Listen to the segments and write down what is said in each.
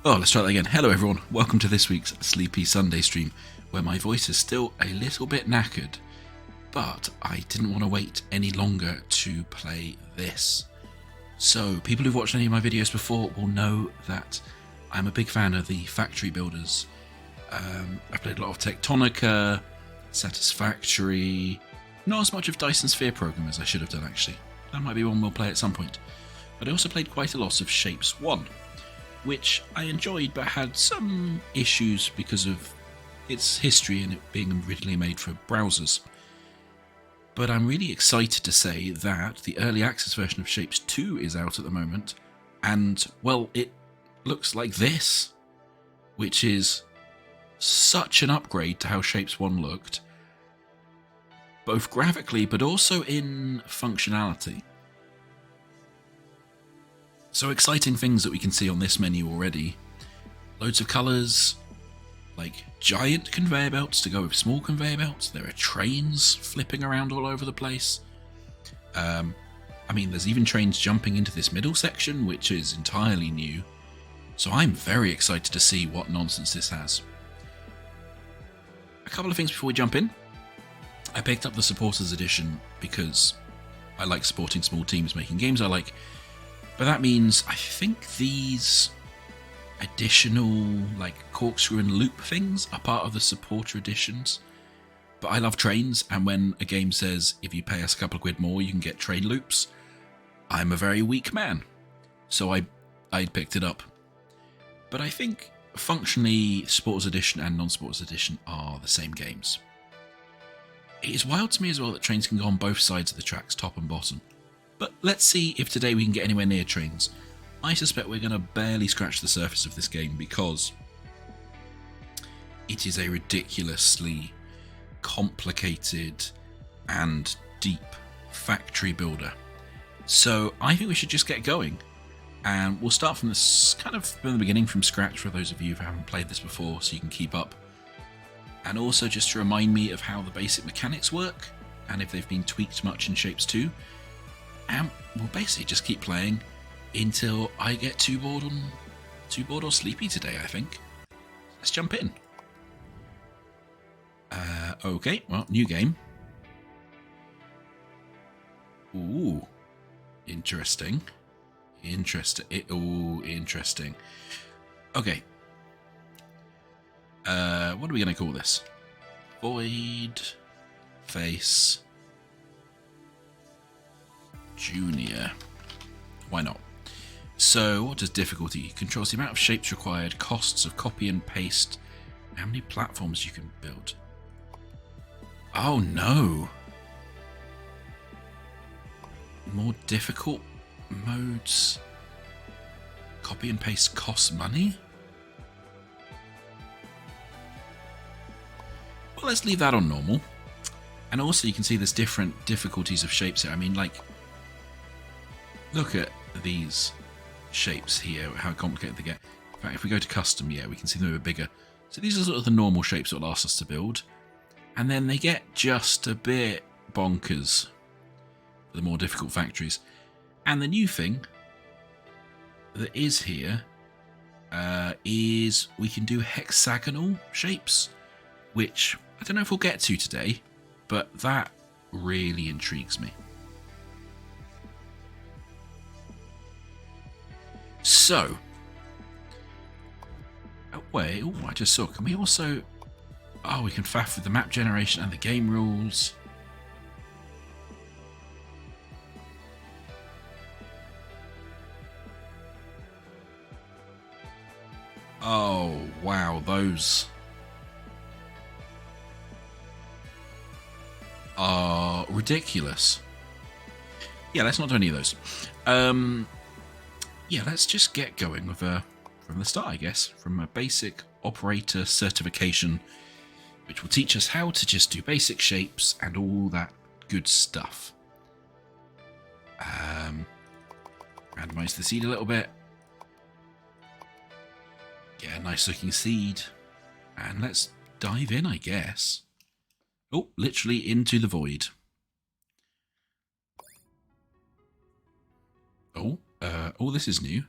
Oh, let's try that again. Hello everyone, welcome to this week's Sleepy Sunday stream, where my voice is still a little bit knackered, but I didn't want to wait any longer to play this. So, people who've watched any of my videos before will know that I'm a big fan of the factory builders. I've played a lot of Tectonica, Satisfactory, not as much of Dyson Sphere Program as I should have done actually. That might be one we'll play at some point. But I also played quite a lot of Shapes 1. Which I enjoyed but had some issues because of its history and it being originally made for browsers. But I'm really excited to say that the early access version of Shapes 2 is out at the moment, and, well, it looks like this, which is such an upgrade to how Shapes 1 looked, both graphically but also in functionality. So exciting things that we can see on this menu already. Loads of colours, like giant conveyor belts to go with small conveyor belts. There are trains flipping around all over the place. I mean, there's even trains jumping into this middle section, which is entirely new. So I'm very excited to see what nonsense this has. A couple of things before we jump in. I picked up the Supporters Edition because I like supporting small teams making games I like. But that means I think these additional like corkscrew and loop things are part of the supporter editions. But I love trains, and when a game says if you pay us a couple of quid more you can get train loops, I'm a very weak man. So I picked it up. But I think functionally Supporters Edition and non-Supporters Edition are the same games. It is wild to me as well that trains can go on both sides of the tracks, top and bottom. But let's see if today we can get anywhere near trains. I suspect we're going to barely scratch the surface of this game because it is a ridiculously complicated and deep factory builder. So I think we should just get going. And we'll start from this kind of from the beginning, from scratch, for those of you who haven't played this before, so you can keep up. And also just to remind me of how the basic mechanics work, and if they've been tweaked much in Shapes 2. And we'll basically just keep playing until I get too bored or sleepy today, I think. Let's jump in. Okay, well, new game. Ooh, interesting. Interesting. Interesting. Okay. What are we going to call this? Void Face Junior. Why not? So, what does difficulty? Controls the amount of shapes required, costs of copy and paste, and how many platforms you can build. Oh no! More difficult modes. Copy and paste costs money? Well, let's leave that on normal. And also you can see there's different difficulties of shapes here. I mean, like, look at these shapes here, how complicated they get. In fact, if we go to custom, yeah, we can see them a bit bigger. So these are sort of the normal shapes that will last us to build. And then they get just a bit bonkers for the more difficult factories. And the new thing that is here is we can do hexagonal shapes, which I don't know if we'll get to today, but that really intrigues me. So, oh wait, oh, I just saw, can we also, oh, we can faff with the map generation and the game rules. Oh, wow, those are ridiculous. Yeah, let's not do any of those. Yeah, let's just get going with from the start, I guess, from a basic operator certification, which will teach us how to just do basic shapes and all that good stuff. Randomize the seed a little bit. Get a nice looking seed. And let's dive in, I guess. Oh, literally into the void. Oh, this is new.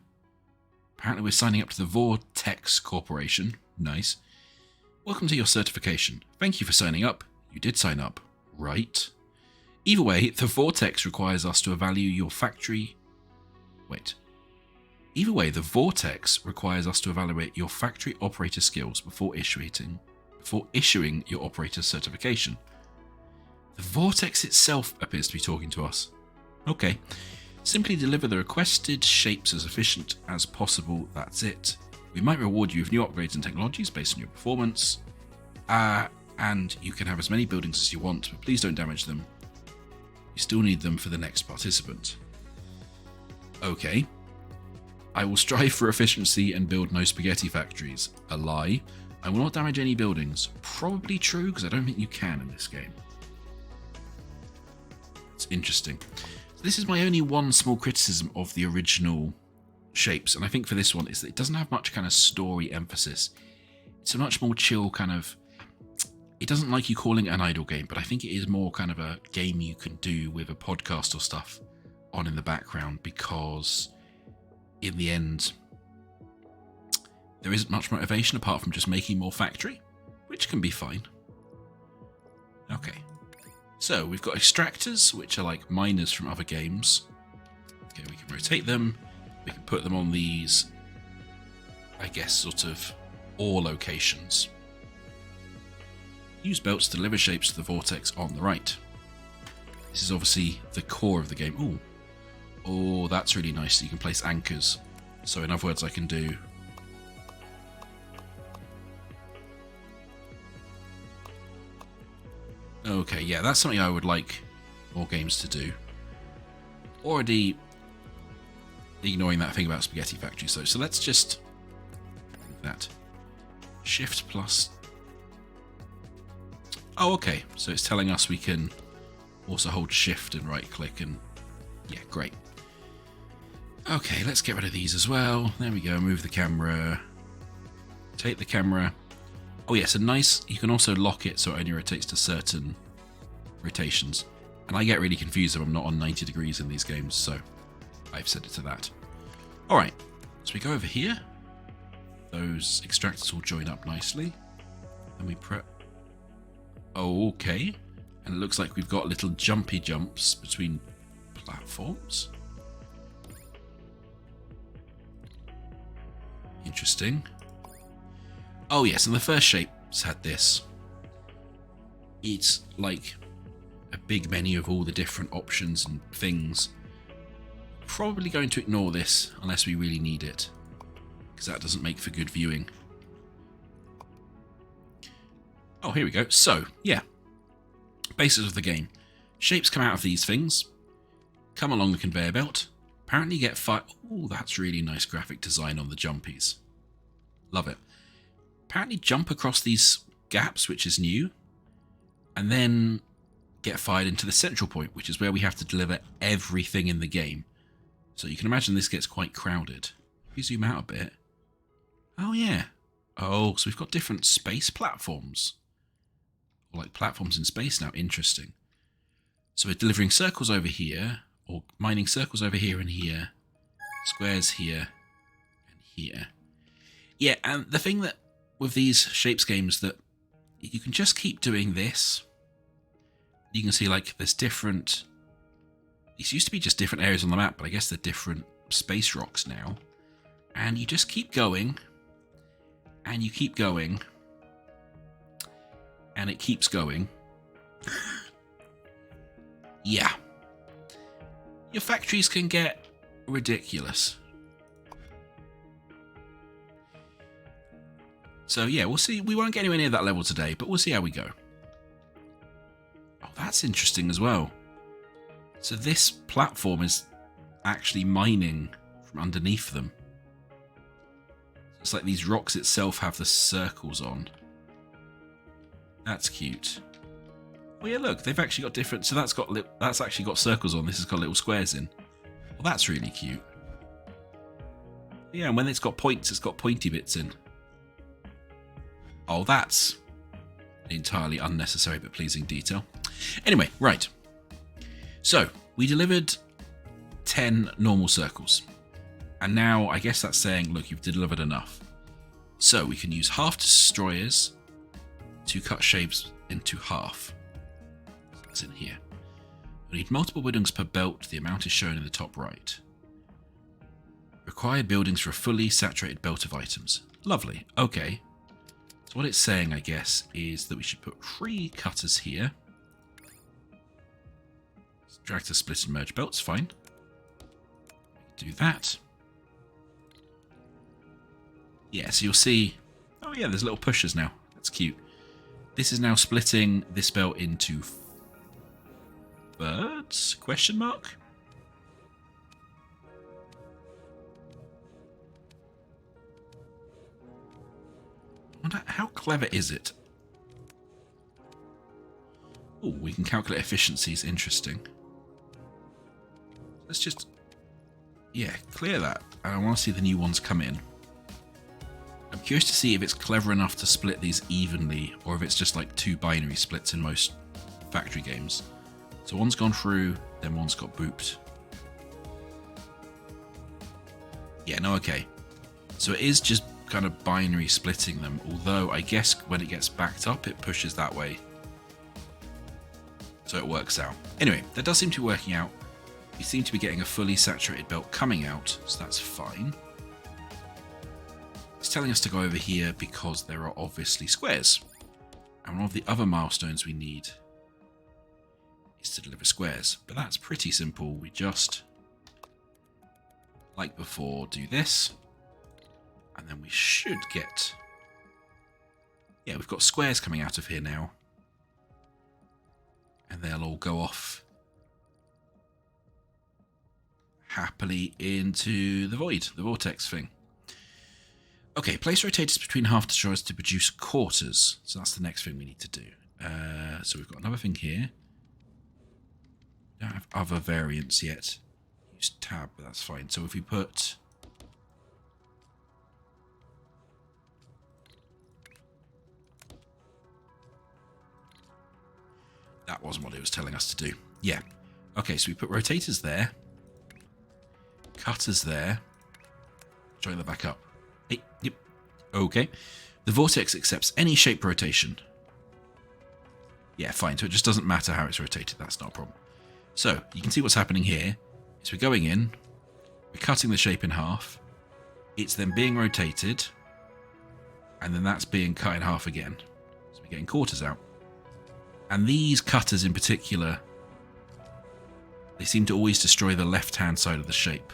Apparently we're signing up to the Vortex Corporation. Nice. Welcome to your certification. Thank you for signing up. You did sign up, right? Either way, the Vortex requires us to evaluate your factory... Wait. Either way, the Vortex requires us to evaluate your factory operator skills before issuing your operator certification. The Vortex itself appears to be talking to us. Okay. Simply deliver the requested shapes as efficient as possible, that's it. We might reward you with new upgrades and technologies based on your performance. And you can have as many buildings as you want, but please don't damage them. You still need them for the next participant. Okay. I will strive for efficiency and build no spaghetti factories. A lie. I will not damage any buildings. Probably true, because I don't think you can in this game. It's interesting. This is my only one small criticism of the original shapes, and I think for this one is that it doesn't have much kind of story emphasis. It's a much more chill kind of... It doesn't like you calling it an idle game, but I think it is more kind of a game you can do with a podcast or stuff on in the background, because in the end there isn't much motivation apart from just making more factory, which can be fine. Okay. So we've got extractors, which are like miners from other games. Okay, we can rotate them. We can put them on these, I guess, sort of ore locations. Use belts to deliver shapes to the vortex on the right. This is obviously the core of the game. Ooh. Oh, that's really nice. You can place anchors. So in other words, I can do... Okay, yeah, that's something I would like more games to do. Already ignoring that thing about spaghetti factories, though. So let's just move that. Shift plus... Oh, okay. So it's telling us we can also hold shift and right click and... Yeah, great. Okay, let's get rid of these as well. There we go. Move the camera. Take the camera. Oh yes, and nice, you can also lock it so it only rotates to certain rotations. And I get really confused if I'm not on 90 degrees in these games, so I've set it to that. Alright, so we go over here. Those extractors will join up nicely. And we prep. Oh, okay. And it looks like we've got little jumpy jumps between platforms. Interesting. Oh yes, and the first shapes had this. It's like a big menu of all the different options and things. Probably going to ignore this unless we really need it, because that doesn't make for good viewing. Oh, here we go. So, yeah. Basis of the game. Shapes come out of these things, come along the conveyor belt, apparently get fire... Oh, that's really nice graphic design on the jumpies. Love it. Apparently jump across these gaps, which is new, and then get fired into the central point, which is where we have to deliver everything in the game. So you can imagine this gets quite crowded. If you zoom out a bit... Oh, yeah. Oh, so we've got different space platforms. Or like platforms in space now. Interesting. So we're delivering circles over here, or mining circles over here and here, squares here and here. Yeah, and the thing that with these shapes games that you can just keep doing this. You can see like there's different... These used to be just different areas on the map, but I guess they're different space rocks now. And you just keep going. And you keep going. And it keeps going. Yeah. Your factories can get ridiculous. So yeah, we'll see. We won't get anywhere near that level today, but we'll see how we go. Oh, that's interesting as well. So this platform is actually mining from underneath them. It's like these rocks itself have the circles on. That's cute. Oh yeah, look, they've actually got different... So that's actually got circles on. This has got little squares in. Well, that's really cute. Yeah, and when it's got points, it's got pointy bits in. Oh, that's entirely unnecessary but pleasing detail. Anyway, right. So, we delivered 10 normal circles. And now I guess that's saying, look, you've delivered enough. So we can use half destroyers to cut shapes into half. That's in here. We need multiple buildings per belt. The amount is shown in the top right. Required buildings for a fully saturated belt of items. Lovely. Okay. So what it's saying, I guess, is that we should put 3 cutters here. Drag to split and merge belts. Fine. Do that. Yeah, so you'll see... Oh yeah, there's little pushers now. That's cute. This is now splitting this belt into thirds? Question mark? I wonder, how clever is it? Oh, we can calculate efficiencies. Interesting. Let's just... Yeah, clear that. And I want to see the new ones come in. I'm curious to see if it's clever enough to split these evenly, or if it's just like 2 binary splits in most factory games. So one's gone through, then one's got booped. Yeah, no, okay. So it is just kind of binary splitting them, although I guess when it gets backed up, it pushes that way. So it works out. Anyway, that does seem to be working out. We seem to be getting a fully saturated belt coming out, so that's fine. It's telling us to go over here because there are obviously squares. And one of the other milestones we need is to deliver squares. But that's pretty simple. We just, like before, do this. And then we should get... Yeah, we've got squares coming out of here now. And they'll all go off happily into the void, the vortex thing. Okay, place rotators between half destroyers to produce quarters. So that's the next thing we need to do. So we've got another thing here. Don't have other variants yet. Use tab, but that's fine. So if we put... That wasn't what it was telling us to do. Yeah. Okay, so we put rotators there. Cutters there. Join that back up. Hey, yep. Okay. The vortex accepts any shape rotation. Yeah, fine. So it just doesn't matter how it's rotated. That's not a problem. So you can see what's happening here. Is we're going in. We're cutting the shape in half. It's then being rotated. And then that's being cut in half again. So we're getting quarters out. And these cutters in particular, they seem to always destroy the left-hand side of the shape.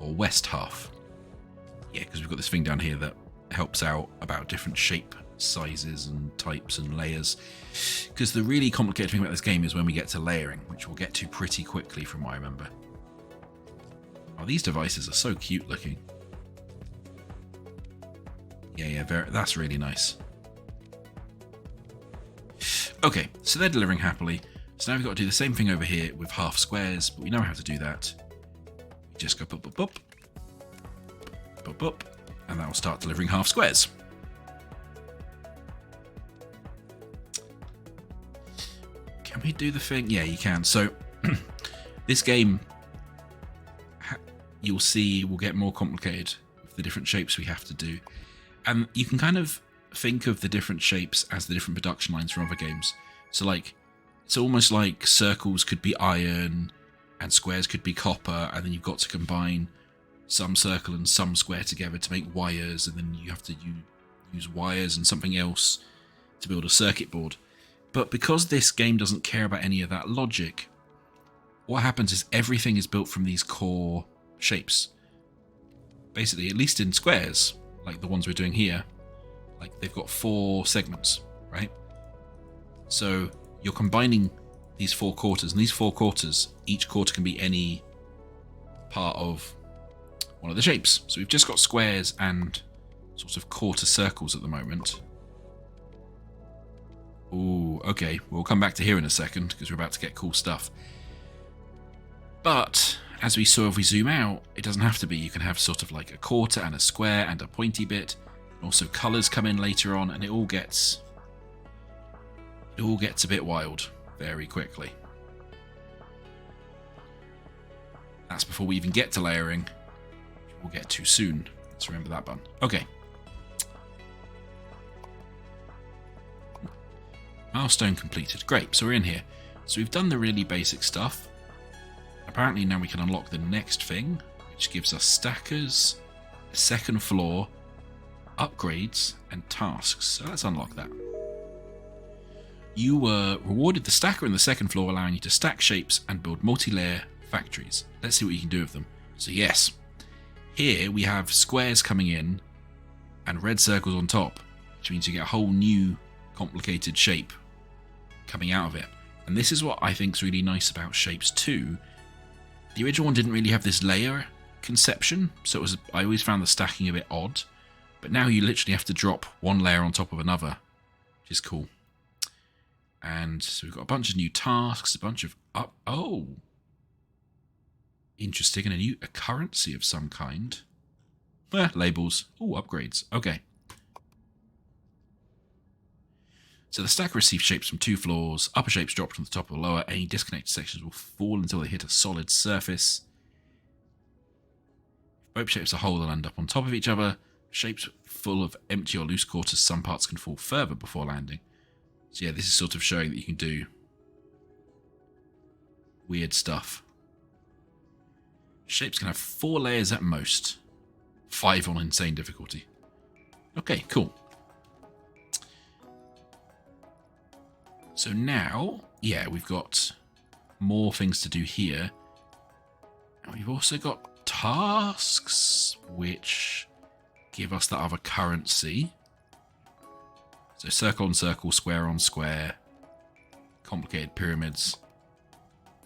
Or west half. Yeah, because we've got this thing down here that helps out about different shape sizes and types and layers. Because the really complicated thing about this game is when we get to layering, which we'll get to pretty quickly from what I remember. Oh, these devices are so cute looking. Yeah, that's really nice. Okay, so they're delivering happily. So now we've got to do the same thing over here with half squares, but we know how to do that. We just go boop, boop, boop. Boop, boop. And that will start delivering half squares. Can we do the thing? Yeah, you can. So this game, you'll see, will get more complicated with the different shapes we have to do. And you can kind of think of the different shapes as the different production lines from other games. So like, it's almost like circles could be iron and squares could be copper, and then you've got to combine some circle and some square together to make wires, and then you have to use wires and something else to build a circuit board. But because this game doesn't care about any of that logic, what happens is everything is built from these core shapes. Basically, at least in squares, like the ones we're doing here, like they've got 4 segments, right? So you're combining these 4 quarters, and these 4 quarters, each quarter can be any part of one of the shapes. So we've just got squares and sort of quarter circles at the moment. Ooh, okay, we'll come back to here in a second because we're about to get cool stuff. But as we saw, if we zoom out, it doesn't have to be. You can have sort of like a quarter and a square and a pointy bit. Also colours come in later on, and it all gets a bit wild very quickly. That's before we even get to layering. we'll get to soon. Let's remember that button. Okay. Milestone completed. Great, so we're in here. So we've done the really basic stuff. Apparently now we can unlock the next thing, which gives us stackers, a second floor, upgrades, and tasks. So let's unlock that. You were rewarded the stacker in the second floor, allowing you to stack shapes and build multi-layer factories. Let's see what you can do with them. So yes, here we have squares coming in and red circles on top, which means you get a whole new complicated shape coming out of it. And this is what I think is really nice about Shapes 2. The original one didn't really have this layer conception, so I always found the stacking a bit odd. But now you literally have to drop one layer on top of another, which is cool. And so we've got a bunch of new tasks, a bunch of oh, interesting, and a currency of some kind. Labels. Oh, upgrades. Okay. So the stacker receives shapes from 2 floors. Upper shapes drop from the top or lower. Any disconnected sections will fall until they hit a solid surface. If both shapes are whole, they'll end up on top of each other. Shapes full of empty or loose quarters, some parts can fall further before landing. So yeah, this is sort of showing that you can do weird stuff. Shapes can have 4 layers at most. 5 on insane difficulty. Okay, cool. So now, yeah, we've got more things to do here. And we've also got tasks, which give us that other currency. So circle on circle, square on square, complicated pyramids.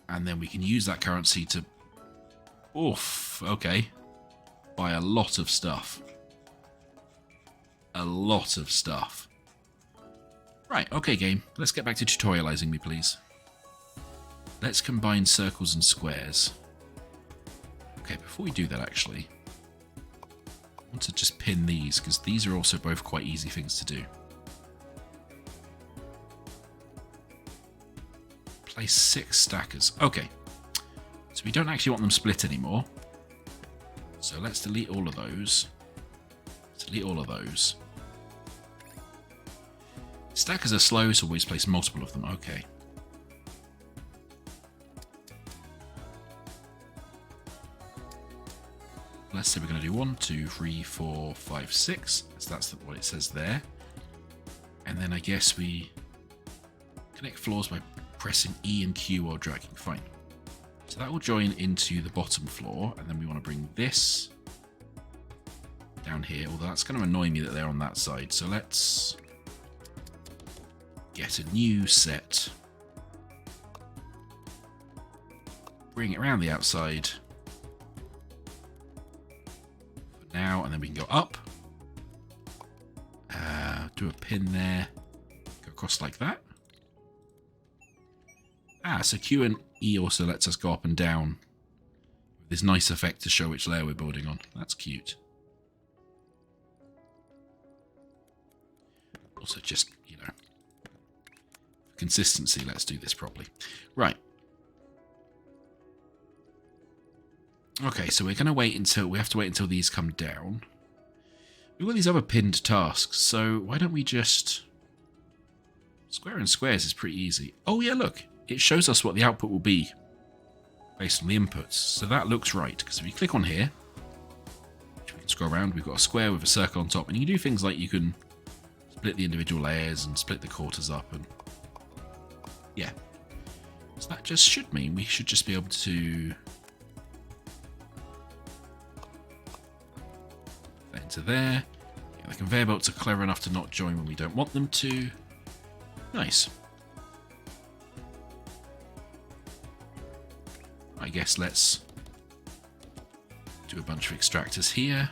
And then we can use that currency to, oof, okay, buy a lot of stuff. A lot of stuff. Right, okay game, let's get back to tutorializing me, please. Let's combine circles and squares. Okay, before we do that, actually, I want to just pin these, because these are also both quite easy things to do. Place 6 stackers. Okay, so we don't actually want them split anymore. So let's delete all of those. Delete all of those. Stackers are slow, so always place multiple of them. Okay. Let's say we're going to do 1, 2, 3, 4, 5, 6. So that's what it says there. And then I guess we connect floors by pressing E and Q while dragging. Fine. So that will join into the bottom floor, and then we want to bring this down here, although that's going to annoy me that they're on that side. So let's get a new set. Bring it around the outside for now, and then we can go up. Do a pin there. Go across like that. So Q and E also lets us go up and down with this nice effect to show which layer we're building on. That's cute. Also just, you know, for consistency, let's do this properly. Right. Okay, so we're going to wait until, we have to wait until these come down. We've got these other pinned tasks, so why don't we just... Square and squares is pretty easy. Oh yeah, look. It shows us what the output will be based on the inputs. So that looks right, because if you click on here, which we can scroll around, we've got a square with a circle on top, and you can do things like you can split the individual layers and split the quarters up, and yeah. So that just should mean we should just be able to that into there. Yeah, the conveyor belts are clever enough to not join when we don't want them to. Nice. I guess let's do a bunch of extractors here.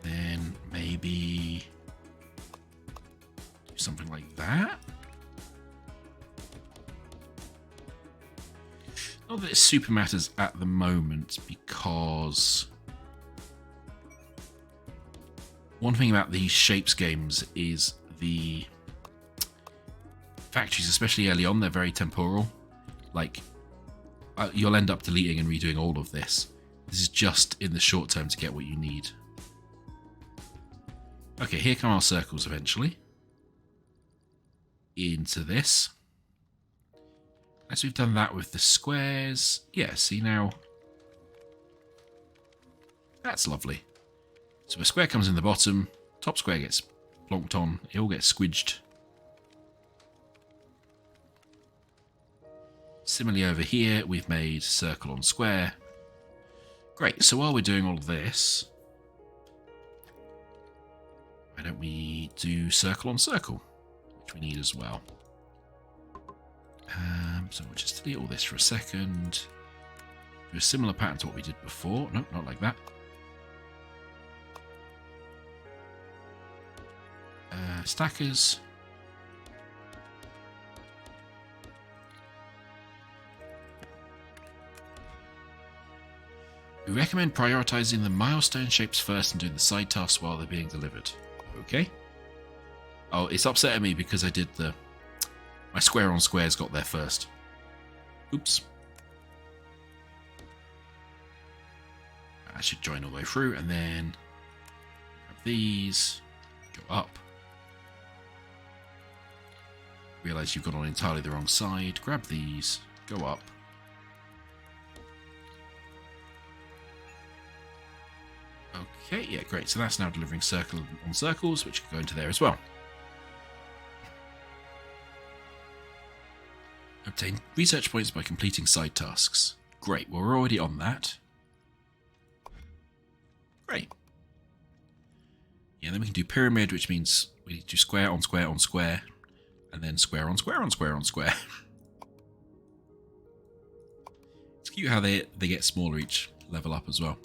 Then maybe do something like that. Not that it super matters at the moment, because one thing about these shapes games is the factories, especially early on, they're very temporal. Like, you'll end up deleting and redoing all of this. This is just in the short term to get what you need. Okay, here come our circles eventually. Into this. As we've done that with the squares. Yeah, see now. That's lovely. So a square comes in the bottom, top square gets plonked on, it all gets squidged. Similarly over here, we've made circle on square. Great, so while we're doing all of this, why don't we do circle on circle, which we need as well. So we'll just delete all this for a second. Do a similar pattern to what we did before. Nope, not like that. Stackers. We recommend prioritizing the milestone shapes first and doing the side tasks while they're being delivered. Okay. Oh, it's upsetting me because I did my square on squares got there first. Oops. I should join all the way through and then grab these, go up. Realize you've got on entirely the wrong side. Grab these, go up. Okay, yeah, great. So that's now delivering circle on circles, which can go into there as well. Obtain research points by completing side tasks. Great, well, we're already on that. Great. Yeah, then we can do pyramid, which means we do square on square on square, and then square on square on square on square. It's cute how they get smaller each level up as well.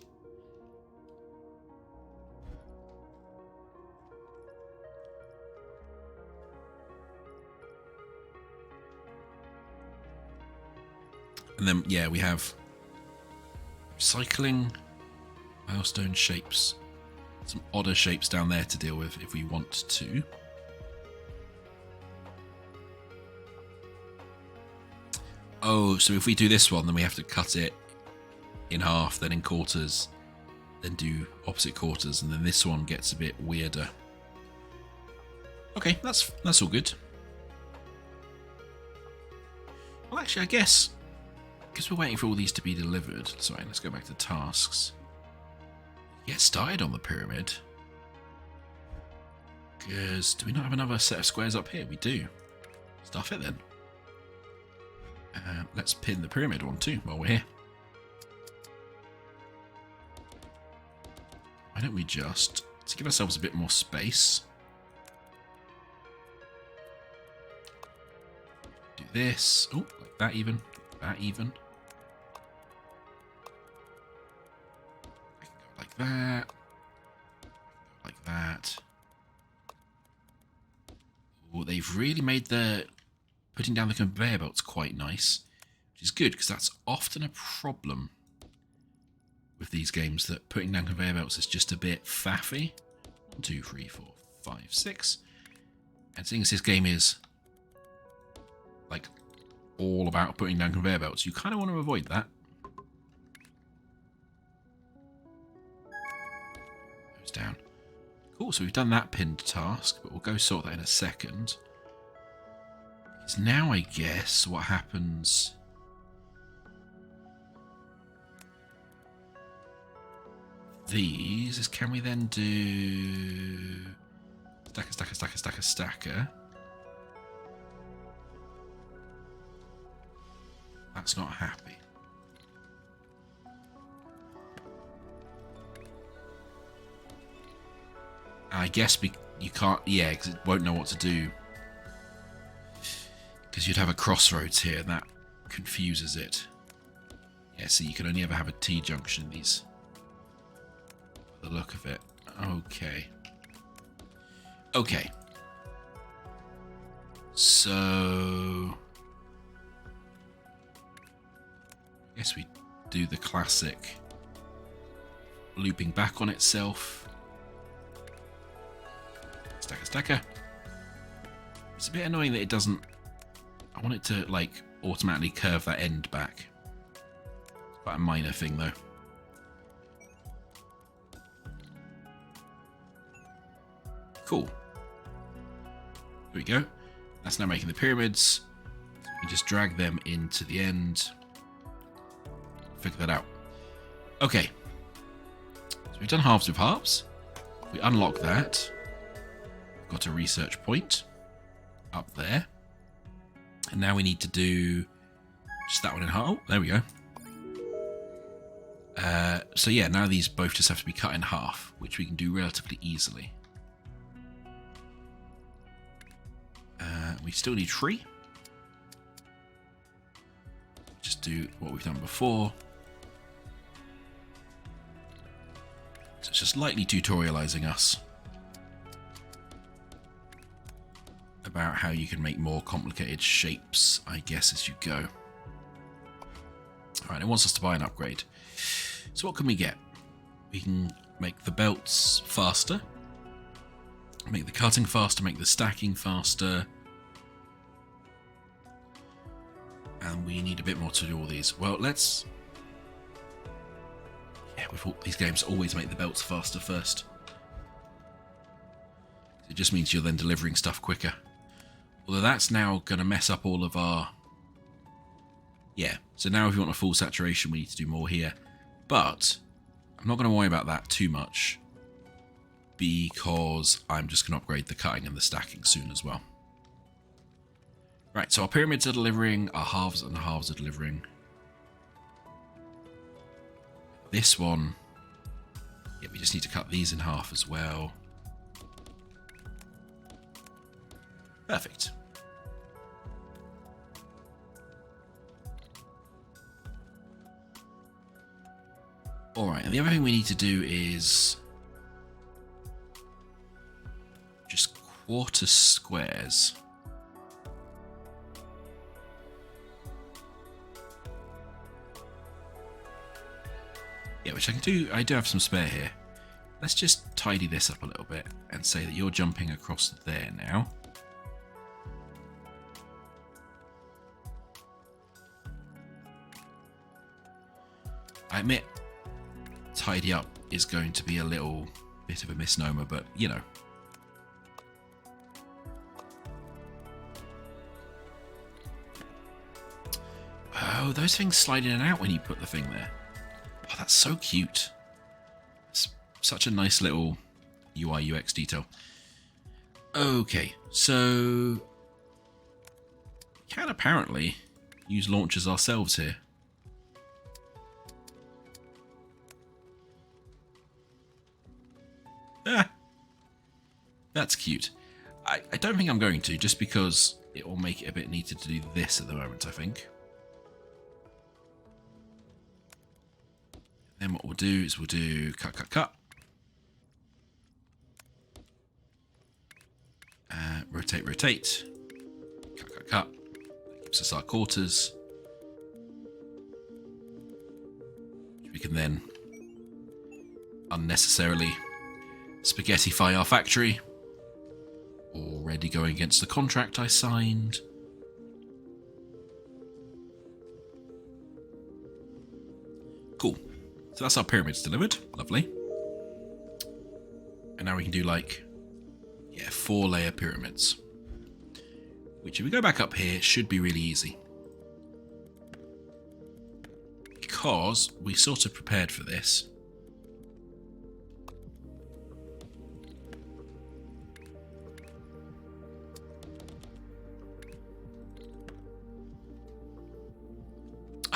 And then, yeah, we have cycling, milestone shapes, some odder shapes down there to deal with if we want to. Oh, so if we do this one, then we have to cut it in half, then in quarters, then do opposite quarters, and then this one gets a bit weirder. Okay, that's all good. Well, actually, I guess, because we're waiting for all these to be delivered. Sorry, let's go back to tasks. Get started on the pyramid. Because do we not have another set of squares up here? We do. Stuff it then. Let's pin the pyramid one too while we're here. Why don't we just, to give ourselves a bit more space, do this. Oh, like that even. That even. I can go like that. Like that. Oh, they've really made the putting down the conveyor belts quite nice, which is good because that's often a problem with these games, that putting down conveyor belts is just a bit faffy. 1, 2, 3, 4, 5, 6. And seeing as this game is like all about putting down conveyor belts, you kind of want to avoid that. Goes down. Cool, so we've done that pinned task, but we'll go sort that in a second. Because now I guess what happens... these is, can we then do stacker, stacker, stacker, stacker, stacker? That's not happy. I guess you can't, yeah, because it won't know what to do. Because you'd have a crossroads here, and that confuses it. Yeah, see, you can only ever have a T-junction in these. The look of it. Okay. Okay. So... I guess we do the classic looping back on itself. Stacker, stacker. It's a bit annoying that it doesn't... I want it to, like, automatically curve that end back. Quite a minor thing though. Cool. There we go. That's now making the pyramids. You just drag them into the end. Figure that out. Okay. So we've done halves with halves. We unlock that. We've got a research point up there. And now we need to do just that one in half. Oh, there we go. So yeah, now these both just have to be cut in half, which we can do relatively easily. We still need 3. Just do what we've done before. So it's just lightly tutorializing us about how you can make more complicated shapes, I guess, as you go. Alright, it wants us to buy an upgrade. So what can we get? We can make the belts faster, make the cutting faster, make the stacking faster. And we need a bit more to do all these. Well, let's... Yeah, with all these games, always make the belts faster first. It just means you're then delivering stuff quicker. Although that's now going to mess up all of our... Yeah, so now if you want a full saturation, we need to do more here. But I'm not going to worry about that too much, because I'm just going to upgrade the cutting and the stacking soon as well. Right, so our pyramids are delivering, our halves and halves are delivering. This one, yeah, we just need to cut these in half as well. Perfect. Alright, and the other thing we need to do is just quarter squares. Yeah, which I can do. I do have some spare here. Let's just tidy this up a little bit and say that you're jumping across there now. I admit, tidy up is going to be a little bit of a misnomer, but you know. Oh, those things slide in and out when you put the thing there. Oh, that's so cute. It's such a nice little UI UX detail. Okay, so we can apparently use launchers ourselves here. Ah, that's cute. I don't think I'm going to, just because it will make it a bit neater to do this at the moment, I think. Then what we'll do is we'll do cut, cut, cut. Rotate, rotate. Cut, cut, cut. That gives us our quarters. We can then unnecessarily spaghettify our factory. Already going against the contract I signed. Cool. So that's our pyramids delivered. Lovely. And now we can do like, yeah, 4-layer pyramids. Which if we go back up here, should be really easy. Because we sort of prepared for this.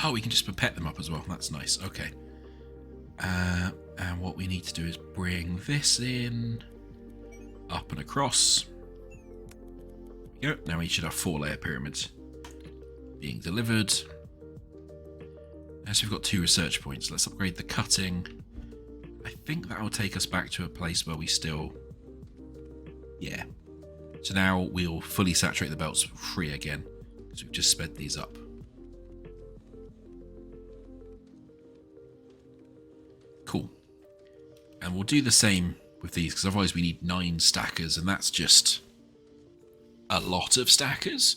Oh, we can just pipette them up as well. That's nice. Okay. And what we need to do is bring this in, up and across. There we go. Now we should have 4-layer pyramids being delivered. As we've got 2 research points, let's upgrade the cutting. I think that will take us back to a place where we still... Yeah. So now we'll fully saturate the belts for free again, because we've just sped these up. Cool. And we'll do the same with these, because otherwise we need 9 stackers, and that's just a lot of stackers.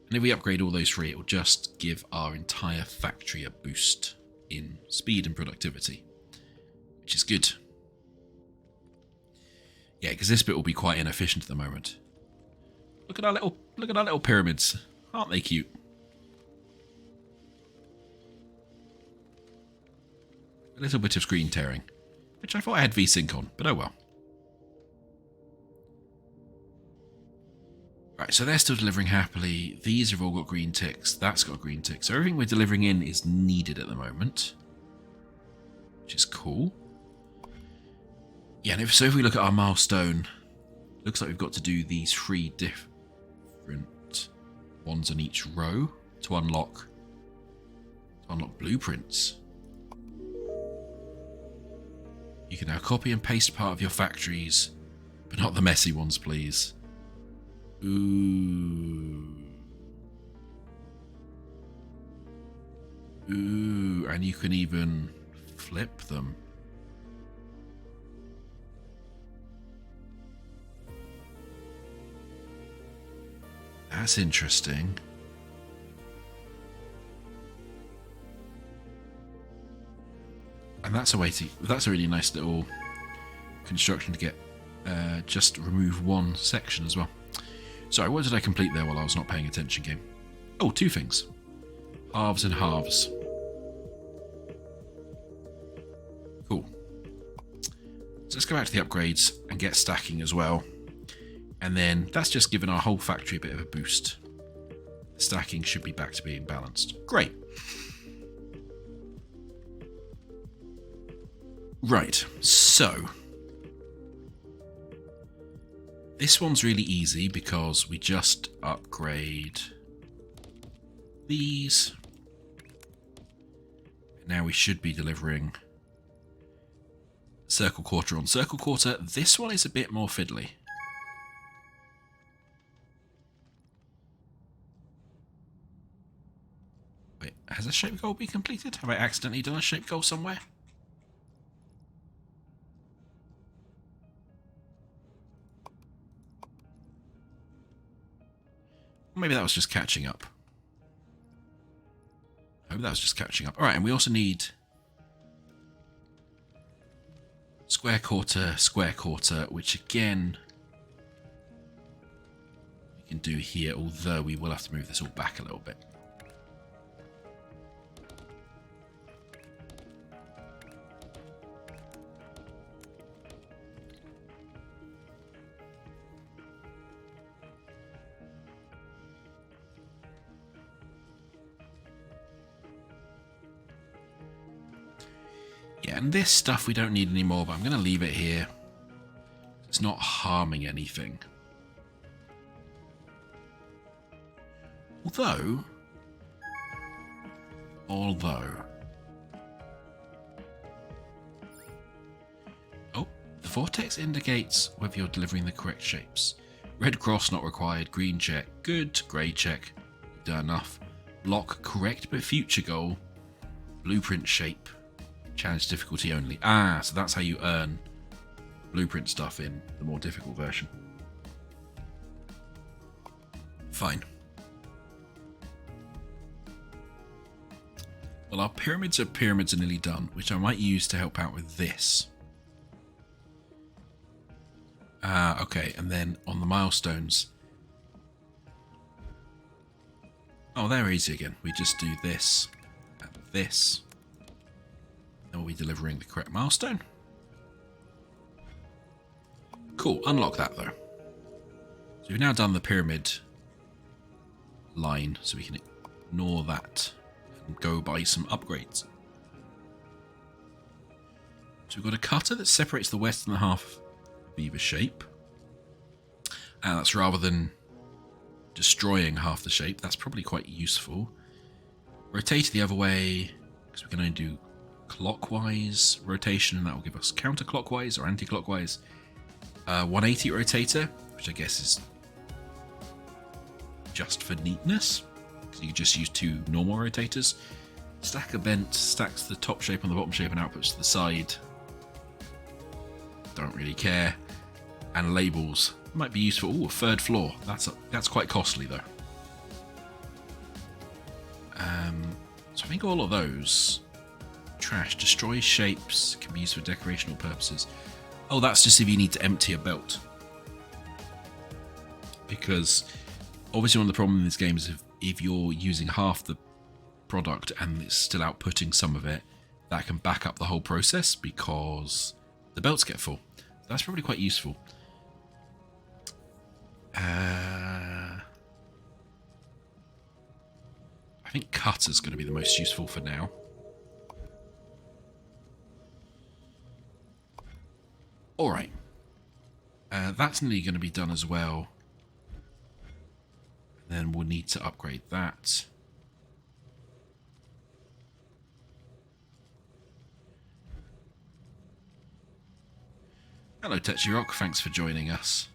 And if we upgrade all those 3, it will just give our entire factory a boost. in speed and productivity, which is good. Yeah, because this bit will be quite inefficient at the moment. Look at our little pyramids. Aren't they cute? A little bit of screen tearing, which I thought I had VSync on, but oh well. Right, so they're still delivering happily. These have all got green ticks. That's got a green tick. So everything we're delivering in is needed at the moment, which is cool. Yeah, and if we look at our milestone, looks like we've got to do these 3 different ones on each row to unlock blueprints. You can now copy and paste part of your factories, but not the messy ones, please. Ooh, and you can even flip them. That's interesting. And that's a really nice little construction to get just remove one section as well. Sorry, what did I complete there while I was not paying attention, game? Oh, 2 things. Halves and halves. Cool. So let's go back to the upgrades and get stacking as well. And then that's just given our whole factory a bit of a boost. The stacking should be back to being balanced. Great. Right, so this one's really easy because we just upgrade these. Now we should be delivering circle quarter on circle quarter. This one is a bit more fiddly. Wait, has a shape goal been completed? Have I accidentally done a shape goal somewhere? Maybe that was just catching up. I hope that was just catching up. Alright, and we also need square quarter, which again we can do here, although we will have to move this all back a little bit. Yeah, and this stuff we don't need anymore, but I'm going to leave it here. It's not harming anything. Although... Oh, the vortex indicates whether you're delivering the correct shapes. Red cross not required, green check, good, grey check, done enough. Block correct but future goal, blueprint shape. Challenge difficulty only. Ah, so that's how you earn blueprint stuff in the more difficult version. Fine. Well, our pyramids are nearly done, which I might use to help out with this. Ah, okay, and then on the milestones. Oh, they're easy again. We just do this and this. Then we'll be delivering the correct milestone. Cool, unlock that though. So we've now done the pyramid line, so we can ignore that and go buy some upgrades. So we've got a cutter that separates the western half of either shape. And that's rather than destroying half the shape. That's probably quite useful. Rotate the other way, because we can only do clockwise rotation, and that will give us counterclockwise or anti-clockwise. 180 rotator, which I guess is just for neatness, because you can just use 2 normal rotators. Stacker bent stacks the top shape on the bottom shape and outputs to the side. Don't really care. And labels might be useful. Ooh, a 3rd floor. That's quite costly though. So I think all of those Trash. Destroy shapes. Can be used for decorational purposes. Oh, that's just if you need to empty a belt. Because obviously one of the problems in this game is if you're using half the product and it's still outputting some of it, that can back up the whole process because the belts get full. That's probably quite useful. I think cutter's going to be the most useful for now. Alright. That's nearly going to be done as well. Then we'll need to upgrade that. Hello Techirock, thanks for joining us.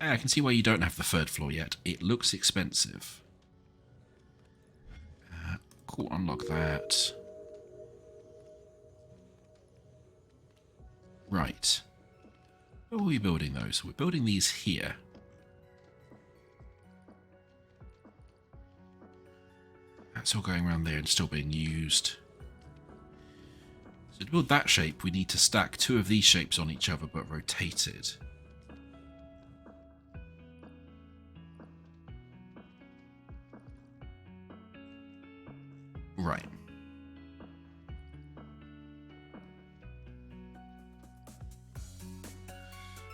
I can see why you don't have the third floor yet. It looks expensive. Cool, unlock that. Right. Where are we building those? We're building these here. That's all going around there and still being used. So to build that shape, we need to stack two of these shapes on each other, but rotated. Right.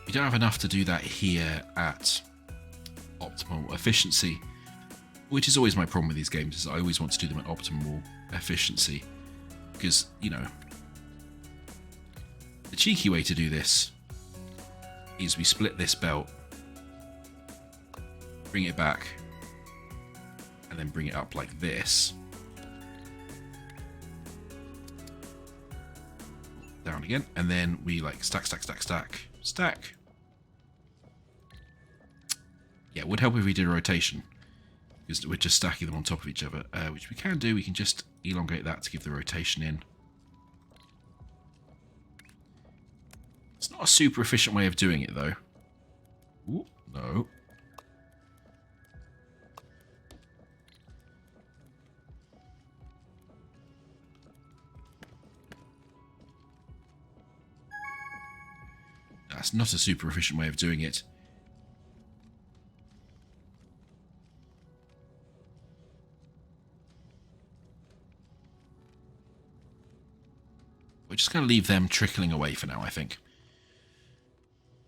We don't have enough to do that here at optimal efficiency, which is always my problem with these games, is I always want to do them at optimal efficiency. Because, you know, the cheeky way to do this is we split this belt, bring it back, and then bring it up like this. Down again, and then we like stack, stack, stack, stack, stack. Yeah, it would help if we did a rotation, because we're just stacking them on top of each other, which we can do. We can just elongate that to give the rotation in. It's not a super efficient way of doing it, though. Ooh, no. That's not a super efficient way of doing it. We're just going to leave them trickling away for now, I think.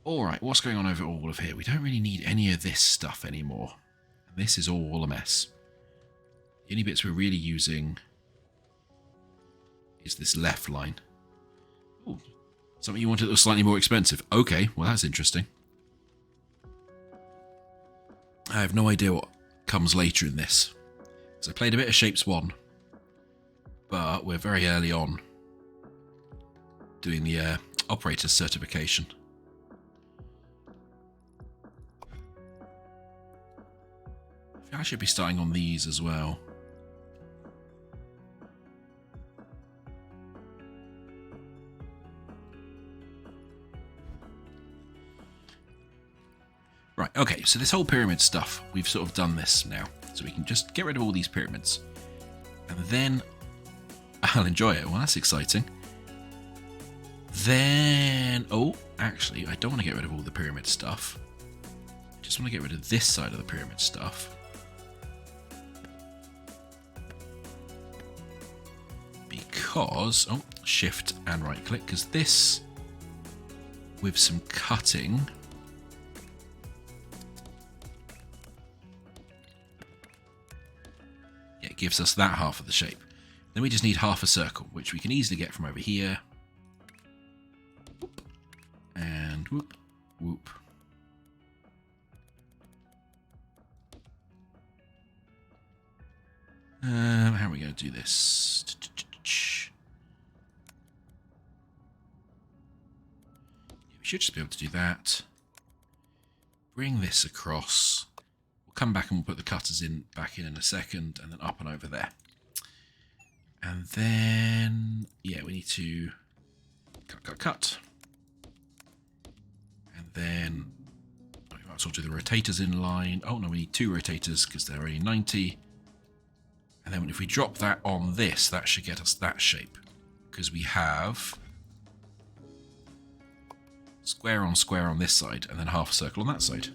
Alright, what's going on over all of here? We don't really need any of this stuff anymore. This is all a mess. The only bits we're really using is this left line. Ooh, something you wanted that was slightly more expensive. Okay, well that's interesting. I have no idea what comes later in this. So I played a bit of Shapes 1, but we're very early on doing the operator's certification. I should be starting on these as well. Right, okay, so this whole pyramid stuff, we've sort of done this now. So we can just get rid of all these pyramids. And then I'll enjoy it. Well, that's exciting. Then, oh, actually, I don't want to get rid of all the pyramid stuff. I just want to get rid of this side of the pyramid stuff. Because, oh, shift and right click, because this, with some cutting, yeah, it gives us that half of the shape. Then we just need half a circle, which we can easily get from over here. Whoop, and whoop, whoop. How are we going to do this? We should just be able to do that. Bring this across. We'll come back and we'll put the cutters in back in a second, and then up and over there. And then, yeah, we need to cut, cut, cut. And then we might as well do the rotators in line. Oh no, we need two rotators because they're only 90. And then if we drop that on this, that should get us that shape. Because we have square on this side, and then half a circle on that side.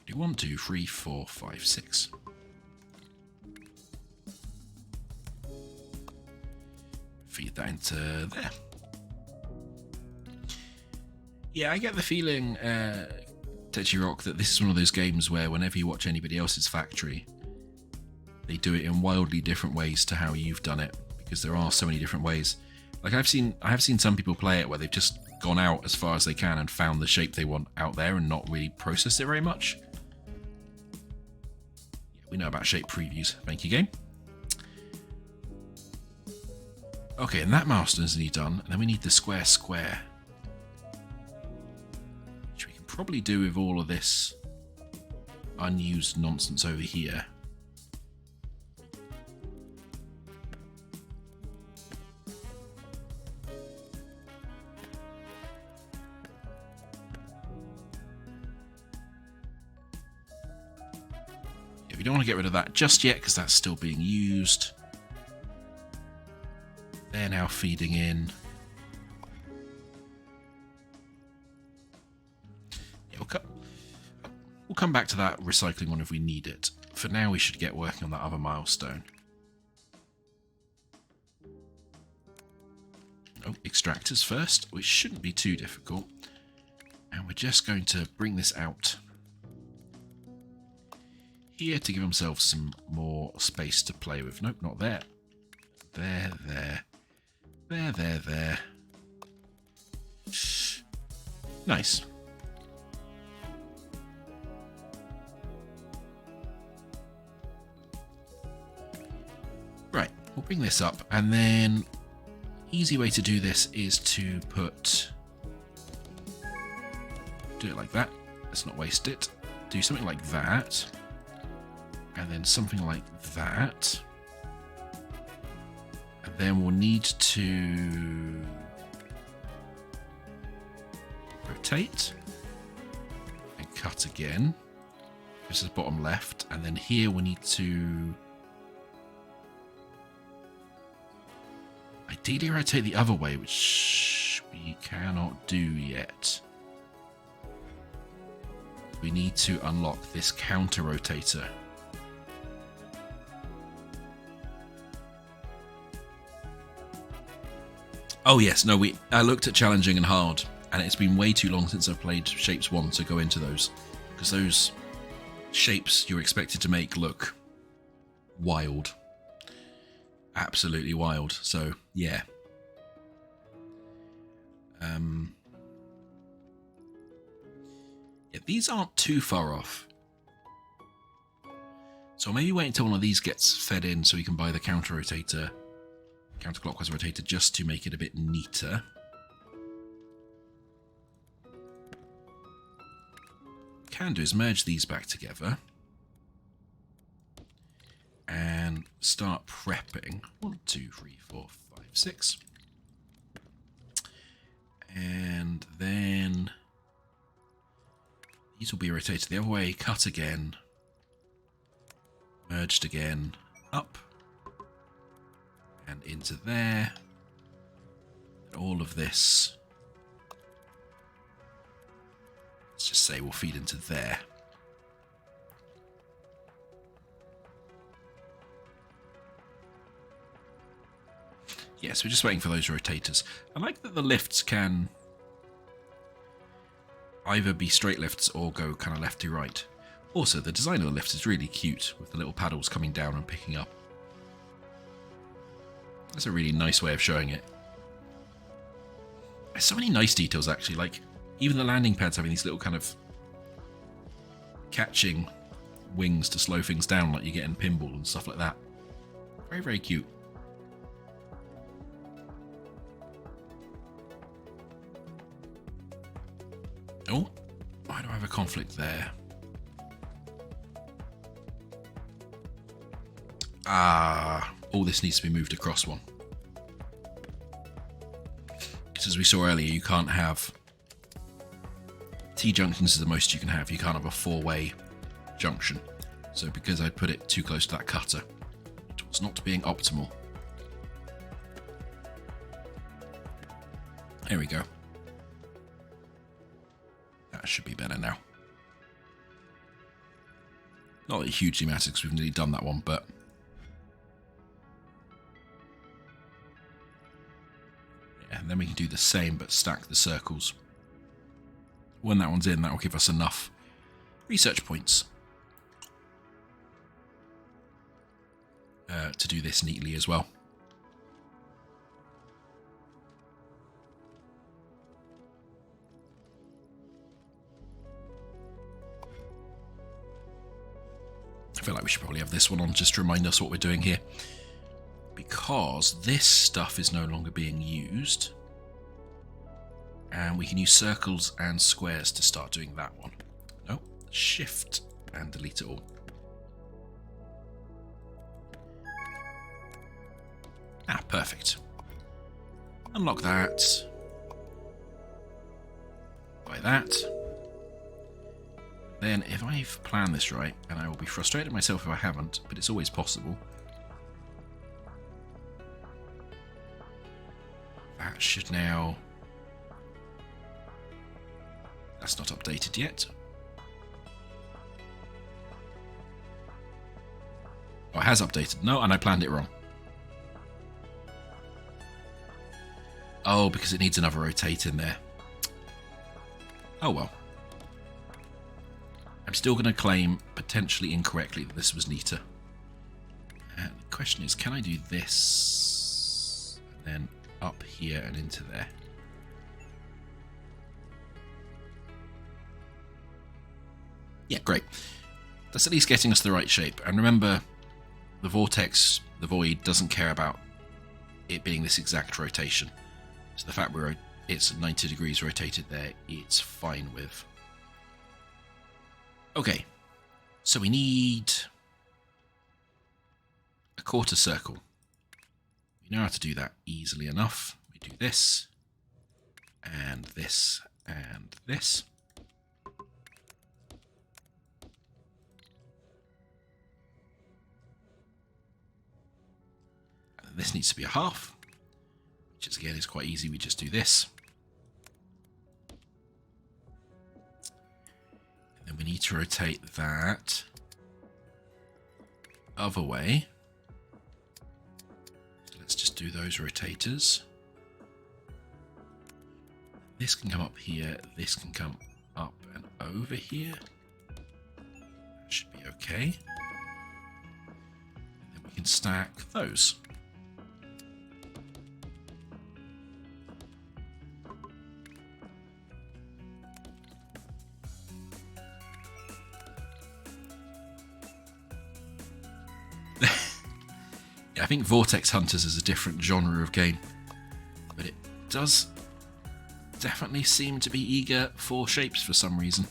Do 1, 2, 3, 4, 5, 6. Feed that into there. Yeah, I get the feeling, Tetchy Rock, that this is one of those games where whenever you watch anybody else's factory, they do it in wildly different ways to how you've done it, because there are so many different ways. Like I have seen some people play it where they've just gone out as far as they can and found the shape they want out there and not really processed it very much. We know about shape previews. Thank you, game. Okay, and that milestone's nearly done. And then we need the square. Which we can probably do with all of this unused nonsense over here. We don't want to get rid of that just yet because that's still being used. They're now feeding in. Yeah, we'll come back to that recycling one if we need it. For now, we should get working on that other milestone. Oh, extractors first, which shouldn't be too difficult. And we're just going to bring this out here to give themselves some more space to play with. Nope, not there. There. Nice. Right, we'll bring this up, and then easy way to do this is to do it like that. Let's not waste it. Do something like that. And then something like that. And then we'll need to rotate and cut again. This is bottom left. And then here we need to ideally rotate the other way, which we cannot do yet. We need to unlock this counter rotator. Oh yes, no, I looked at challenging and hard, and it's been way too long since I've played Shapes 1 to go into those, because those shapes you're expected to make look wild. Absolutely wild, so yeah. Yeah, these aren't too far off. So maybe wait until one of these gets fed in so we can buy the counterclockwise rotator just to make it a bit neater. What can do is merge these back together and start prepping. 1, 2, 3, 4, 5, 6. And then these will be rotated the other way, cut again, merged again, up, and into there. And all of this, let's just say, will feed into there. Yes, we're just waiting for those rotators. I like that the lifts can either be straight lifts or go kind of left to right. Also, the design of the lift is really cute, with the little paddles coming down and picking up. That's a really nice way of showing it. There's so many nice details, actually. Like, even the landing pads having these little kind of catching wings to slow things down like you get in pinball and stuff like that. Very, very cute. Oh, why do I have a conflict there? All this needs to be moved across one. Because as we saw earlier, you can't have T-junctions is the most you can have. You can't have a 4-way junction. So because I put it too close to that cutter, it was not being optimal. There we go. That should be better now. Not that it hugely matters because we've nearly done that one, but... yeah, and then we can do the same, but stack the circles. When that one's in, that will give us enough research points to do this neatly as well. I feel like we should probably have this one on just to remind us what we're doing here, because this stuff is no longer being used, and we can use circles and squares to start doing that one. No, shift and delete it all. Ah, perfect. Unlock that. Buy that. Then, if I've planned this right, and I will be frustrated myself if I haven't, but it's always possible, that should now... that's not updated yet. Oh, it has updated. No, and I planned it wrong. Oh, because it needs another rotate in there. Oh well. I'm still going to claim, potentially incorrectly, that this was neater. And the question is, can I do this, and then up here and into there? Yeah, great. That's at least getting us the right shape. And remember, the vortex, the void, doesn't care about it being this exact rotation. So the fact it's 90 degrees rotated there, it's fine with. Okay, so we need a quarter circle. We know how to do that easily enough. We do this, and this, and this. And this needs to be a half, which is, again, is quite easy. We just do this. And we need to rotate that other way. So let's just do those rotators. This can come up here, this can come up and over here. That should be okay. And then we can stack those. I think Vortex Hunters is a different genre of game, but it does definitely seem to be eager for shapes for some reason.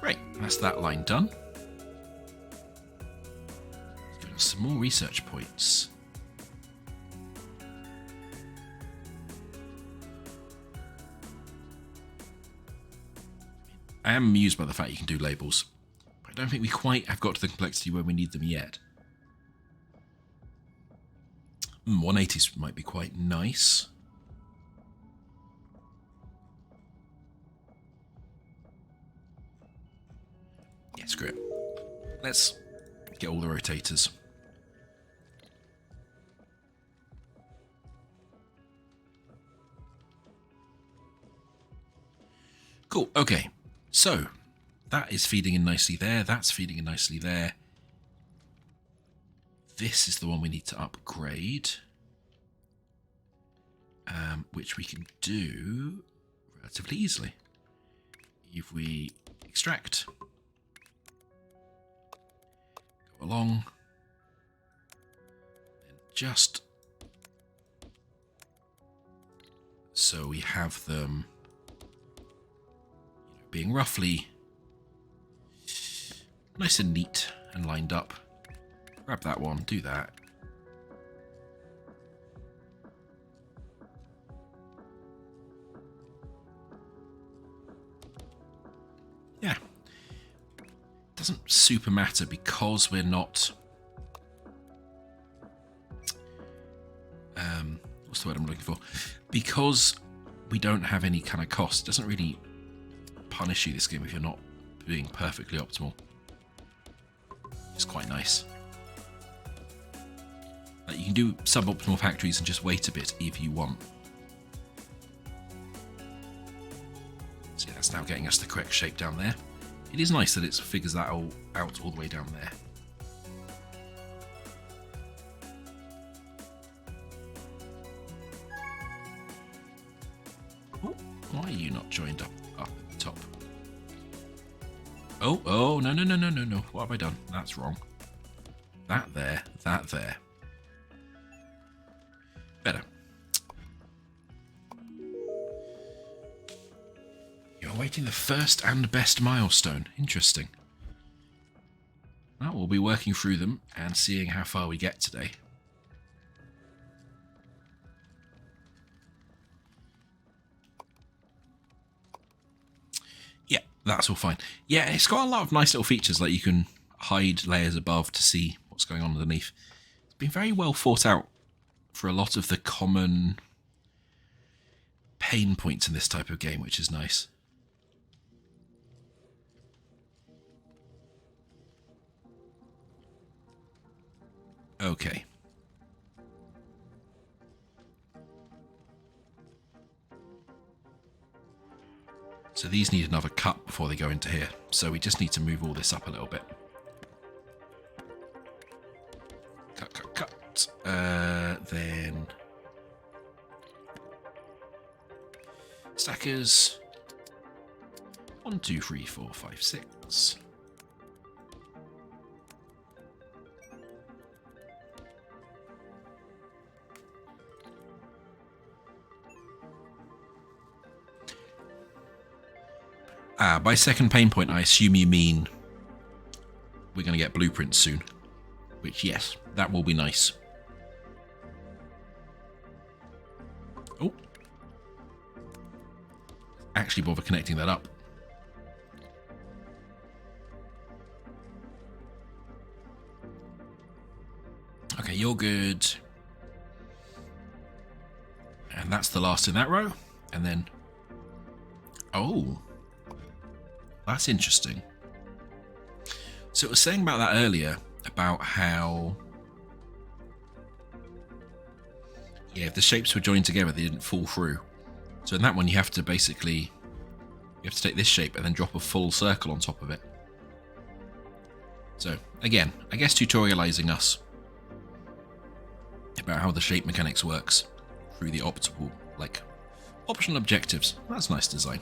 Great, that's that line done. Let's give us some more research points. I am amused by the fact you can do labels, but I don't think we quite have got to the complexity where we need them yet. 180s might be quite nice. Yeah, screw it. Let's get all the rotators. Cool, okay. So, that is feeding in nicely there. That's feeding in nicely there. This is the one we need to upgrade, which we can do relatively easily. If we extract, go along, and just so we have them being roughly nice and neat and lined up. Grab that one, do that. doesn't super matter because we're not... what's the word I'm looking for? Because we don't have any kind of cost, it doesn't really punish you, this game, if you're not being perfectly optimal. It's quite nice. Like, you can do suboptimal factories and just wait a bit if you want. So yeah, that's now getting us the correct shape down there. It is nice that it figures that all out all the way down there. Oh, why are you not joined up at the top? Oh, no. What have I done? That's wrong. That there. Better. You're awaiting the first and best milestone. Interesting. Well, we'll be working through them and seeing how far we get today. Yeah, that's all fine. Yeah, it's got a lot of nice little features, like you can hide layers above to see what's going on underneath. It's been very well thought out for a lot of the common pain points in this type of game, which is nice. Okay. So these need another cut before they go into here. So we just need to move all this up a little bit. Cut. Then stackers. 1, 2, 3, 4, 5, 6. By second pain point, I assume you mean we're going to get blueprints soon. Which, yes, that will be nice. Oh. Actually bother connecting that up. Okay, you're good. And that's the last in that row. And then... oh. That's interesting. So I was saying about that earlier, about how... yeah, if the shapes were joined together, they didn't fall through. So in that one, you have to basically... you have to take this shape and then drop a full circle on top of it. So, again, I guess tutorializing us about how the shape mechanics works through the optimal, like, optional objectives. That's nice design.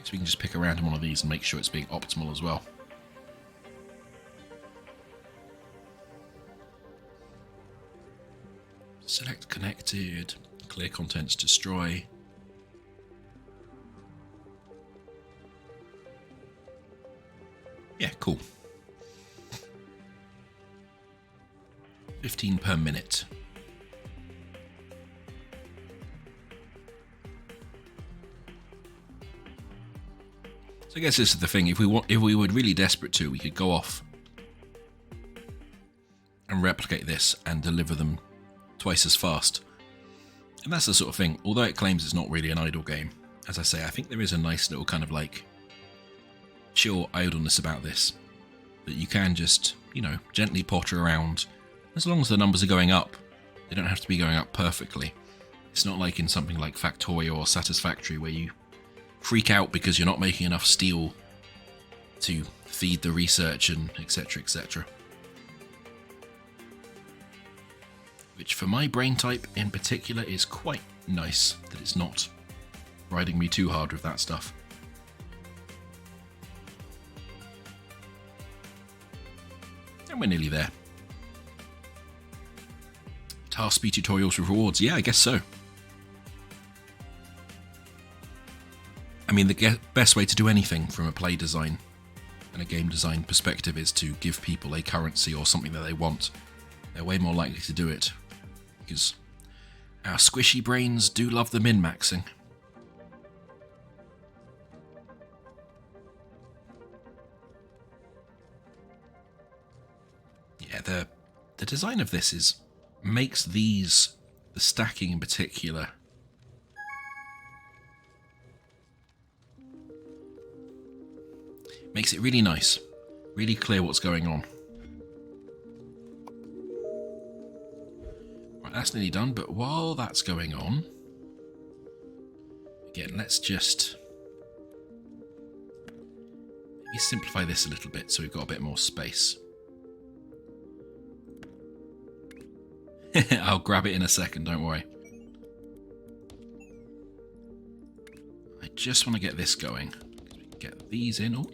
So we can just pick a random one of these and make sure it's being optimal as well. Select connected, clear contents, destroy. Yeah, cool. 15 per minute. So I guess this is the thing, if we were really desperate to, we could go off and replicate this and deliver them twice as fast. And that's the sort of thing, although it claims it's not really an idle game, as I say, I think there is a nice little kind of like chill idleness about this, that you can just, you know, gently potter around. As long as the numbers are going up, they don't have to be going up perfectly. It's not like in something like Factorio or Satisfactory where you freak out because you're not making enough steel to feed the research and etc, etc. Which for my brain type in particular is quite nice that it's not riding me too hard with that stuff. And we're nearly there. Task speed tutorials with rewards, yeah, I guess so. I mean, the best way to do anything from a play design and a game design perspective is to give people a currency or something that they want, they're way more likely to do it, because our squishy brains do love the min-maxing. Yeah, the design of this makes these, the stacking in particular, makes it really nice, really clear what's going on. Right, that's nearly done, but while that's going on, again, let's just maybe simplify this a little bit so we've got a bit more space. I'll grab it in a second, don't worry. I just want to get this going. Get these in. Oh,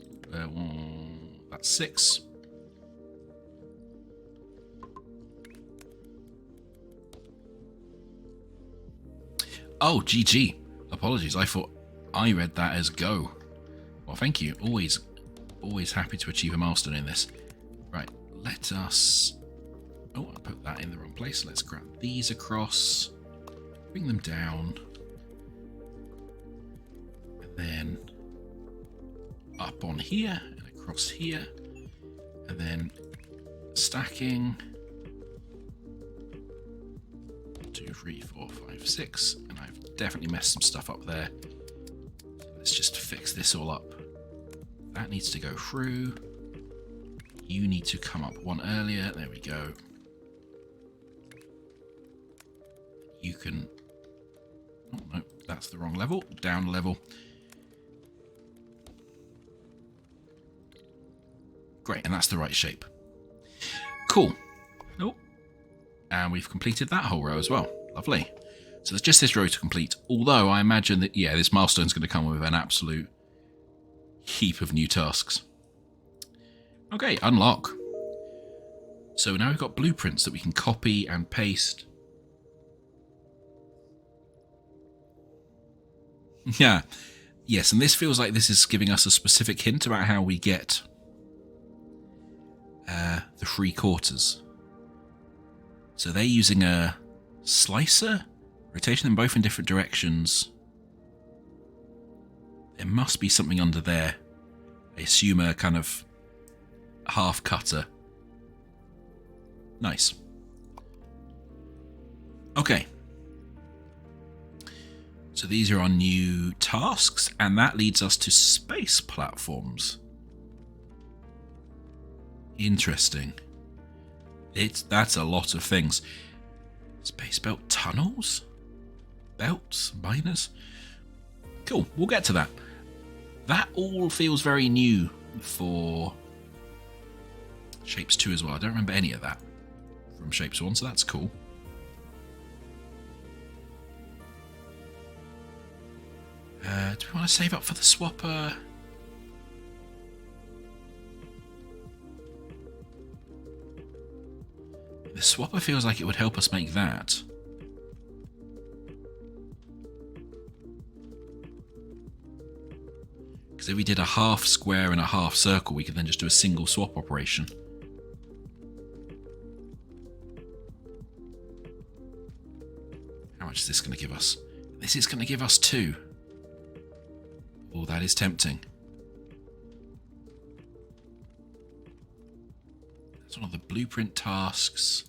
that's 6. Oh, GG. Apologies. I thought I read that as go. Well, thank you. Always happy to achieve a milestone in this. Right, let us... Oh, I put that in the wrong place. Let's grab these across, bring them down, and then up on here and across here, and then stacking 2, 3, 4, 5, 6, and I've definitely messed some stuff up there. So let's just fix this all up. That needs to go through. You need to come up one earlier. There we go. You can... Oh, no, that's the wrong level. Down a level. Great, and that's the right shape. Cool. Oh, and we've completed that whole row as well. Lovely. So there's just this row to complete. Although I imagine that, yeah, this milestone's going to come with an absolute heap of new tasks. Okay, unlock. So now we've got blueprints that we can copy and paste. Yeah. Yes, and this feels like this is giving us a specific hint about how we get the 3/4. So they're using a slicer, rotating them both in different directions. There must be something under there. I assume a kind of half cutter. Nice. Okay. So these are our new tasks, and that leads us to space platforms. Interesting. That's a lot of things. Space belt tunnels? Belts? Miners? Cool, we'll get to that. That all feels very new for Shapes 2 as well. I don't remember any of that from Shapes 1, so that's cool. Do we want to save up for the swapper? The swapper feels like it would help us make that. Because if we did a half square and a half circle, we could then just do a single swap operation. How much is this going to give us? This is going to give us 2. Oh, that is tempting. That's one of the blueprint tasks.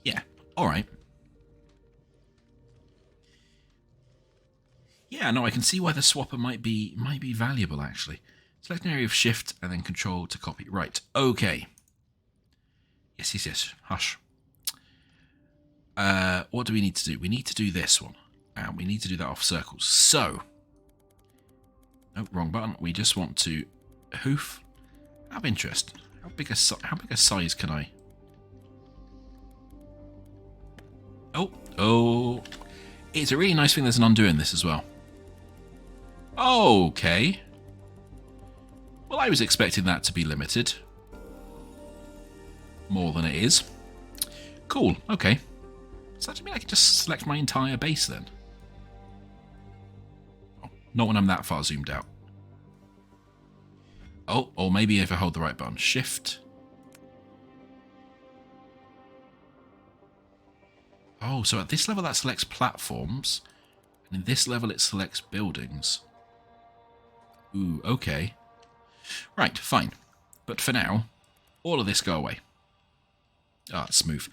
Yeah, alright. Yeah, no, I can see why the swapper might be valuable, actually. Select an area of shift and then control to copy. Right, okay. Yes. Hush. What do we need to do? We need to do this one. And we need to do that off circles. So... Oh, wrong button. We just want to hoof. Out of interest, how big a size can I? Oh! It's a really nice thing. There's an undo in this as well. Okay. Well, I was expecting that to be limited. More than it is. Cool. Okay. Does that mean I can just select my entire base then? Not when I'm that far zoomed out. Oh, or maybe if I hold the right button. Shift. Oh, so at this level that selects platforms. And in this level it selects buildings. Ooh, okay. Right, fine. But for now, all of this go away. Ah, it's smooth.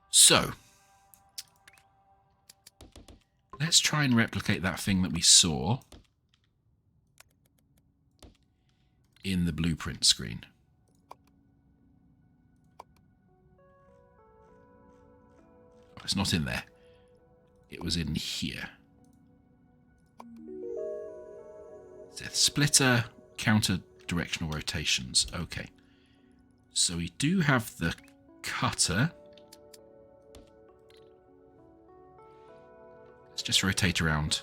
So, let's try and replicate that thing that we saw in the blueprint screen. Oh, it's not in there. It was in here. Splitter, counter directional rotations. Okay. So we do have the cutter. Let's just rotate around.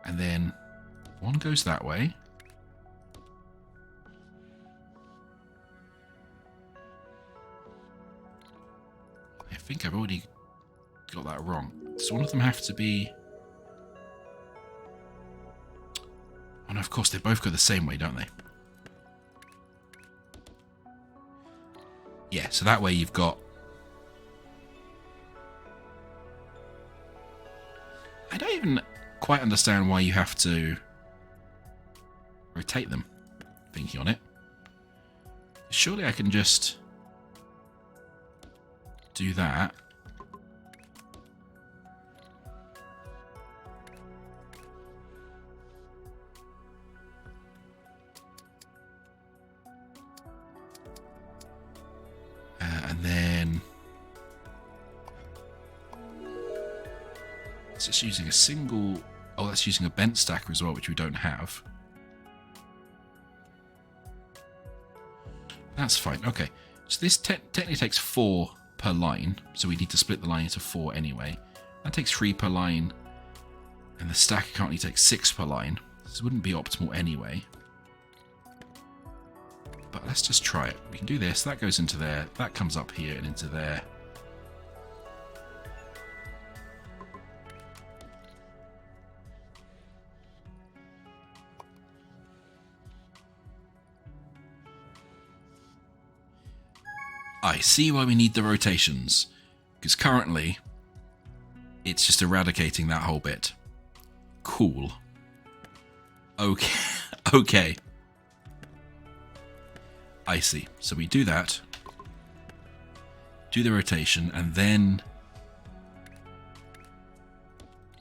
And then one goes that way. I think I've already got that wrong. Does one of them have to be... Oh no, of course, they both go the same way, don't they? Yeah, so that way you've got... I don't even quite understand why you have to rotate them, thinking on it. Surely I can just do that. And then it's just using a single... Oh, that's using a bent stacker as well, which we don't have. That's fine. Okay. So this technically takes 4 per line. So we need to split the line into 4 anyway. That takes 3 per line. And the stacker currently takes 6 per line. This wouldn't be optimal anyway. But let's just try it. We can do this. That goes into there. That comes up here and into there. I see why we need the rotations. Because currently, it's just eradicating that whole bit. Cool. Okay. Okay. I see. So we do that. Do the rotation, and then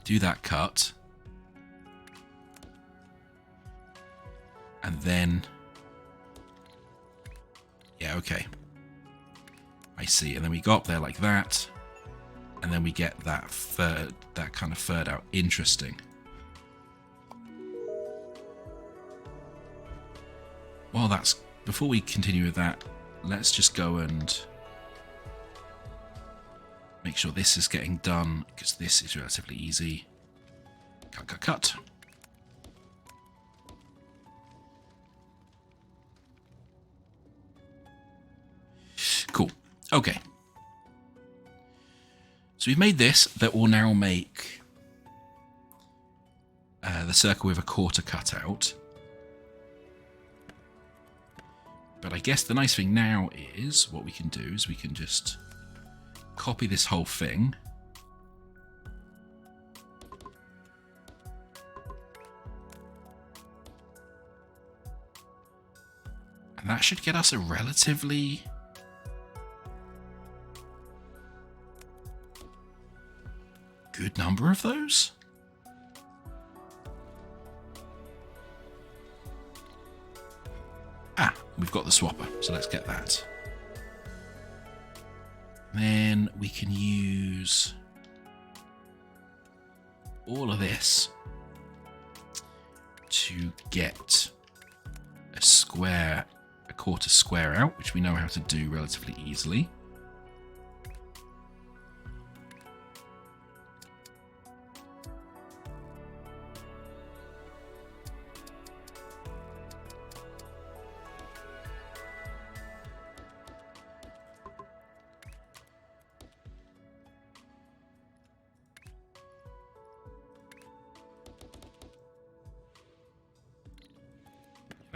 do that cut. And then... Yeah, okay. I see. And then we go up there like that. And then we get that third, that kind of third out. Interesting. Well, that's... Before we continue with that, let's just go and make sure this is getting done, because this is relatively easy. Cut, cut, cut. Cool. Okay. So we've made this that will now make the circle with a quarter cut out. But I guess the nice thing now is, what we can do is we can just copy this whole thing. And that should get us a relatively... good number of those. Ah, we've got the swapper, so let's get that. Then we can use all of this to get a square, a quarter square out, which we know how to do relatively easily.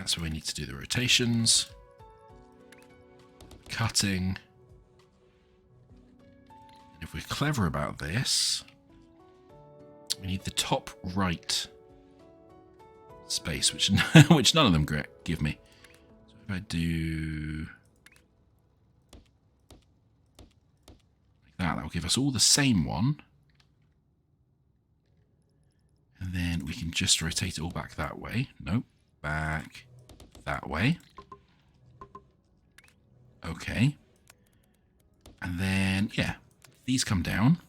That's where we need to do the rotations. Cutting. And if we're clever about this, we need the top right space, which which none of them give me. So if I do like that, will give us all the same one. And then we can just rotate it all back that way. Nope, back that way. Okay. And then, yeah, these come down.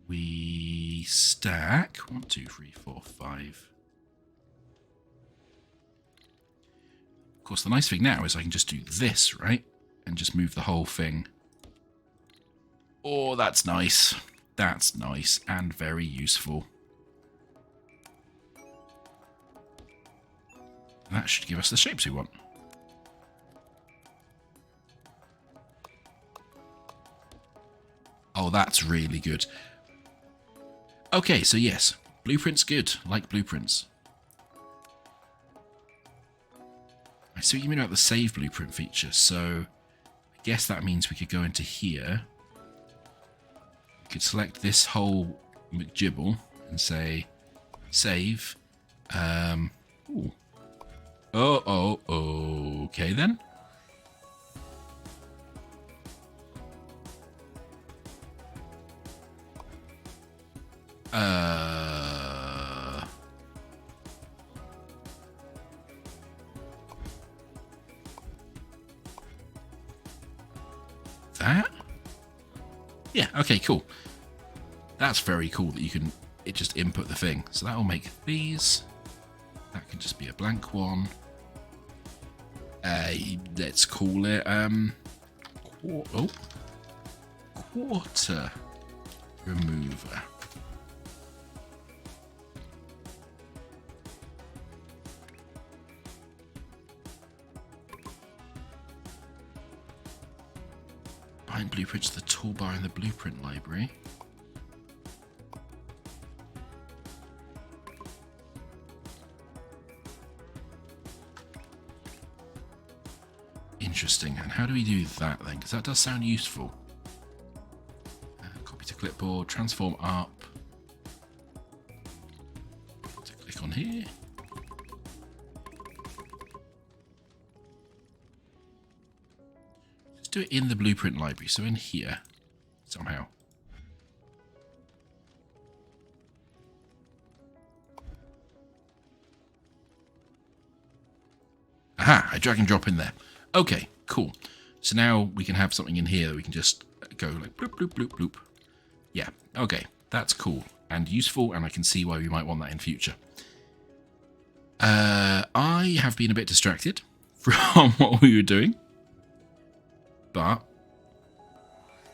We stack 1, 2, 3, 4, 5. Of course, the nice thing now is I can just do this, right? And just move the whole thing. Oh, that's nice. That's nice and very useful. And that should give us the shapes we want. Oh, that's really good. Okay, so yes, blueprint's good. Like blueprints. I see what you mean about the save blueprint feature. So I guess that means we could go into here. We could select this whole McGibble and say save. Ooh. Okay then. That? Yeah, okay, cool. That's very cool that you can just input the thing. So that will make these. That can just be a blank one. Let's call it quarter remover. Bind blueprints to the toolbar in the blueprint library. Interesting. And how do we do that then? Because that does sound useful. Copy to clipboard, transform up. To click on here. Let's do it in the blueprint library. So in here, somehow. Aha! I drag and drop in there. Okay, cool. So now we can have something in here that we can just go like bloop, bloop, bloop, bloop. Yeah, okay, that's cool and useful, and I can see why we might want that in future. I have been a bit distracted from what we were doing, but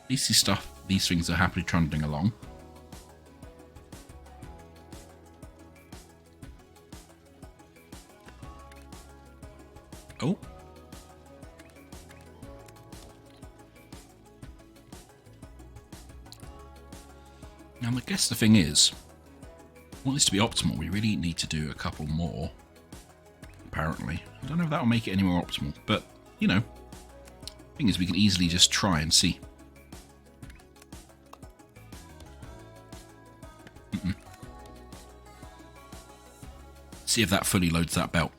these things are happily trundling along. Oh. Now, I guess the thing is, want this to be optimal, we really need to do a couple more, apparently. I don't know if that will make it any more optimal, but, you know, the thing is we can easily just try and see. See if that fully loads that belt.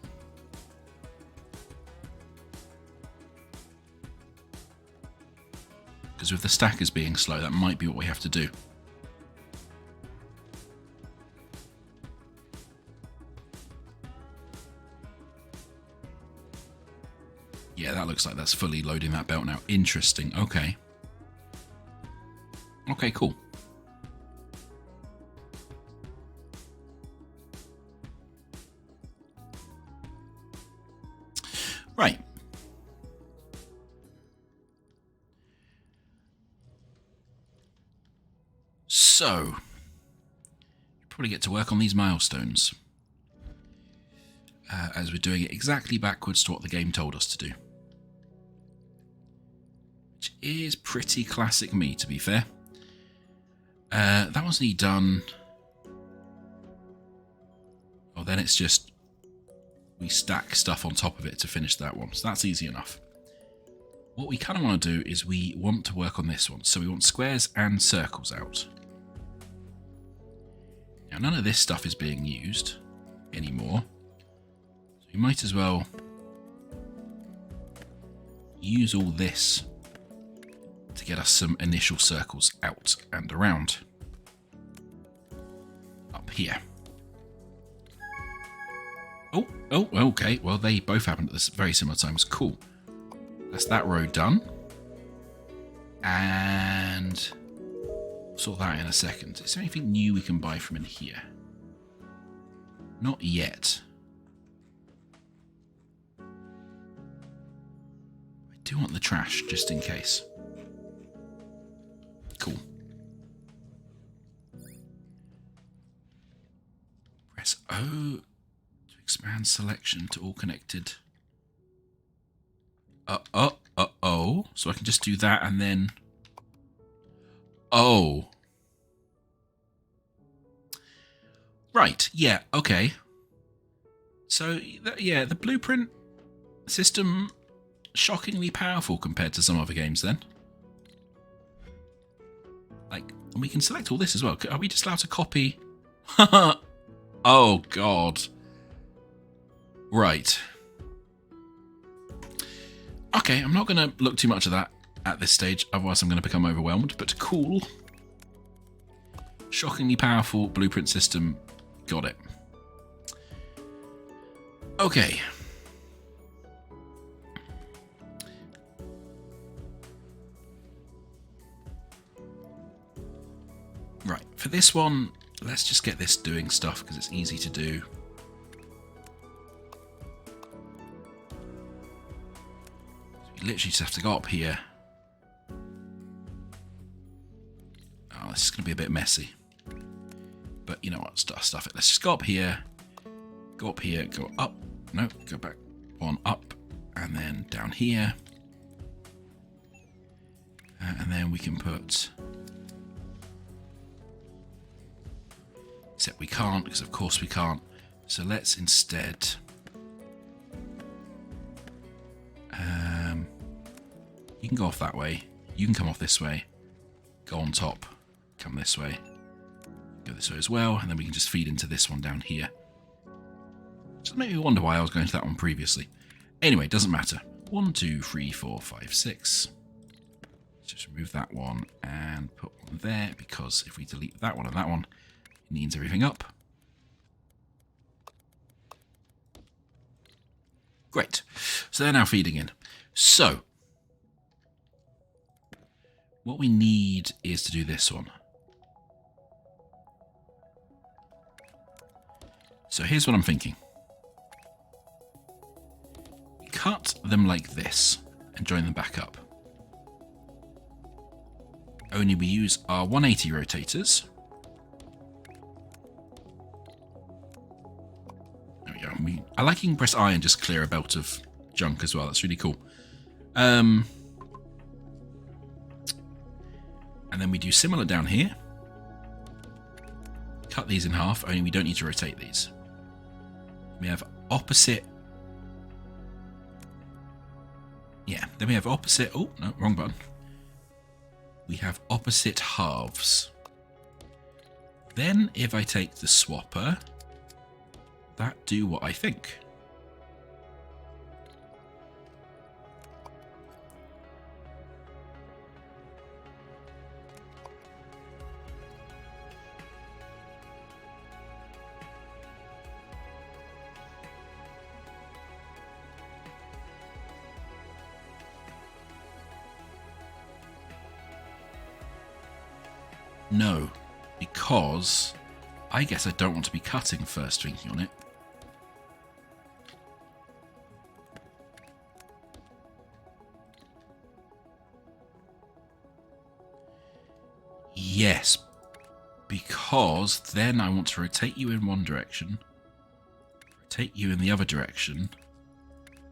Because with the stackers being slow, that might be what we have to do. Yeah, that looks like that's fully loading that belt now. Interesting. Okay. Okay, cool. Right. So, probably get to work on these milestones. As we're doing it exactly backwards to what the game told us to do. Which is pretty classic me, to be fair. That one's nearly done. Oh, then it's just we stack stuff on top of it to finish that one. So that's easy enough. What we kind of want to do is we want to work on this one. So we want squares and circles out. Now none of this stuff is being used anymore. So we might as well use all this to get us some initial circles out and around. Up here. Oh, okay. Well, they both happened at this very similar times. Cool. That's that row done. And sort that in a second. Is there anything new we can buy from in here? Not yet. I do want the trash, just in case. Cool. Press O to expand selection to all connected. Oh. So I can just do that and then... Oh. Right, yeah, okay. So, yeah, the blueprint system, shockingly powerful compared to some other games then. Like, and we can select all this as well. Are we just allowed to copy? Oh, God. Right. Okay, I'm not going to look too much at that at this stage, otherwise I'm going to become overwhelmed, but cool. Shockingly powerful blueprint system. Got it. Okay. Right, for this one, let's just get this doing stuff because it's easy to do. You literally just have to go up here. Oh, this is going to be a bit messy. But you know what, stuff it. Let's just go up here, go up. No, go back one up, and then down here. And then we can put... Except we can't, because of course we can't. So let's instead... you can go off that way. You can come off this way. Go on top. Come this way. Go this way as well. And then we can just feed into this one down here. Just made me wonder why I was going to that one previously. Anyway, doesn't matter. 1, 2, 3, 4, 5, 6. Let's just remove that one and put one there, because if we delete that one and that one, it needs everything up. Great. So they're now feeding in. So, what we need is to do this one. So here's what I'm thinking. Cut them like this and join them back up. Only we use our 180 rotators. There we go. I like you can press I and just clear a belt of junk as well. That's really cool. And then we do similar down here. Cut these in half, only we don't need to rotate these. We have opposite... Yeah, then we have opposite... Oh, no, wrong button. We have opposite halves. Then, if I take the swapper, that do what I think. No, because I guess I don't want to be cutting first thinking on it. Yes, because then I want to rotate you in one direction, rotate you in the other direction,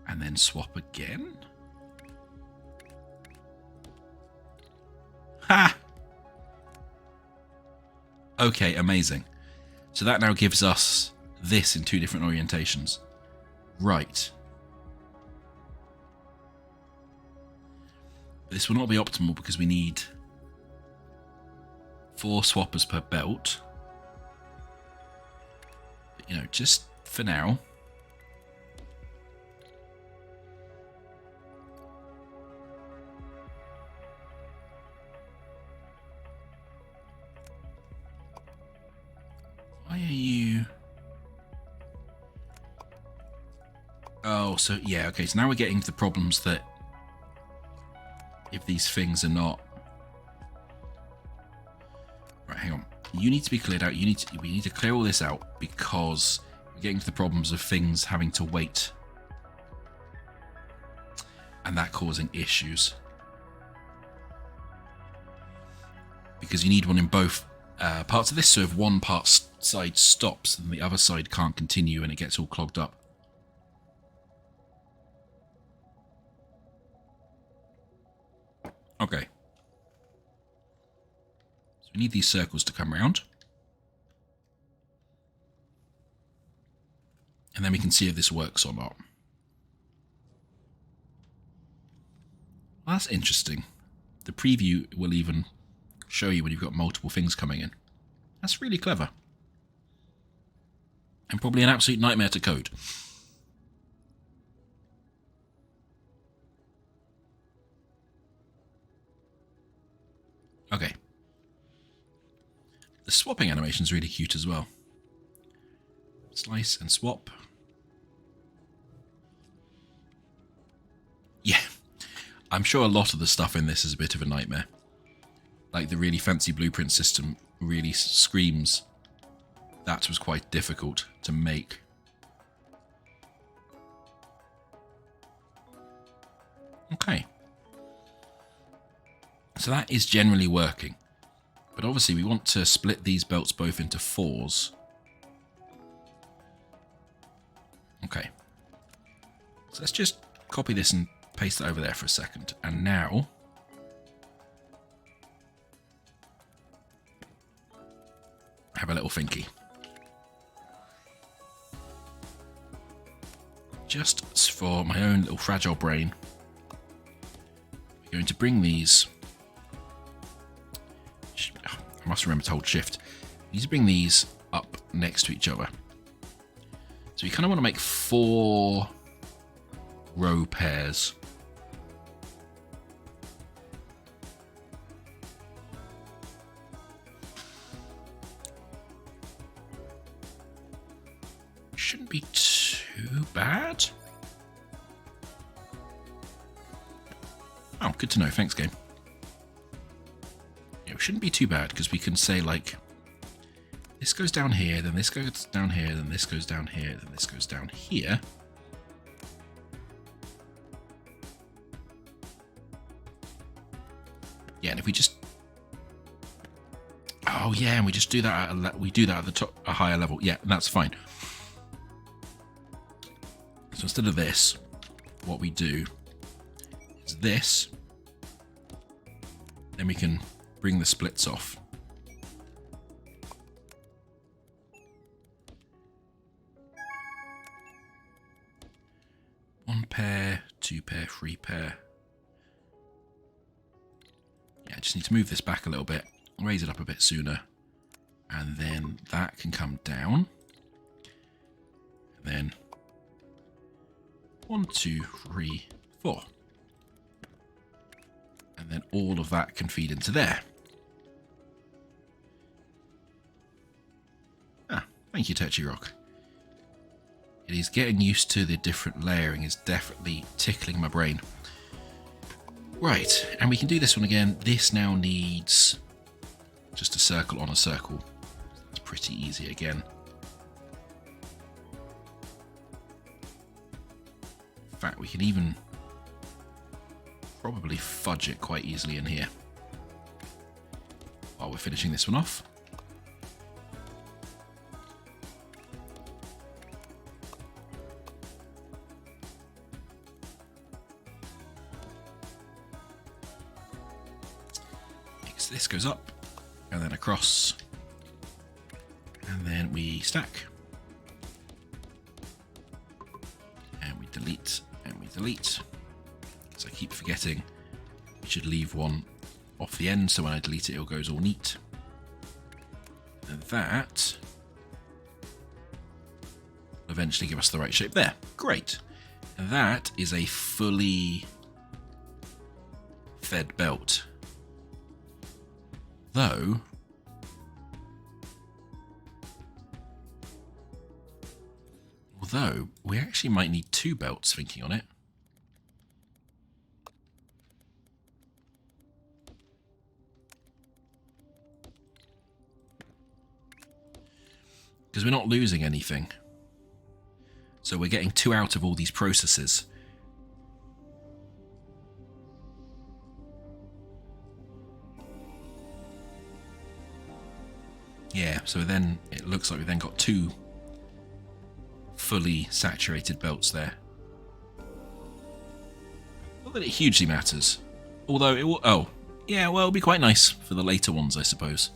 and then swap again? Ha! Okay, amazing. So that now gives us this in two different orientations. Right. This will not be optimal because we need 4 swappers per belt. But, you know, just for now. Why are you... Oh, so yeah, okay, so now we're getting to the problems that if these things are not... Right, hang on. You need to be cleared out. We need to clear all this out because we're getting to the problems of things having to wait. And that causing issues. Because you need one in both parts of this, so if one side stops, then the other side can't continue and it gets all clogged up. Okay. So we need these circles to come round. And then we can see if this works or not. Well, that's interesting. The preview will even show you when you've got multiple things coming in. That's really clever. And probably an absolute nightmare to code. Okay. The swapping animation is really cute as well. Slice and swap. Yeah. I'm sure a lot of the stuff in this is a bit of a nightmare. Like the really fancy blueprint system really screams that was quite difficult to make. Okay. So that is generally working. But obviously we want to split these belts both into 4s. Okay. So let's just copy this and paste it over there for a second. And now... have a little thinky. Just for my own little fragile brain, we're going to bring these... I must remember to hold shift. We need to bring these up next to each other. So you kind of want to make 4 row pairs. Shouldn't be too bad. Oh, good to know. Thanks, game. It shouldn't be too bad because we can say like this goes down here, then this goes down here, then this goes down here, then this goes down here. Yeah, and if we just oh yeah, and we just do that at we do that at the top, a higher level. Yeah, that's fine. So instead of this, what we do is this. Then we can bring the splits off. One pair, 2 pair, 3 pair. Yeah, I just need to move this back a little bit, raise it up a bit sooner, and then that can come down. And then 1, 2, 3, 4. And then all of that can feed into there. Ah, thank you, Tetchy Rock. It is getting used to the different layering is definitely tickling my brain. Right, and we can do this one again. This now needs just a circle on a circle. It's pretty easy again. In fact, we can even probably fudge it quite easily in here while we're finishing this one off. Because this goes up and then across, and then we stack. delete, and we delete. So I keep forgetting we should leave one off the end, so when I delete it, it goes all neat. And that will eventually give us the right shape there. Great. And that is a fully fed belt. Although we actually might need two belts, thinking on it. Because we're not losing anything. So we're getting 2 out of all these processes. Yeah, so then it looks like we've then got 2 fully saturated belts there. Not that it hugely matters. Although it will... Oh, yeah, well, it'll be quite nice for the later ones, I suppose.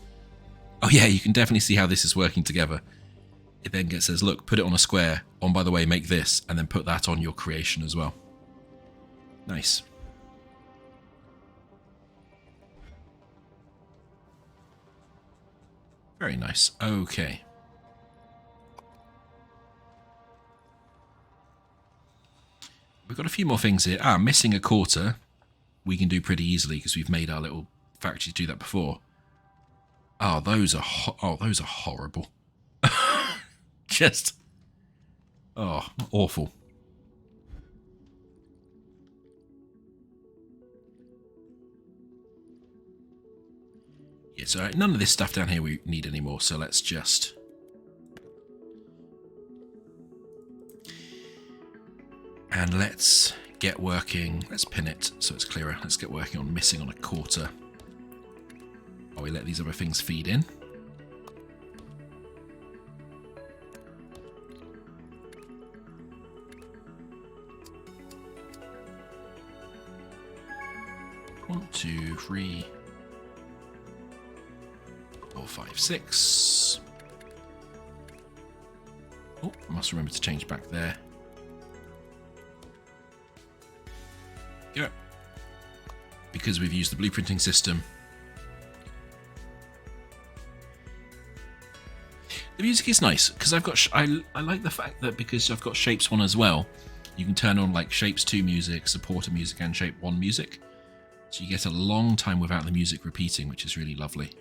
Oh yeah, you can definitely see how this is working together. It then says, look, put it on a square. On, by the way, make this, and then put that on your creation as well. Nice. Very nice. Okay. We've got a few more things here. Missing a quarter. We can do pretty easily because we've made our little factories do that before. Oh, those are horrible. Just, oh, awful. Yeah, so none of this stuff down here we need anymore, so let's just... And let's get working, let's pin it so it's clearer. Let's get working on missing on a quarter. While we let these other things feed in. One, two, 3, 4, 5, 6. Oh, I must remember to change back there. Yeah. Because we've used the blueprinting system. The music is nice because I've got. I like the fact that because I've got Shapes 1 as well, you can turn on like Shapes 2 music, Supporter music, and Shape 1 music. So you get a long time without the music repeating, which is really lovely.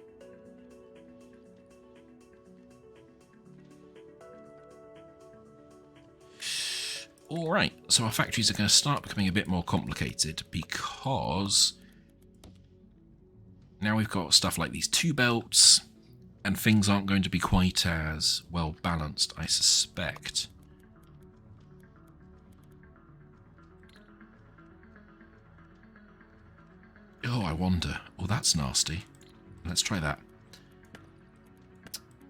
Alright, so our factories are going to start becoming a bit more complicated because now we've got stuff like these 2 belts and things aren't going to be quite as well balanced, I suspect. Oh, I wonder. Oh, that's nasty. Let's try that.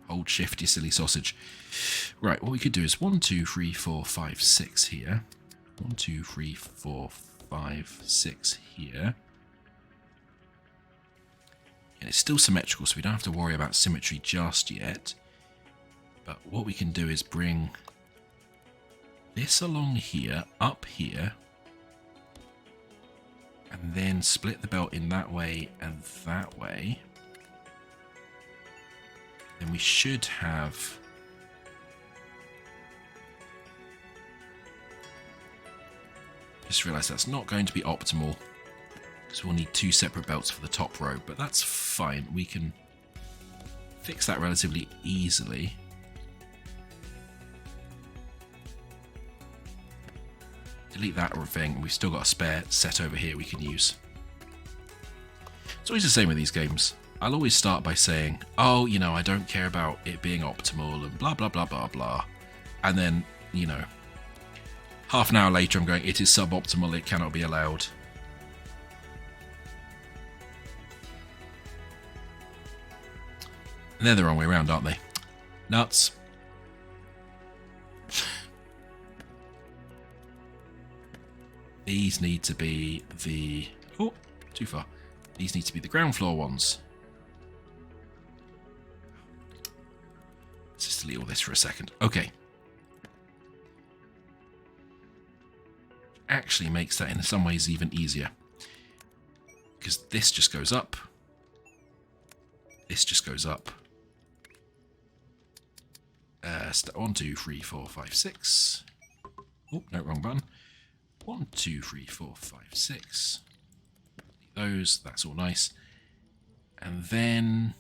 Hold shift, you silly sausage. Right, what we could do is 1, 2, 3, 4, 5, 6 here. 1, 2, 3, 4, 5, 6 here. And it's still symmetrical, so we don't have to worry about symmetry just yet. But what we can do is bring this along here, up here, and then split the belt in that way and that way. Then we should have... Just realised that's not going to be optimal, because we'll need 2 separate belts for the top row, but that's fine. We can fix that relatively easily. Delete that thing, and we've still got a spare set over here we can use. It's always the same with these games. I'll always start by saying, oh, you know, I don't care about it being optimal and blah, blah, blah, blah, blah. And then, you know, half an hour later I'm going, it is suboptimal, it cannot be allowed. And they're the wrong way around, aren't they? Nuts. These need to be the... Oh, too far. These need to be the ground floor ones. Let's just delete all this for a second. Okay. actually makes that in some ways even easier. Because this just goes up. This just goes up. 1, 2, 3, 4, 5, 6. Oh, no, wrong button. 1, 2, 3, 4, 5, 6. Those, that's all nice. And then...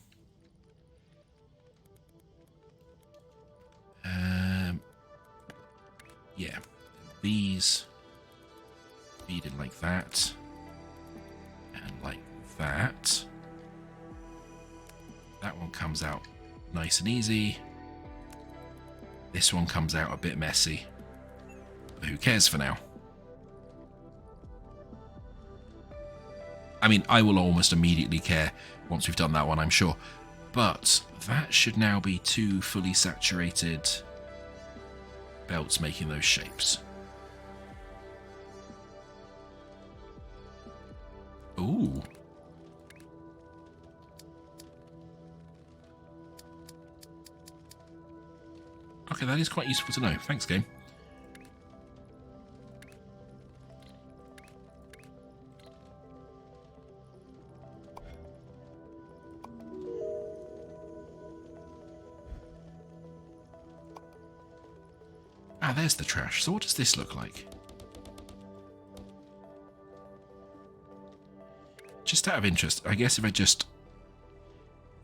yeah, these feed in like that. And like that. That one comes out nice and easy. This one comes out a bit messy. But who cares for now? I mean, I will almost immediately care once we've done that one, I'm sure. But that should now be 2 fully saturated belts making those shapes. Ooh. Okay, that is quite useful to know. Thanks, game. Ah, there's the trash. So what does this look like? Just out of interest, I guess if I just...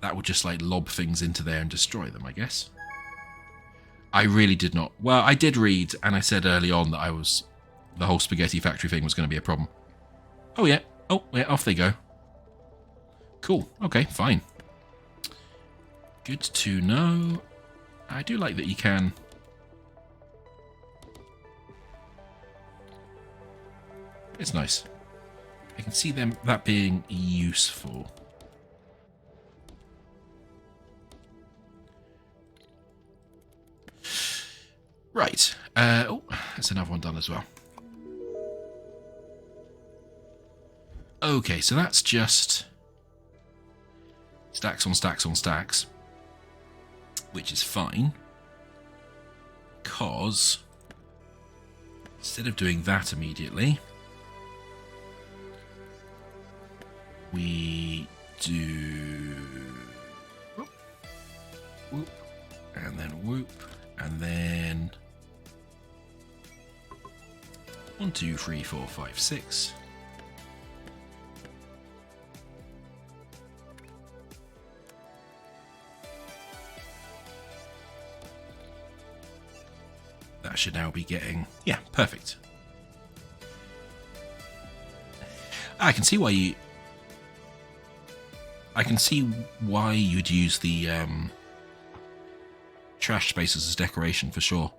that would just like lob things into there and destroy them, I guess. I really did not... well, I did read, and I said early on that the whole spaghetti factory thing was going to be a problem. Oh yeah. Oh, yeah, off they go. Cool. Okay, fine. Good to know. I do like that you can... it's nice. I can see that being useful. Right. Oh, that's another one done as well. Okay, so that's just stacks on stacks on stacks, which is fine, because instead of doing that immediately, we do whoop, whoop, and then whoop, and then 1, 2, 3, 4, 5, 6. That should now be getting... yeah, perfect. I can see why you... I can see why you'd use the trash spaces as decoration for sure.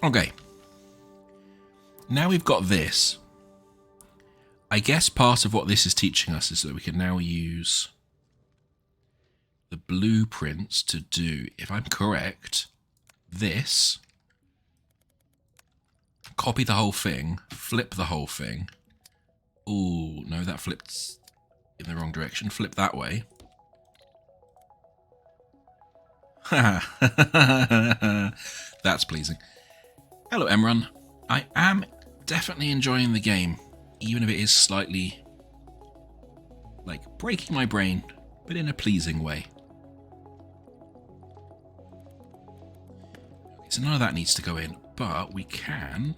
Okay. Now we've got this. I guess part of what this is teaching us is that we can now use the blueprints to do, if I'm correct, this. Copy the whole thing, flip the whole thing. Ooh, no, that flipped in the wrong direction. Flip that way. That's pleasing. Hello, Emron. I am definitely enjoying the game, even if it is slightly, like, breaking my brain, but in a pleasing way. Okay, so none of that needs to go in, but we can,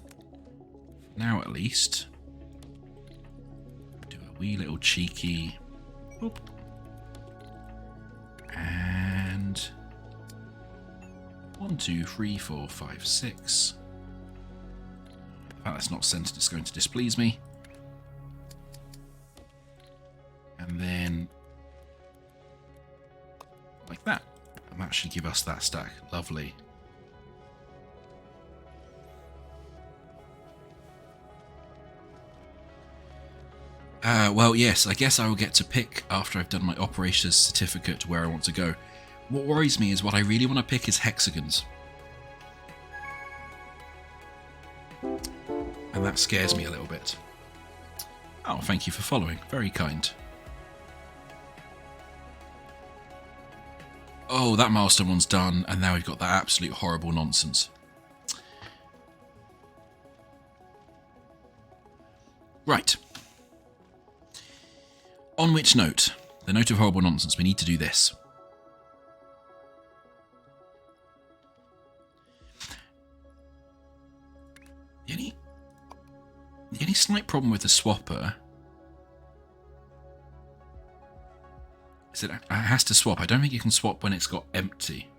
now at least, do a wee little cheeky, whoop, and 1, 2, 3, 4, 5, 6. That's not centered, it's going to displease me. And then like that. And that should give us that stack. Lovely. Well, yes, I guess I will get to pick after I've done my operations certificate where I want to go. What worries me is what I really want to pick is hexagons. And that scares me a little bit. Oh, thank you for following. Very kind. Oh, that milestone one's done, and now we've got that absolute horrible nonsense. Right. On which note, the note of horrible nonsense, we need to do this. The only slight problem with the swapper is that it has to swap. I don't think you can swap when it's got empty.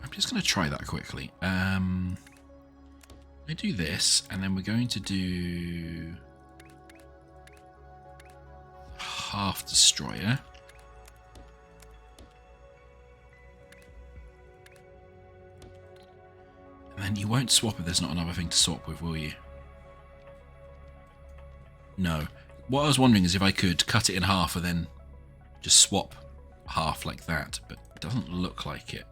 I'm just going to try that quickly. I do this, and then we're going to do half destroyer. And then you won't swap if there's not another thing to swap with, will you? No. What I was wondering is if I could cut it in half and then just swap half like that, but it doesn't look like it.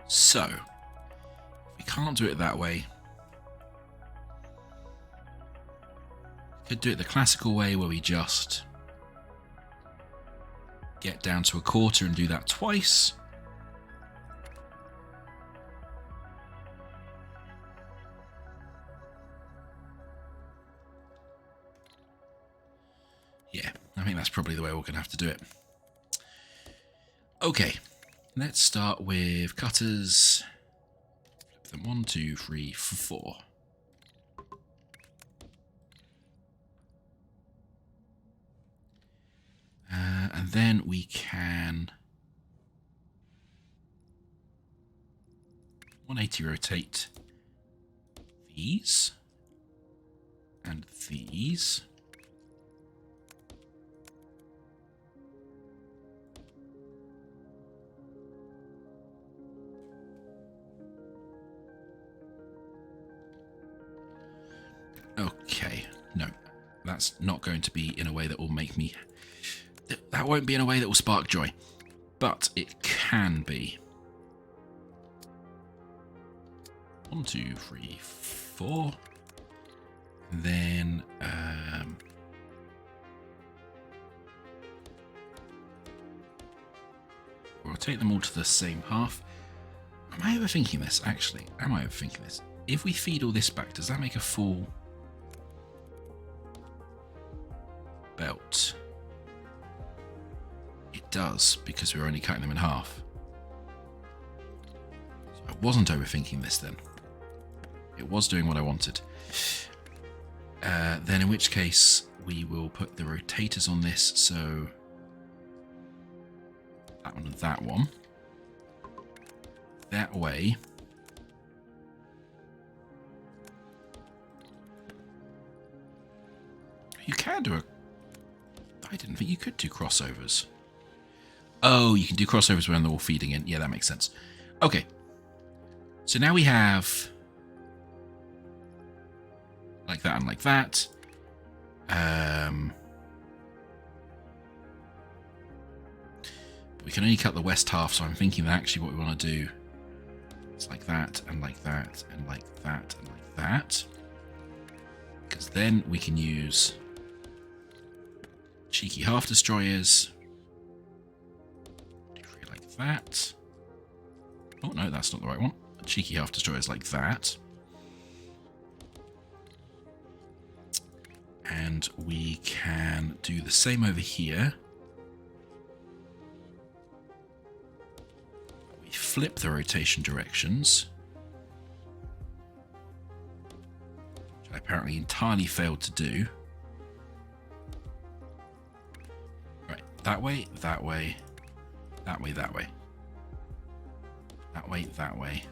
So, if we can't do it that way, we could do it the classical way where we just get down to a quarter and do that twice. Yeah, I think that's probably the way we're going to have to do it. Okay, let's start with cutters. Flip them 1, 2, 3, 4. And then we can 180 rotate these and these. Okay, no, that's not going to be in a way that will make me... That won't be in a way that will spark joy, but it can be. 1, 2, 3, 4. And then we'll take them all to the same half. Am I overthinking this, actually? Am I overthinking this? If we feed all this back, does that make a full belt? It does, because we're only cutting them in half. So I wasn't overthinking this then. It was doing what I wanted. Then in which case we will put the rotators on this, so that one and that one. That way. You can do a... I didn't think you could do crossovers. Oh, you can do crossovers when they're all feeding in. Yeah, that makes sense. Okay. So now we have... like that and like that. But we can only cut the west half, so I'm thinking that actually what we want to do is like that and like that and like that and like that. Because then we can use cheeky half destroyers. Like that. Oh no, that's not the right one. Cheeky half destroyers like that. And we can do the same over here. We flip the rotation directions, which I apparently entirely failed to do. Right, that way, that way, that way, that way. That way, that way.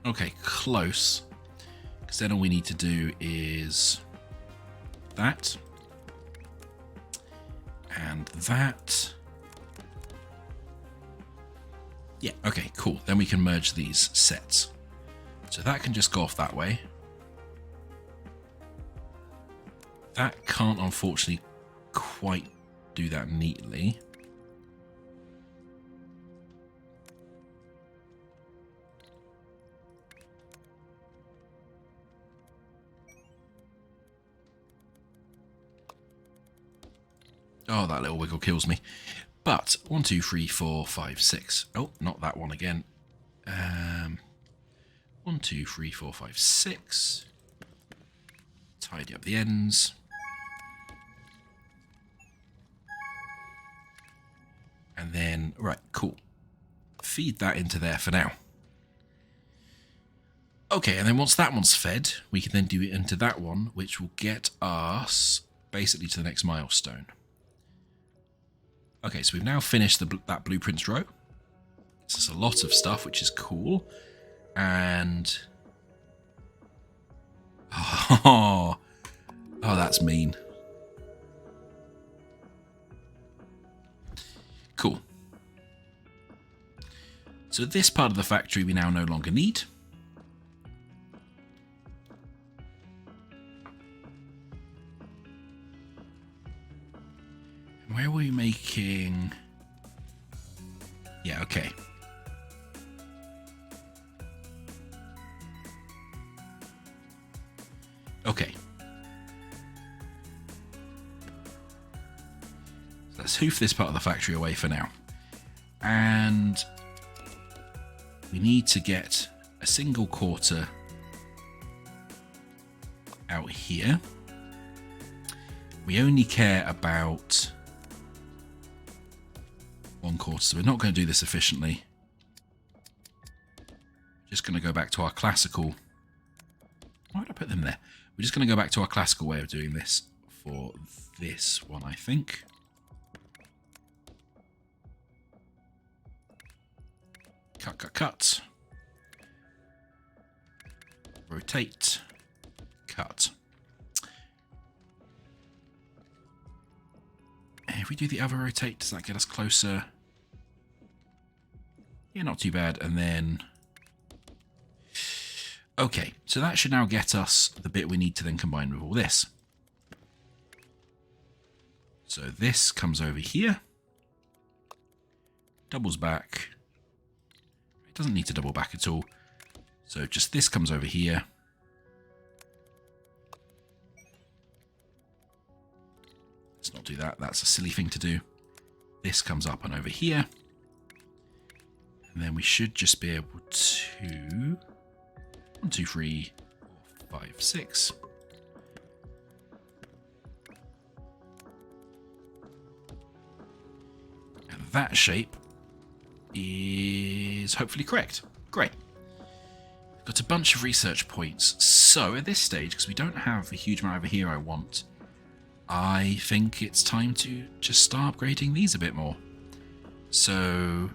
Okay, close. Because then all we need to do is that. that. Yeah, okay, cool. Then we can merge these sets. So that can just go off that way. That can't, unfortunately, quite do that neatly. Oh, that little wiggle kills me. But 1, 2, 3, 4, 5, 6. Oh, not that one again. 1, 2, 3, 4, 5, 6. Tidy up the ends. And then, right, cool. Feed that into there for now. Okay, and then once that one's fed, we can then do it into that one, which will get us basically to the next milestone. Okay, so we've now finished that blueprints row. This is a lot of stuff, which is cool. And... Oh, that's mean. Cool. So this part of the factory we now no longer need. Where were we making... Yeah, okay. Okay. So let's hoof this part of the factory away for now. And we need to get a single quarter out here. We only care about 1 quarter, so we're not going to do this efficiently. Just going to go back to our classical... Why did I put them there? We're just going to go back to our classical way of doing this for this one, I think. Cut, cut, cut. Rotate. Cut. And if we do the other rotate, does that get us closer? Yeah, not too bad. And then... Okay, so that should now get us the bit we need to then combine with all this. So this comes over here. Doubles back. It doesn't need to double back at all. So just this comes over here. Let's not do that. That's a silly thing to do. This comes up and over here. And then we should just be able to... 1, 2, 3, 4, 5, 6. And that shape is hopefully correct. Great. We've got a bunch of research points. So at this stage, because we don't have a huge amount over here I want, I think it's time to just start upgrading these a bit more. So...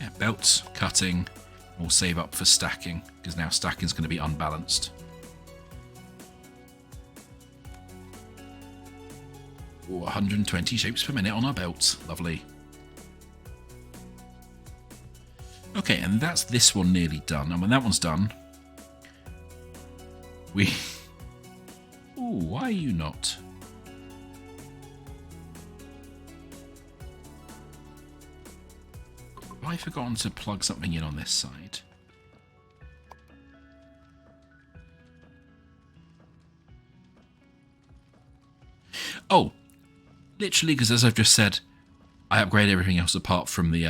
yeah, belts, cutting, we'll save up for stacking, because now stacking is going to be unbalanced. Ooh, 120 shapes per minute on our belts. Lovely. Okay, and that's this one nearly done. And when that one's done, we... Ooh, why are you not? Have I forgotten to plug something in on this side? Oh, literally, because as I've just said, I upgrade everything else apart from the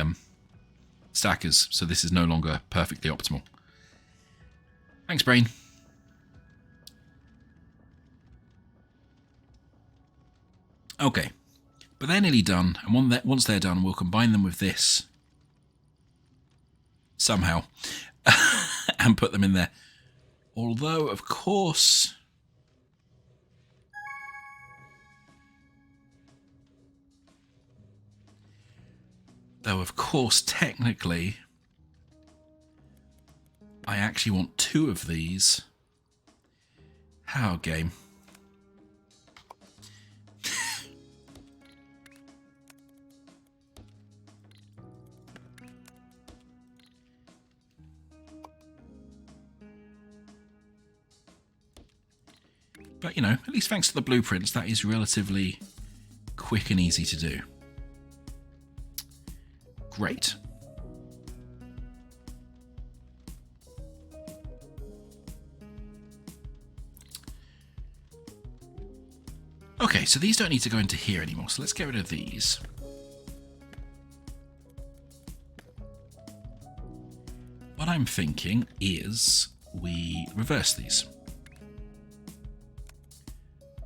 stackers, so this is no longer perfectly optimal. Thanks, brain. Okay, but they're nearly done, and once they're done, we'll combine them with this somehow and put them in there. Although, of course... technically, I actually want 2 of these. How game? But, you know, at least thanks to the blueprints, that is relatively quick and easy to do. Great. Okay, so these don't need to go into here anymore, so let's get rid of these. What I'm thinking is we reverse these.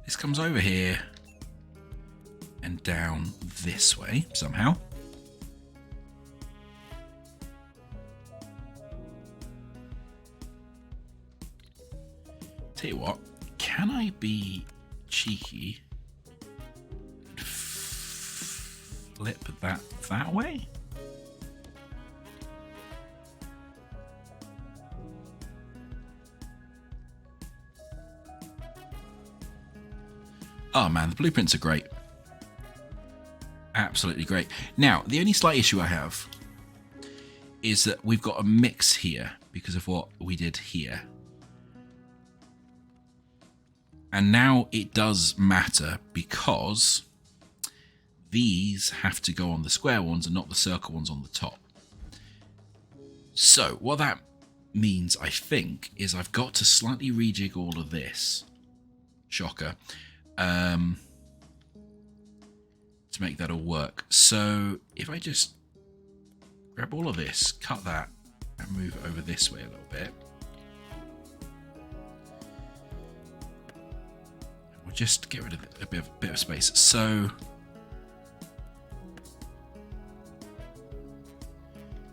This comes over here and down this way somehow. Tell you what, can I be cheeky and flip that way? Oh man, the blueprints are great. Absolutely great. Now, the only slight issue I have is that we've got a mix here because of what we did here. And now it does matter because these have to go on the square ones and not the circle ones on the top. So what that means, I think, is I've got to slightly rejig all of this. Shocker. To make that all work. So if I just grab all of this, cut that, and move it over this way a little bit. We'll just get rid of a bit of space. So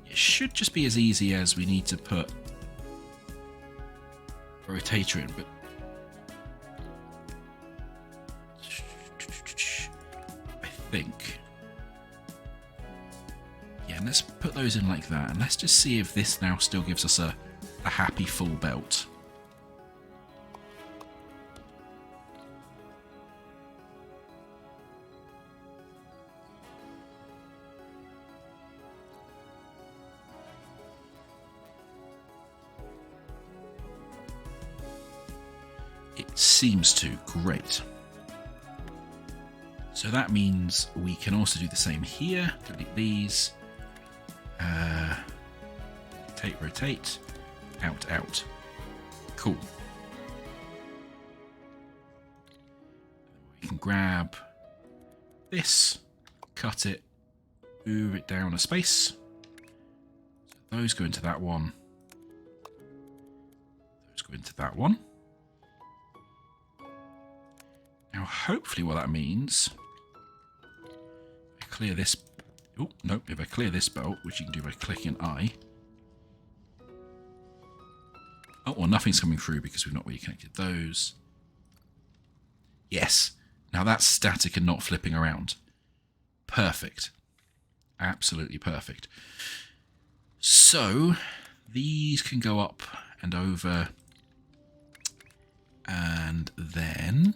it should just be as easy as we need to put a rotator in, but think. Yeah, and let's put those in like that, and let's just see if this now still gives us a happy full belt. It seems to. Great. So that means we can also do the same here. Delete these. Rotate, out. Cool. We can grab this, cut it, move it down a space. So those go into that one. Those go into that one. Now, hopefully what that means, if I clear this, oh, no, if I clear this belt, which you can do by clicking I. Oh, well, nothing's coming through because we've not really connected those. Yes. Now that's static and not flipping around. Perfect. Absolutely perfect. So these can go up and over. And then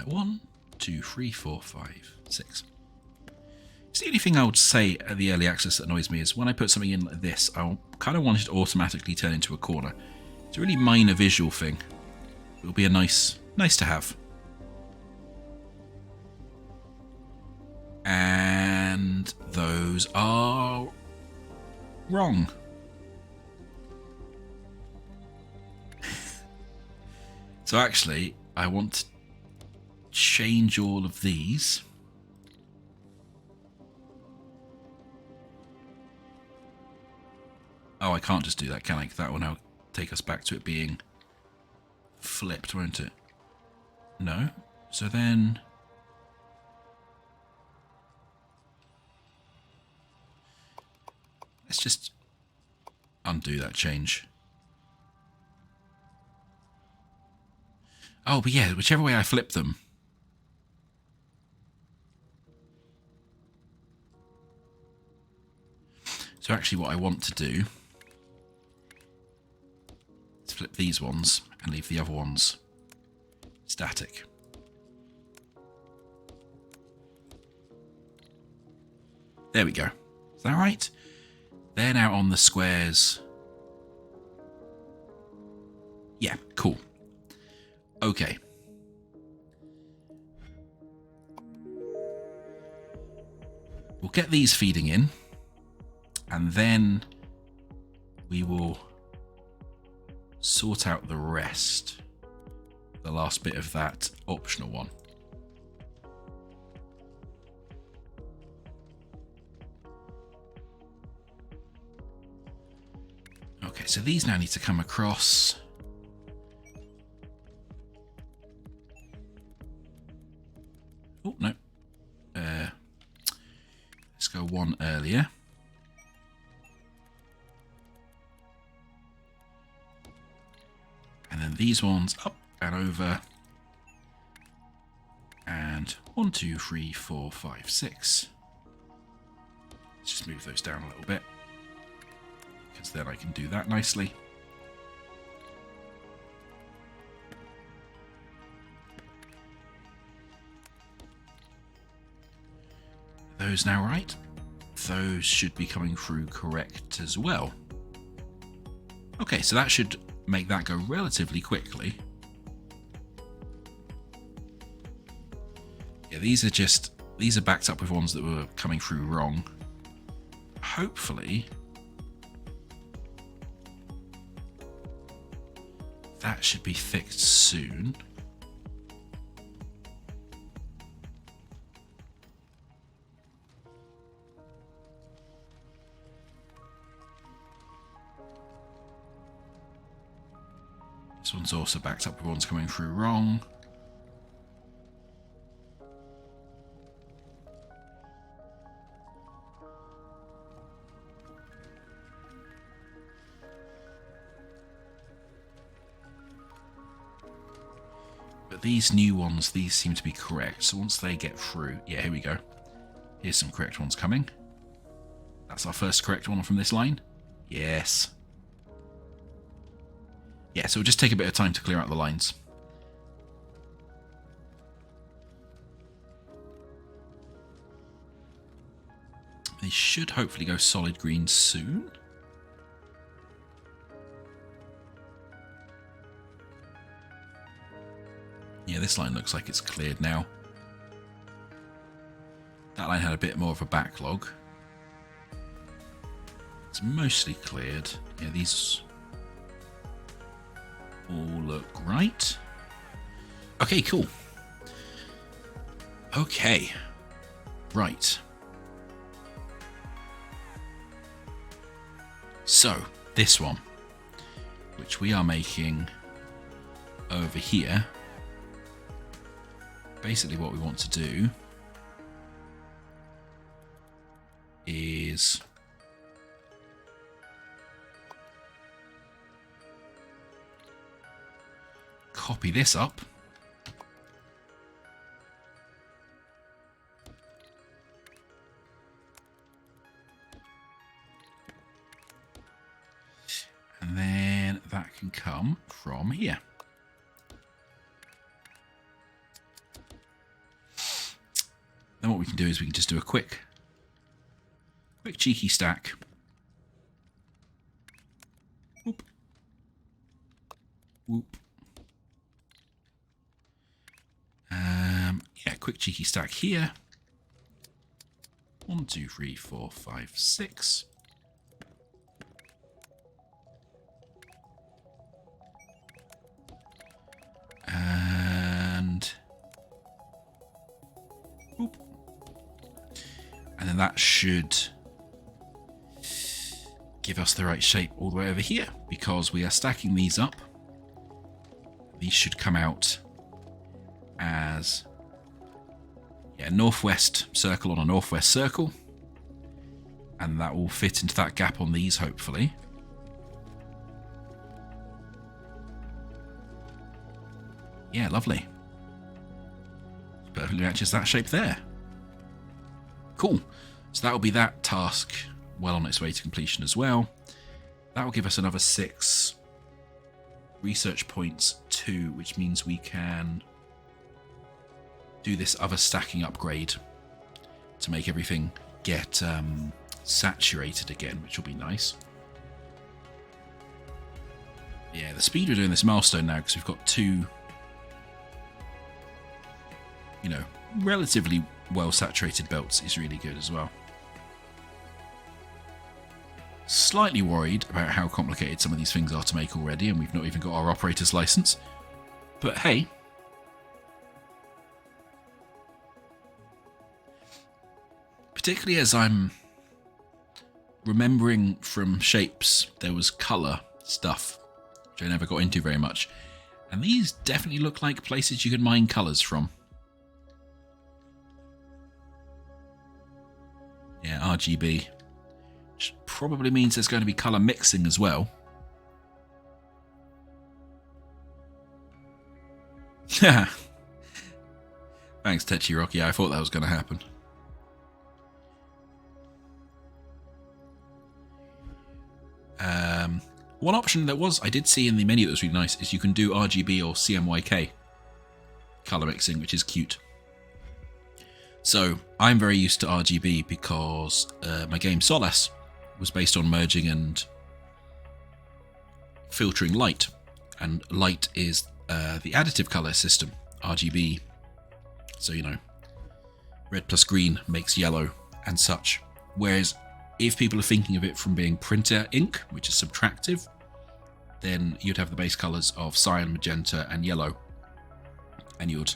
1, 2, 3, 4, 5, 6. So the only thing I would say at the early access that annoys me is when I put something in like this, I kind of want it to automatically turn into a corner. It's a really minor visual thing. It'll be a nice to have. And those are wrong. So actually, I want to change all of these. Oh, I can't just do that, can I? That will now take us back to it being flipped, won't it? No. So then... let's just undo that change. Oh, but yeah, whichever way I flip them. So actually what I want to do is flip these ones and leave the other ones static. There we go. Is that right? They're now on the squares. Yeah, cool. Okay. We'll get these feeding in, and then we will sort out the rest. The last bit of that optional one. Okay, so these now need to come across. Oh, no. Let's go one earlier. And then these ones up and over. And 1, 2, 3, 4, 5, 6. Let's just move those down a little bit, because then I can do that nicely. Those now right. Those should be coming through correct as well. Okay, so that should make that go relatively quickly. Yeah, these are backed up with ones that were coming through wrong. Hopefully that should be fixed soon. This one's also backed up with ones coming through wrong. But these new ones, these seem to be correct. So once they get through, yeah, here we go. Here's some correct ones coming. That's our first correct one from this line. Yes. Yeah, so it'll just take a bit of time to clear out the lines. They should hopefully go solid green soon. Yeah, this line looks like it's cleared now. That line had a bit more of a backlog. It's mostly cleared. Yeah, these all look right. Okay, cool. Okay. Right. So, this one, which we are making over here, basically what we want to do is copy this up. And then that can come from here. Then what we can do is we can just do a quick cheeky stack. Whoop. Whoop. Yeah, quick cheeky stack here. 1, 2, 3, 4, 5, 6. And whoop. And then that should give us the right shape all the way over here, because we are stacking these up. These should come out as northwest circle on a northwest circle, and that will fit into that gap on these, hopefully. Yeah, lovely. Perfectly matches that shape there. Cool. So that will be that task well on its way to completion as well. That will give us another 6 research points too, which means we can do this other stacking upgrade to make everything get saturated again, which will be nice. Yeah, the speed we're doing this milestone now, because we've got 2 you know, relatively well saturated belts is really good as well. Slightly worried about how complicated some of these things are to make already, and we've not even got our operator's license. But hey, particularly as I'm remembering from shapes, there was colour stuff, which I never got into very much. And these definitely look like places you can mine colours from. Yeah, RGB. Which probably means there's going to be colour mixing as well. Thanks, Techi Rock. Yeah, I thought that was going to happen. One option that I did see in the menu that was really nice is you can do RGB or CMYK colour mixing, which is cute. So I'm very used to RGB because my game Solace was based on merging and filtering light, and light is the additive colour system, RGB. So, you know, red plus green makes yellow and such. Whereas if people are thinking of it from being printer ink, which is subtractive, then you'd have the base colours of cyan, magenta and yellow, and you'd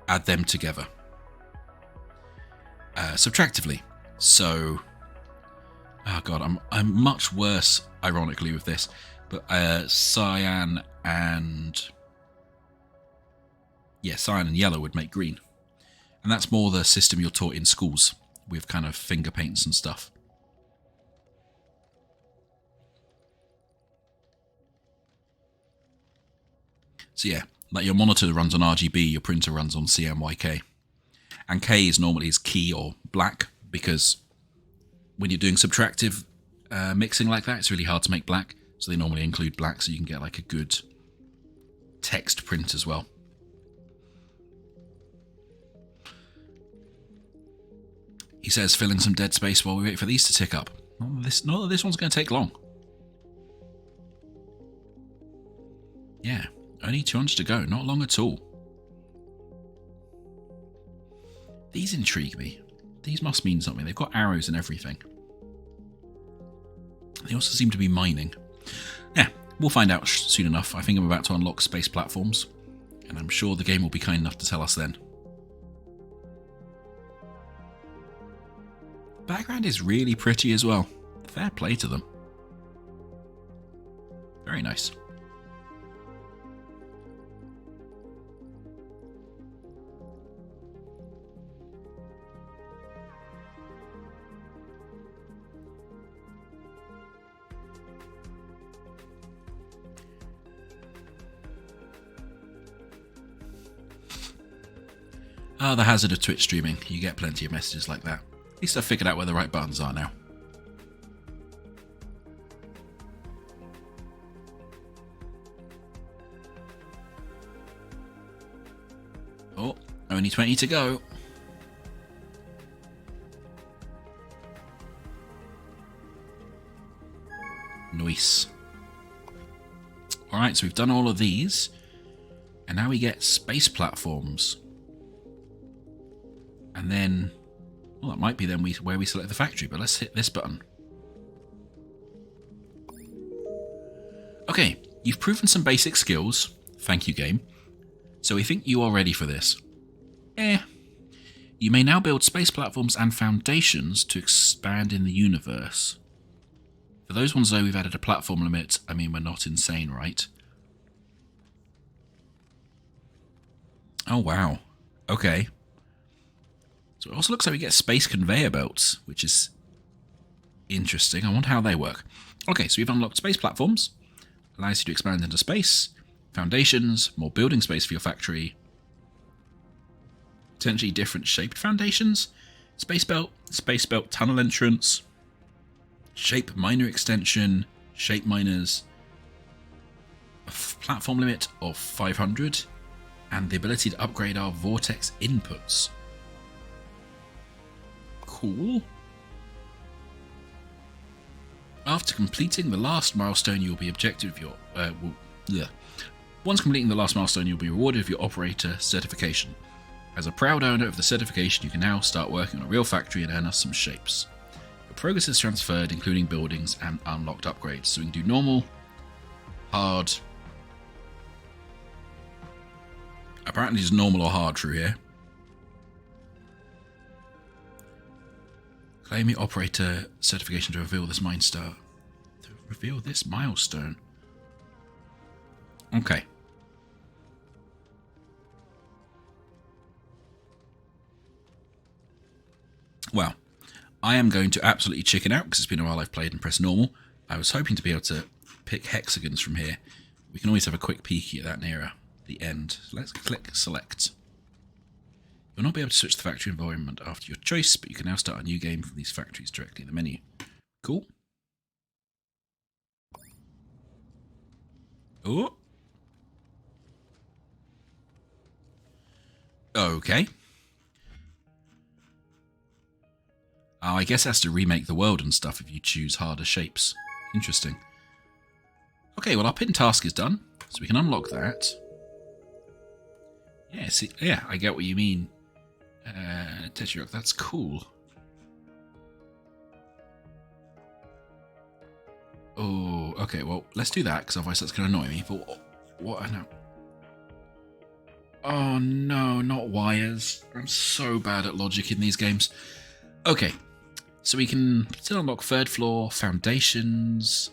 add them together subtractively. So, oh god, I'm much worse, ironically, with this, but cyan and yellow would make green, and that's more the system you're taught in schools with kind of finger paints and stuff. So yeah, like your monitor runs on RGB, your printer runs on CMYK. And K is normally key or black, because when you're doing subtractive mixing like that, it's really hard to make black. So they normally include black so you can get like a good text print as well. He says, filling some dead space while we wait for these to tick up. Not that this one's going to take long. Yeah. Only 200 to go, not long at all. These intrigue me. These must mean something. They've got arrows and everything. They also seem to be mining. Yeah, we'll find out soon enough. I think I'm about to unlock space platforms, and I'm sure the game will be kind enough to tell us then. Background is really pretty as well. Fair play to them. Very nice. Ah, the hazard of Twitch streaming. You get plenty of messages like that. At least I've figured out where the right buttons are now. Oh, only 20 to go. Nice. Alright, so we've done all of these. And now we get space platforms. And then, well, that might be then where we select the factory, but let's hit this button. Okay, you've proven some basic skills. Thank you, game. So we think you are ready for this. You may now build space platforms and foundations to expand in the universe. For those ones, though, we've added a platform limit. I mean, we're not insane, right? Oh, wow. Okay. So it also looks like we get space conveyor belts, which is interesting. I wonder how they work. Okay, so we've unlocked space platforms. Allows you to expand into space. Foundations, more building space for your factory. Potentially different shaped foundations. Space belt tunnel entrance. Shape miner extension. Shape miners. A platform limit of 500. And the ability to upgrade our vortex inputs. Cool. After completing the last milestone, you'll be objected with your Once completing the last milestone, you'll be rewarded with your operator certification. As a proud owner of the certification, you can now start working on a real factory and earn us some shapes. Your progress is transferred, including buildings and unlocked upgrades. So we can do normal, hard. Apparently it's normal or hard through here. Claim your operator certification to reveal this milestone. Okay. Well, I am going to absolutely chicken out because it's been a while I've played and pressed normal. I was hoping to be able to pick hexagons from here. We can always have a quick peeky at that nearer the end. So let's click select. You'll not be able to switch the factory environment after your choice, but you can now start a new game from these factories directly in the menu. Cool. Oh. Okay. Oh, I guess it has to remake the world and stuff if you choose harder shapes. Interesting. Okay, well our pin task is done, so we can unlock that. Yeah, see, yeah, I get what you mean. Tetrarch, that's cool. Oh, okay, well, let's do that, because otherwise that's going to annoy me. But what I know. Oh no, not wires. I'm so bad at logic in these games. Okay, so we can still unlock third floor foundations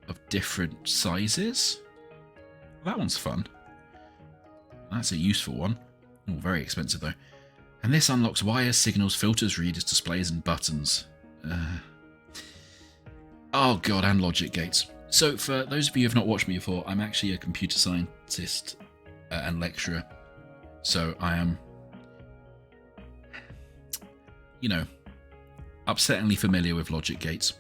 of different sizes. That one's fun. That's a useful one. Oh, very expensive though. And this unlocks wires, signals, filters, readers, displays, and buttons. Oh god, and logic gates. So for those of you who have not watched me before, I'm actually a computer scientist and lecturer. So I am, you know, upsettingly familiar with logic gates.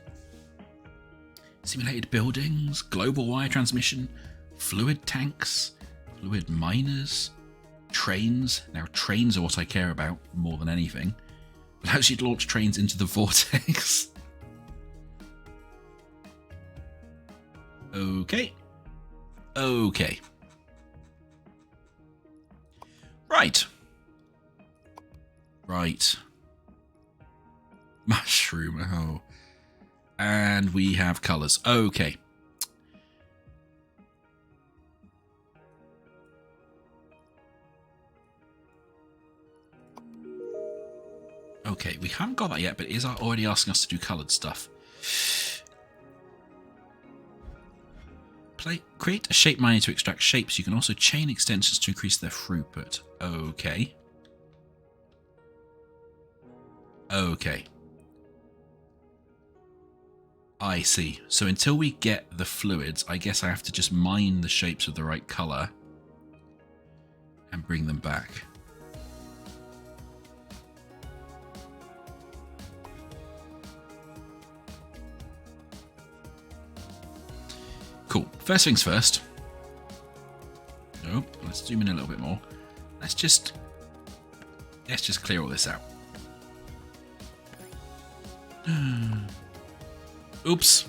Simulated buildings, global wire transmission, fluid tanks, fluid miners, trains. Now trains are what I care about more than anything. But how you'd launch trains into the vortex. Okay. Okay. Right. Right. Mushroom. Oh. And we have colours. Okay. Okay, we haven't got that yet, but it is already asking us to do coloured stuff. Create a shape miner to extract shapes. You can also chain extensions to increase their throughput. Okay. Okay. I see. So until we get the fluids, I guess I have to just mine the shapes of the right colour and bring them back. Cool. First things first. Nope. Let's zoom in a little bit more. Let's just clear all this out. Oops.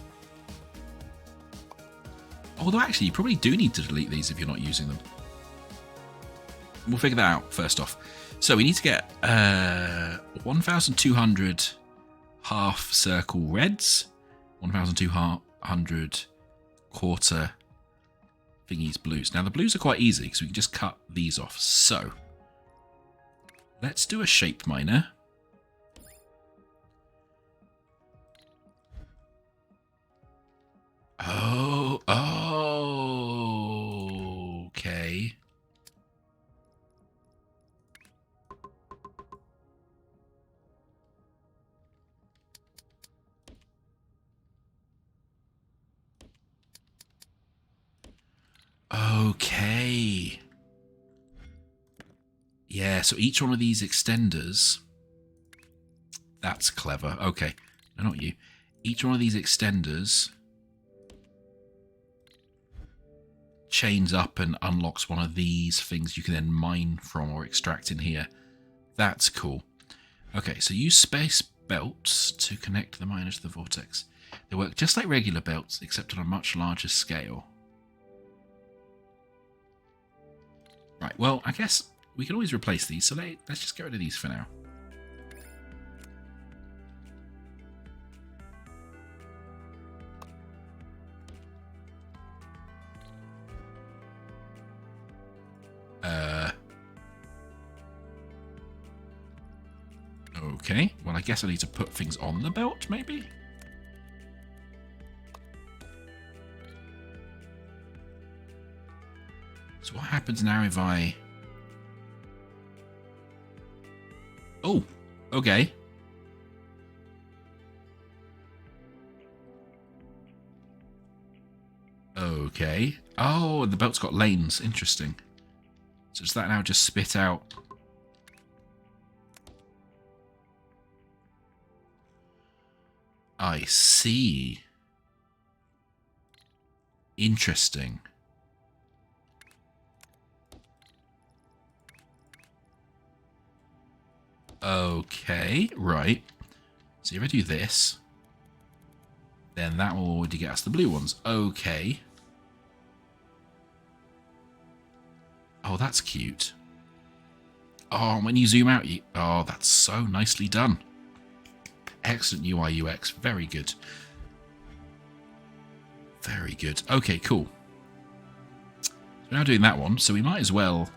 Although actually, you probably do need to delete these if you're not using them. We'll figure that out first off. So we need to get 1,200 half circle reds, 1,200 quarter thingies blues. Now the blues are quite easy because we can just cut these off. So let's do a shape miner. Okay. Okay. Yeah, so each one of these extenders... That's clever. Okay. No, not you. Each one of these extenders chains up and unlocks one of these things you can then mine from or extract in here. That's cool. Okay, so use space belts to connect the miner to the vortex. They work just like regular belts, except on a much larger scale. Right, well, I guess we can always replace these, so let's just get rid of these for now. Okay, well I guess I need to put things on the belt, maybe? So what happens now if I... Oh, okay. Okay. Oh, the belt's got lanes. Interesting. So does that now just spit out... I see. Interesting. Okay, right. So if I do this, then that will already get us the blue ones. Okay. Oh, that's cute. Oh, when you zoom out, oh, that's so nicely done. Excellent UI UX. Very good. Very good. Okay, cool. So we're now doing that one, so we might as well...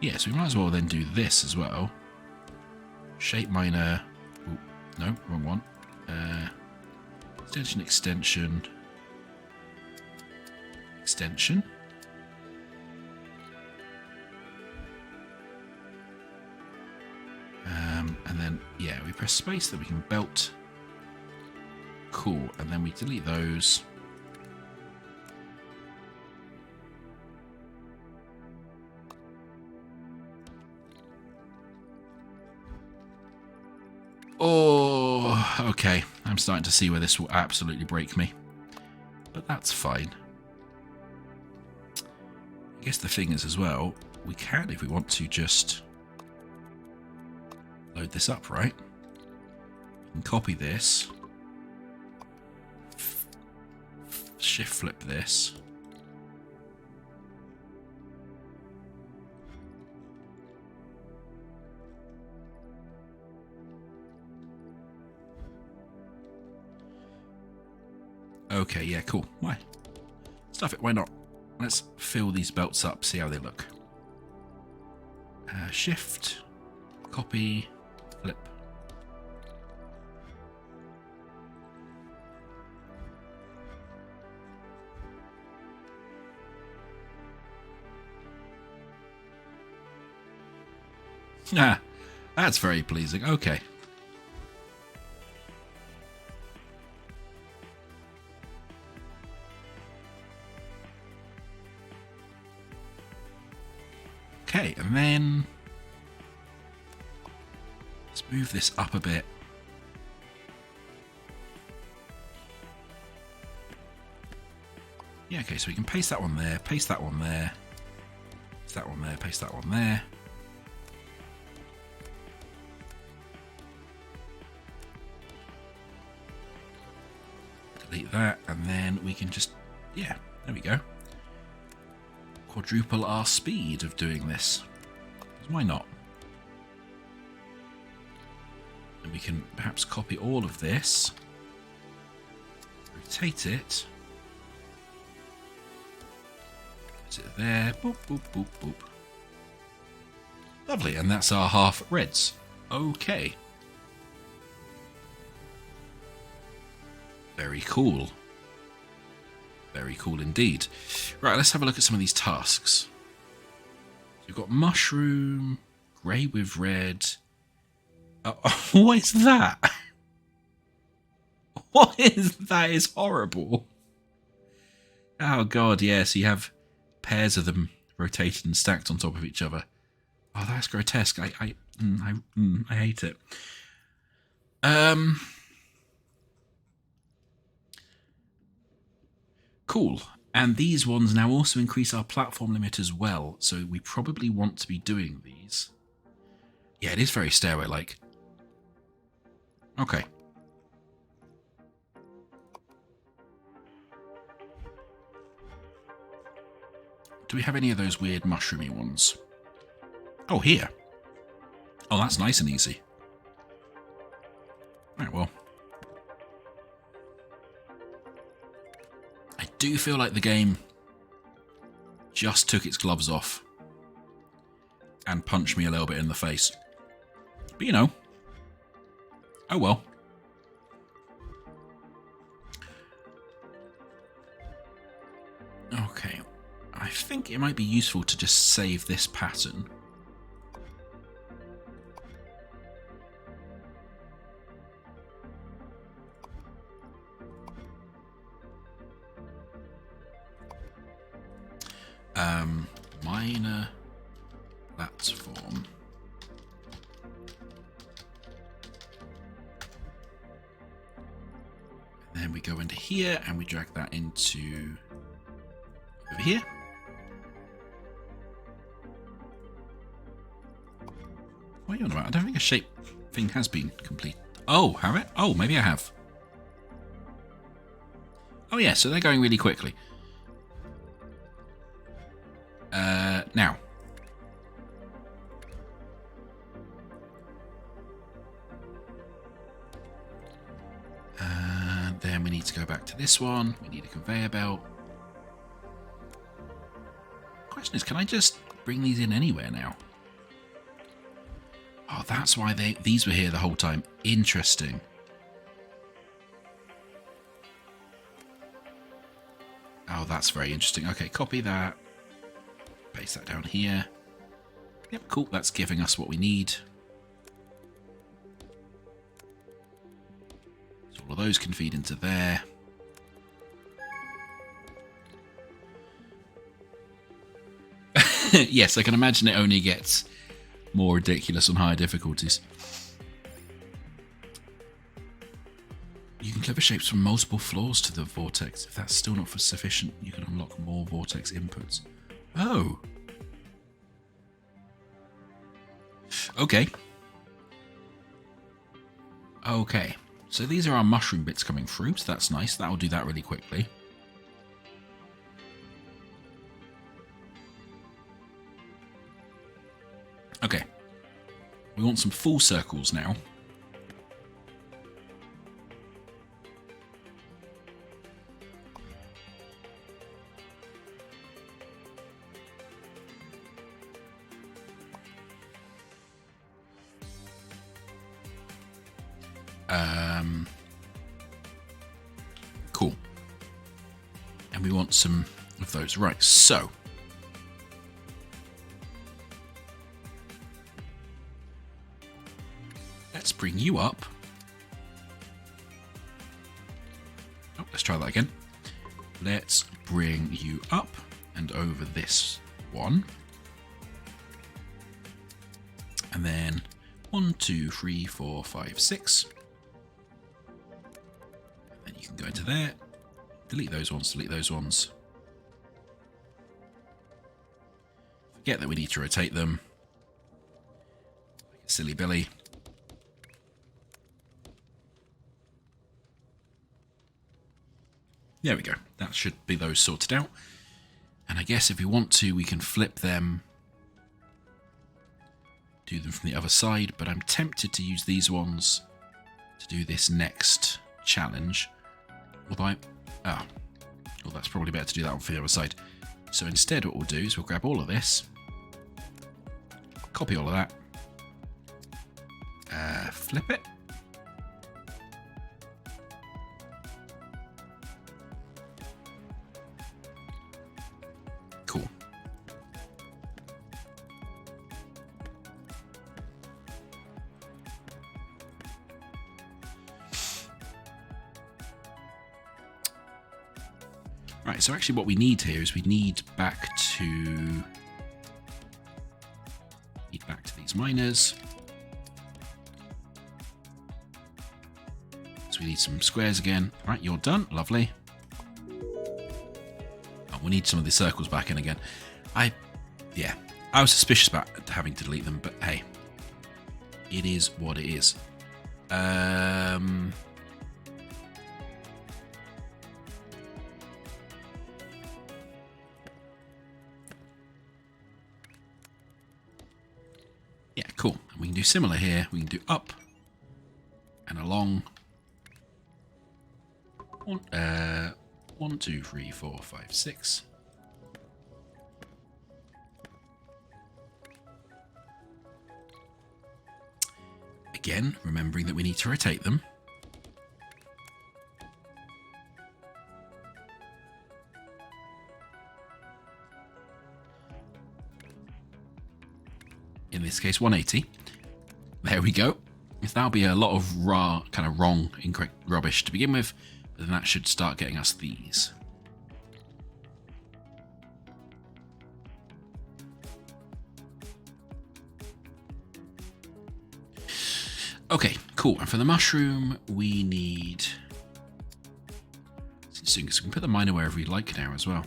Yeah, so we might as well then do this as well. Shape minor... Ooh, no, wrong one. Extension, extension. Extension. And then, yeah, we press space, then we can belt. Cool, and then we delete those. Oh, okay. I'm starting to see where this will absolutely break me. But that's fine. I guess the thing is as well, we can, if we want to, just load this up, right? We can copy this. Shift flip this. Okay, yeah, cool. Why? Stuff it, why not? Let's fill these belts up, see how they look. Shift, copy, flip. Ah, that's very pleasing. Okay. Okay, and then let's move this up a bit. Yeah, okay, so we can paste that one there, paste that one there, paste that one there, paste that one there. Delete that, and then we can just, yeah, there we go. Quadruple our speed of doing this. Why not? And we can perhaps copy all of this, rotate it, put it there, boop, boop, boop, boop. Lovely, and that's our half reds. Okay. Very cool. Very cool indeed. Right, let's have a look at some of these tasks. You've got mushroom, grey with red. What is that? What is that? Is horrible. Oh god, yeah, so you have pairs of them rotated and stacked on top of each other. Oh, that's grotesque. I hate it. Cool. And these ones now also increase our platform limit as well, so we probably want to be doing these. Yeah, it is very stairway-like. Okay. Do we have any of those weird mushroomy ones? Oh, here. Oh, that's nice and easy. Right, well. I do feel like the game just took its gloves off and punched me a little bit in the face. But you know. Oh well. Okay. I think it might be useful to just save this pattern. Minor platform. And then we go into here and we drag that into over here. What are you on about? I don't think a shape thing has been complete. Oh, have it? Oh, maybe I have. Oh yeah, so they're going really quickly. Now. Then we need to go back to this one. We need a conveyor belt. Question is, can I just bring these in anywhere now? Oh, that's why these were here the whole time. Interesting. Oh, that's very interesting. Okay, copy that. Paste that down here. Yep, cool. That's giving us what we need. So all of those can feed into there. Yes, I can imagine it only gets more ridiculous on higher difficulties. You can clever shapes from multiple floors to the vortex. If that's still not sufficient, you can unlock more vortex inputs. Oh. Okay. Okay. So these are our mushroom bits coming through, so that's nice. That'll do that really quickly. Okay. We want some full circles now. Cool. And we want some of those. Right, so let's bring you up. Oh, let's try that again. Let's bring you up and over this one. And then 1, 2, 3, 4, 5, 6. And you can go into there. Delete those ones, delete those ones. Forget that we need to rotate them. Like a silly Billy. There we go. That should be those sorted out. And I guess if we want to, we can flip them. Do them from the other side, but I'm tempted to use these ones to do this next challenge. Although well, that's probably better to do that one for the other side. So instead what we'll do is we'll grab all of this, copy all of that, flip it. Cool. Right, so actually what we need here is we need back to these miners. So we need some squares again. Right, you're done. Lovely. Oh, we need some of the circles back in again. I was suspicious about having to delete them, but hey, it is what it is. Cool. And we can do similar here. We can do up and along. 1, 2, 3, 4, 5, 6. Again, remembering that we need to rotate them. In this case, 180. There we go. That'll be a lot of kind of wrong, incorrect rubbish to begin with, but then that should start getting us these. Okay, cool. And for the mushroom, we need... It's interesting because we can put the miner wherever we like now as well.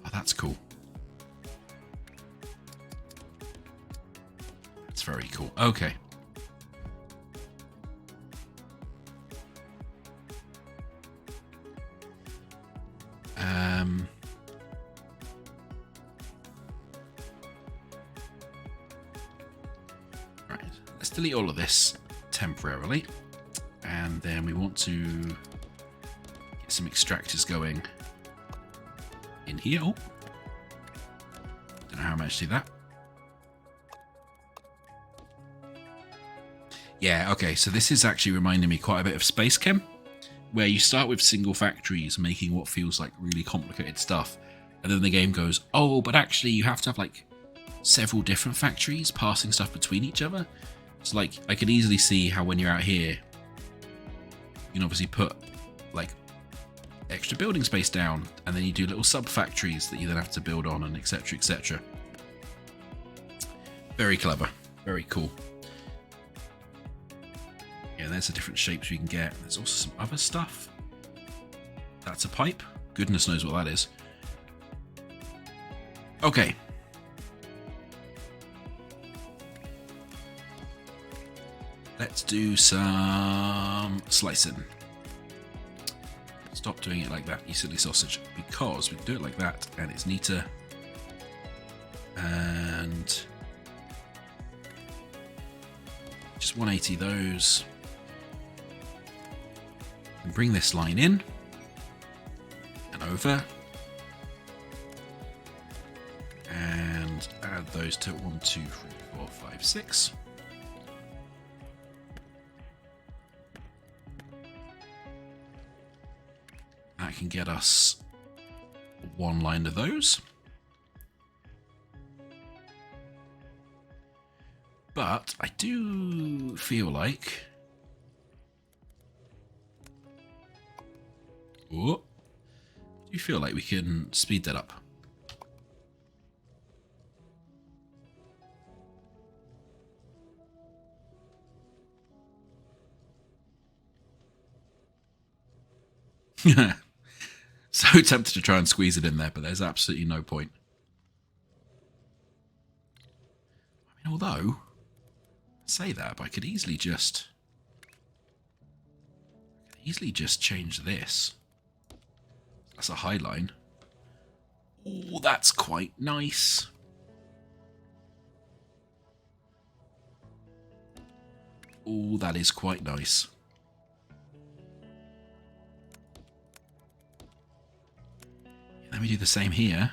Oh, that's cool. That's very cool. Okay. Right, let's delete all of this temporarily, and then we want to get some extractors going in here. Oh, don't know how I managed to do that. Yeah, okay, so this is actually reminding me quite a bit of Space Chem, where you start with single factories making what feels like really complicated stuff, and then the game goes, oh, but actually you have to have like several different factories passing stuff between each other. So like, I could easily see how when you're out here, you can obviously put like extra building space down, and then you do little sub factories that you then have to build on, and etc, etc. Very clever, very cool. Yeah, there's the different shapes we can get. There's also some other stuff. That's a pipe. Goodness knows what that is. Okay. Let's do some slicing. Stop doing it like that, you silly sausage, because we can do it like that and it's neater. And just 180 those. And bring this line in and over, and add those to 1, 2, 3, 4, 5, 6. That can get us one line of those. But I do feel like... Oh, do you feel like we can speed that up? So tempted to try and squeeze it in there, but there's absolutely no point. I mean, although, I say that, but I could easily just change this. That's a high line. Oh, that's quite nice. Oh, that is quite nice. Let me do the same here.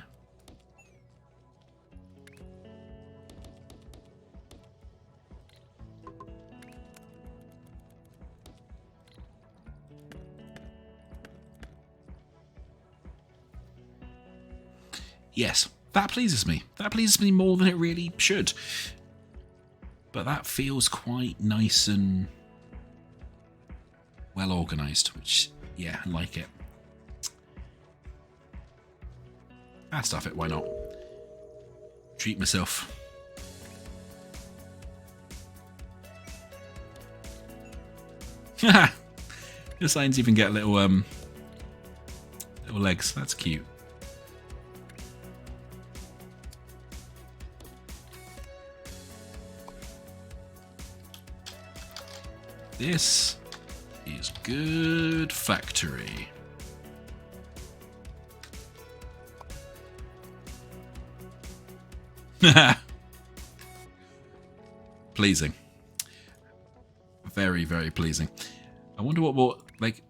Yes, that pleases me. That pleases me more than it really should. But that feels quite nice and well organised, which, yeah, I like it. Ah, stuff it, why not? Treat myself. Haha! The signs even get little little legs. That's cute. This is good factory. Pleasing. Very, very pleasing. I wonder what more, like,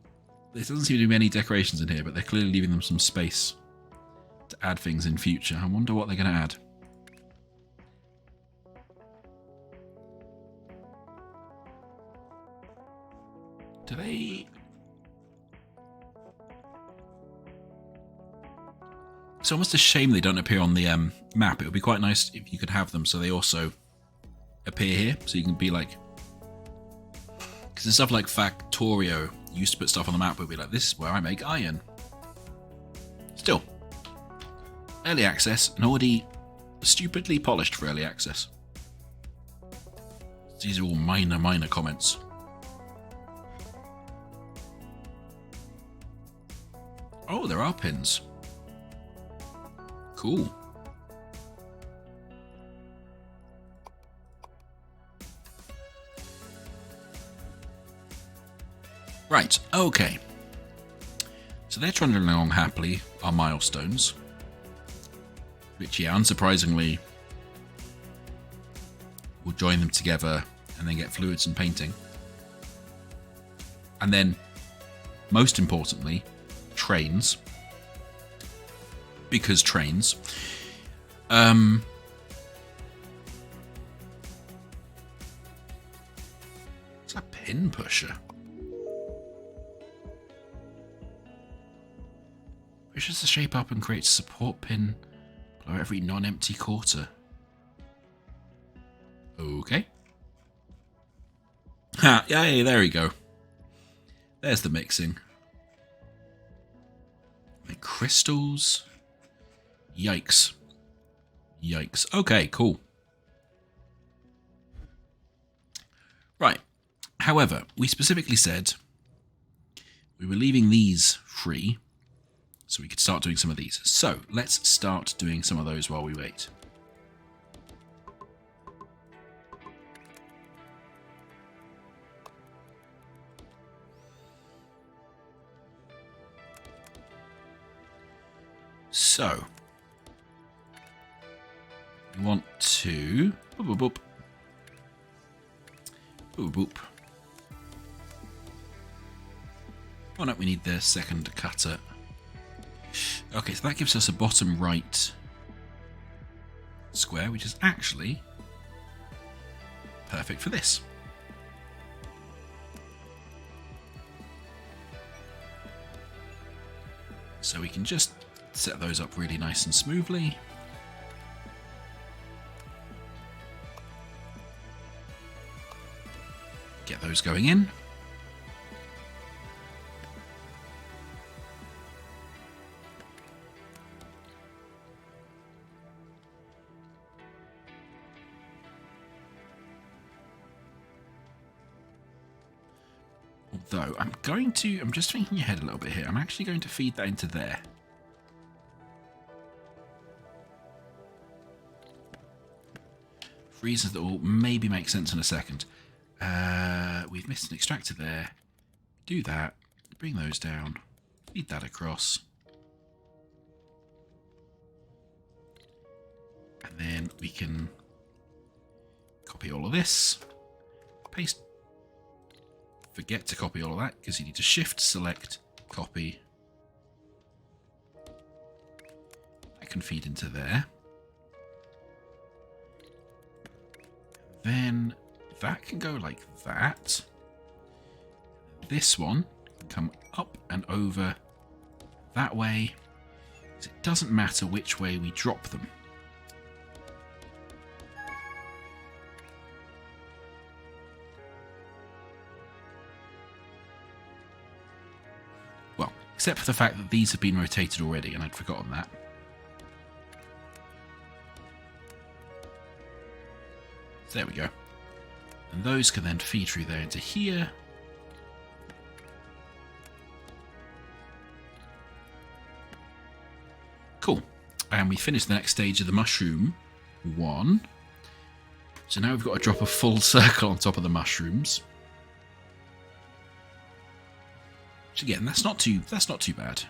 there doesn't seem to be many decorations in here, but they're clearly leaving them some space to add things in future. I wonder what they're going to add. Do they... It's almost a shame they don't appear on the map. It would be quite nice if you could have them so they also appear here. So you can be like... Because in stuff like Factorio, you used to put stuff on the map where it would be like, this is where I make iron. Still. Early access, and already stupidly polished for early access. These are all minor comments. Oh, there are pins. Cool. Right, okay. So they're trundling along happily, our milestones. Which, yeah, unsurprisingly, will join them together and then get fluids and painting. And then, most importantly, trains. Because trains. It's a pin pusher. Pushes the shape up and creates a support pin below every non-empty quarter. Okay. Ha, yeah, there we go. There's the mixing. Like crystals. Yikes. Yikes. Okay, cool. Right. However, we specifically said we were leaving these free so we could start doing some of these. So let's start doing some of those while we wait. So we want to boop, boop, boop. Boop, boop. Oh no, we need the second cutter. Okay, so that gives us a bottom right square, which is actually perfect for this. So we can just set those up really nice and smoothly. Get those going in. Although I'm just thinking ahead a little bit here. I'm actually going to feed that into there. For reasons that will maybe make sense in a second. We've missed an extractor there. Do that. Bring those down. Feed that across. And then we can copy all of this. Paste. Forget to copy all of that because you need to shift, select, copy. That can feed into there. Then that can go like that. This one can come up and over that way. It doesn't matter which way we drop them. Well, except for the fact that these have been rotated already, and I'd forgotten that. There we go. And those can then feed through there into here. Cool. And we finished the next stage of the mushroom one. So now we've got to drop a full circle on top of the mushrooms. Which again, that's not too bad.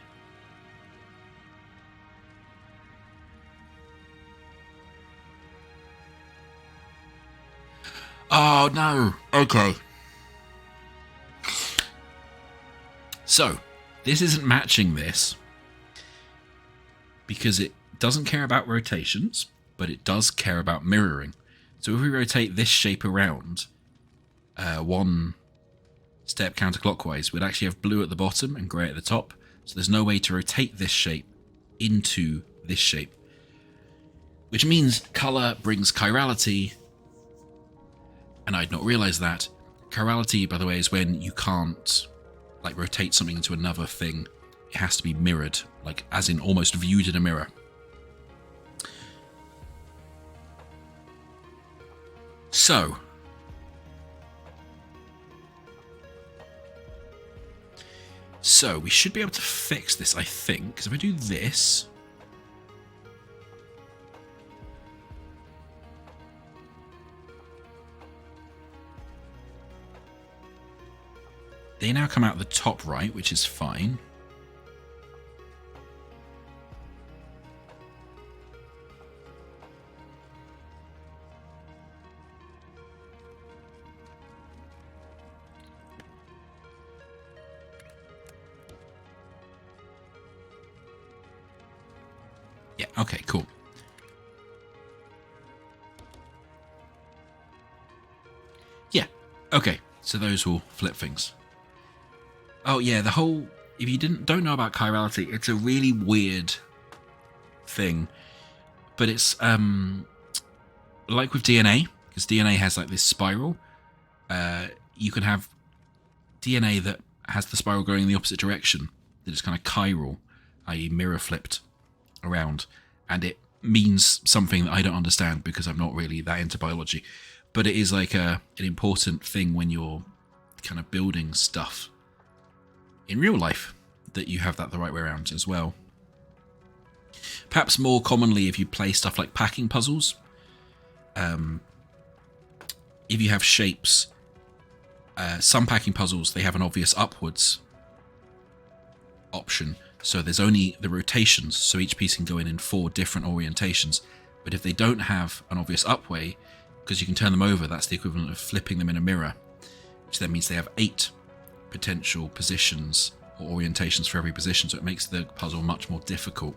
Oh no. Okay. So, this isn't matching this because it doesn't care about rotations, but it does care about mirroring. So if we rotate this shape around one step counterclockwise, we'd actually have blue at the bottom and grey at the top. So there's no way to rotate this shape into this shape. Which means colour brings chirality, and I'd not realised that. Chirality, by the way, is when you can't like rotate something into another thing. It has to be mirrored, like as in almost viewed in a mirror. So we should be able to fix this, I think, because if I do this, they now come out the top right, which is fine. Yeah, okay, cool. Yeah, okay, so those will flip things. Oh yeah, the whole, if you don't know about chirality, it's a really weird thing. But it's like with DNA, because DNA has like this spiral. You can have DNA that has the spiral going in the opposite direction, that is kind of chiral, i.e. mirror flipped around, and it means something that I don't understand because I'm not really that into biology, but it is like an important thing when you're kind of building stuff in real life, that you have that the right way around as well. Perhaps more commonly if you play stuff like packing puzzles. If you have shapes, some packing puzzles, they have an obvious upwards option. So there's only the rotations, so each piece can go in 4 different orientations. But if they don't have an obvious up way, because you can turn them over, that's the equivalent of flipping them in a mirror, which then means they have 8 potential positions or orientations for every position, so it makes the puzzle much more difficult.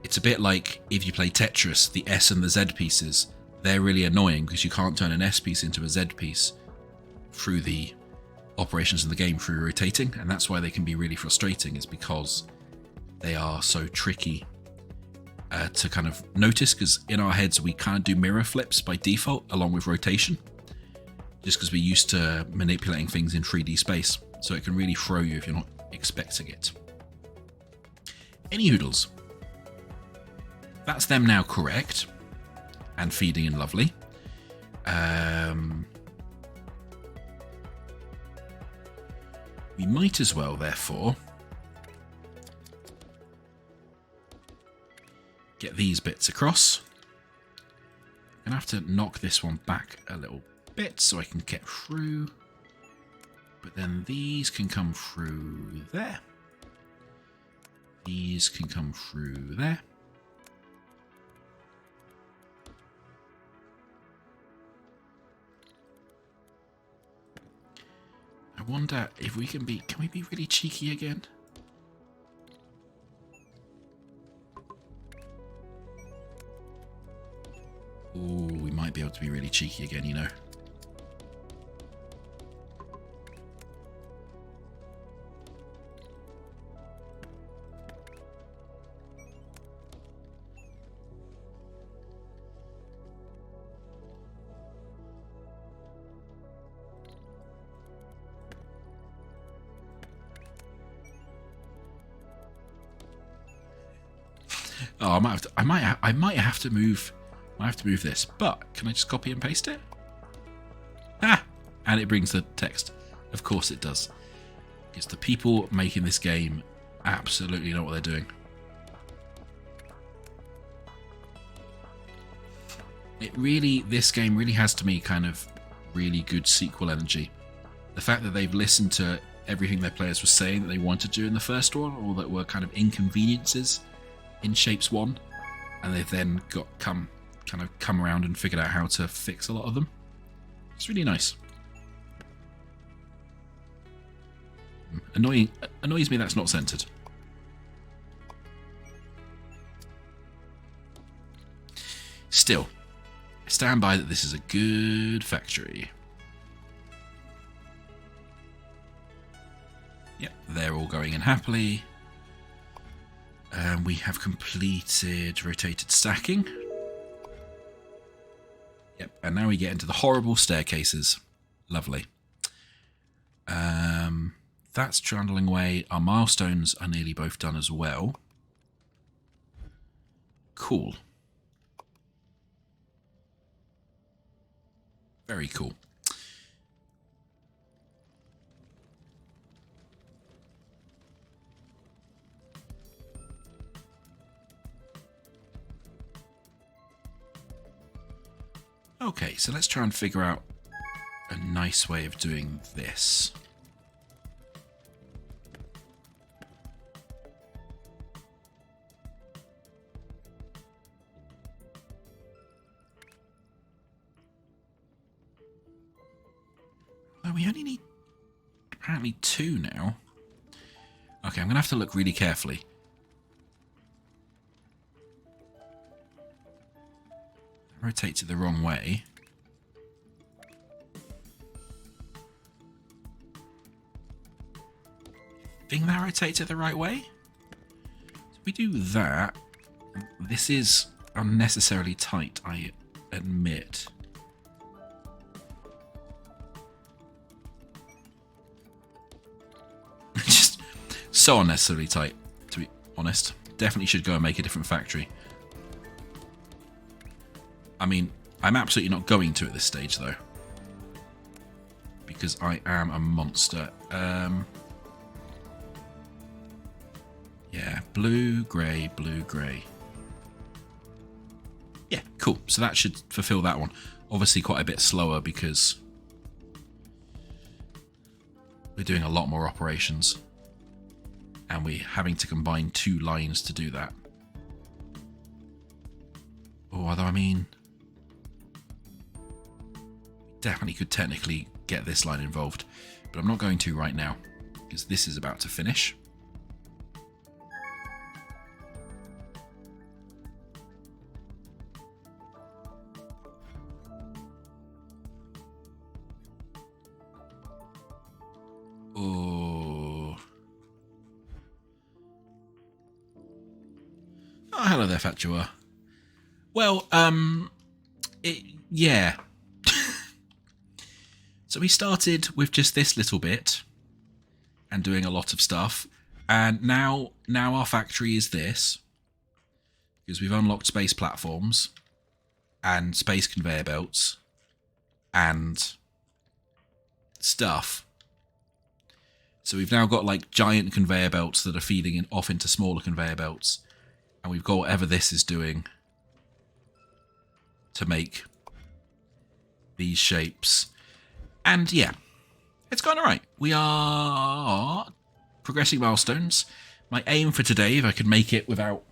It's a bit like if you play Tetris, the S and the Z pieces, they're really annoying because you can't turn an S piece into a Z piece through the operations in the game through rotating, and that's why they can be really frustrating, is because they are so tricky to kind of notice, because in our heads we kind of do mirror flips by default along with rotation, just because we're used to manipulating things in 3D space, so it can really throw you if you're not expecting it. Any hoodles. That's them now correct and feeding in lovely. We might as well, therefore, get these bits across. I'm going to have to knock this one back a little bit so I can get through. But then these can come through there. These can come through there. I wonder if we can we be really cheeky again? Ooh, we might be able to be really cheeky again, you know. Oh, I might have to move this, but can I just copy and paste it? Ah, and it brings the text. Of course it does. Because the people making this game absolutely know what they're doing. This game really has, to me, kind of really good sequel energy. The fact that they've listened to everything their players were saying that they wanted to do in the first one, or that were kind of inconveniences in Shapes 1, and they've then come kind of come around and figured out how to fix a lot of them. It's really nice. Annoys me that's not centered. Still, I stand by that this is a good factory. Yep, they're all going in happily. We have completed rotated stacking. Yep, and now we get into the horrible staircases. Lovely. That's trundling away. Our milestones are nearly both done as well. Cool. Very cool. Okay, so let's try and figure out a nice way of doing this. Well, we only need apparently 2 now. Okay, I'm going to have to look really carefully. Rotates it the wrong way. Think that rotates it the right way? So we do that. This is unnecessarily tight, I admit. Just so unnecessarily tight, to be honest. Definitely should go and make a different factory. I mean, I'm absolutely not going to at this stage, though. Because I am a monster. Yeah, blue, grey, blue, grey. Yeah, cool. So that should fulfill that one. Obviously quite a bit slower because we're doing a lot more operations. And we're having to combine 2 lines to do that. Oh, although, I mean... definitely could technically get this line involved, but I'm not going to right now because this is about to finish. Oh, hello there, Fatua. Well, yeah. So we started with just this little bit and doing a lot of stuff. And now our factory is this. Because we've unlocked space platforms and space conveyor belts and stuff. So we've now got like giant conveyor belts that are feeding off into smaller conveyor belts. And we've got whatever this is doing to make these shapes. And yeah, it's gone alright. We are progressing milestones. My aim for today, if I could make it without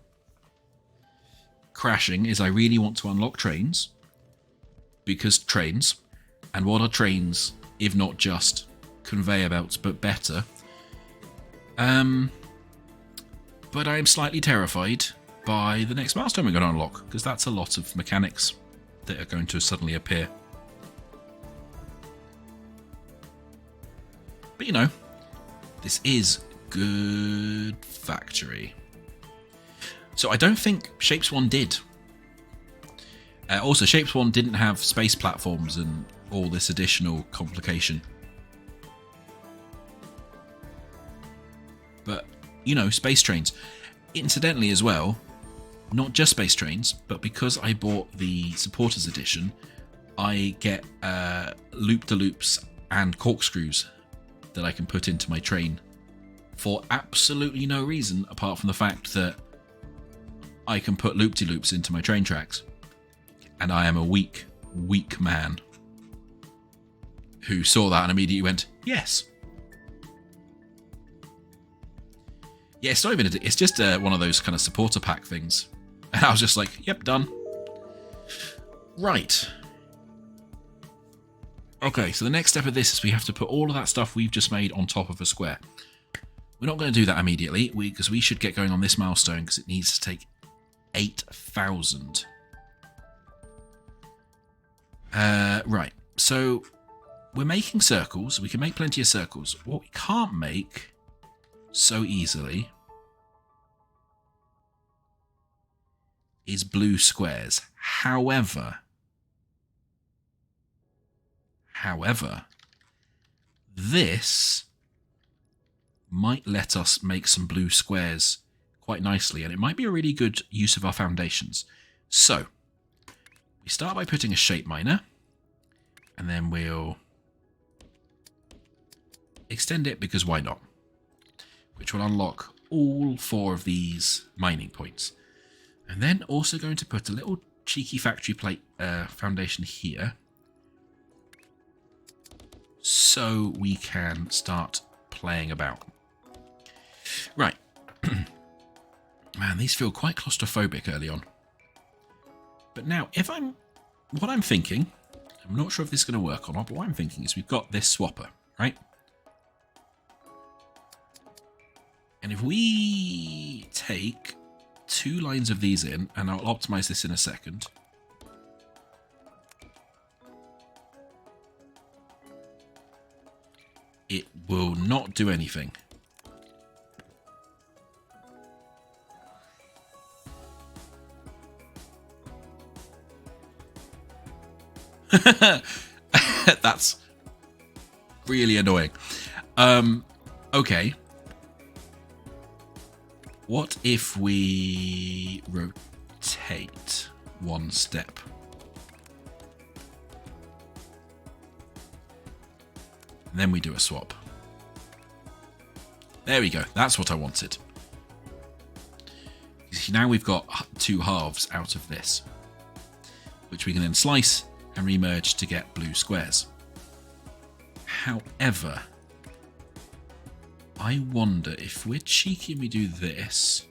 crashing, is I really want to unlock trains. Because trains. And what are trains, if not just conveyor belts, but better? But I am slightly terrified by the next milestone we're going to unlock, because that's a lot of mechanics that are going to suddenly appear. But you know, this is good factory. So I don't think Shapes 1 did. Also, Shapes 1 didn't have space platforms and all this additional complication. But, you know, space trains. Incidentally as well, not just space trains, but because I bought the Supporters Edition, I get loop-de-loops and corkscrews that I can put into my train for absolutely no reason apart from the fact that I can put loop-de-loops into my train tracks. And I am a weak, weak man who saw that and immediately went, yes. Yeah, it's not even, it's just one of those kind of supporter pack things. And I was just like, yep, done. Right. Okay, so the next step of this is we have to put all of that stuff we've just made on top of a square. We're not going to do that immediately, because we should get going on this milestone, because it needs to take 8,000. Right, so we're making circles. We can make plenty of circles. What we can't make so easily is blue squares. However, this might let us make some blue squares quite nicely, and it might be a really good use of our foundations. So, we start by putting a shape miner, and then we'll extend it because why not? Which will unlock all 4 of these mining points. And then also going to put a little cheeky factory plate foundation here, so we can start playing about. Right. Man, these feel quite claustrophobic early on. But now, what I'm thinking, I'm not sure if this is going to work or not, but what I'm thinking is we've got this swapper, right? And if we take 2 lines of these in, and I'll optimize this in a second. It will not do anything. That's really annoying. Okay. What if we rotate 1 step? And then we do a swap. There we go. That's what I wanted. Now we've got 2 halves out of this, which we can then slice and remerge to get blue squares. However, I wonder if we're cheeky and we do this.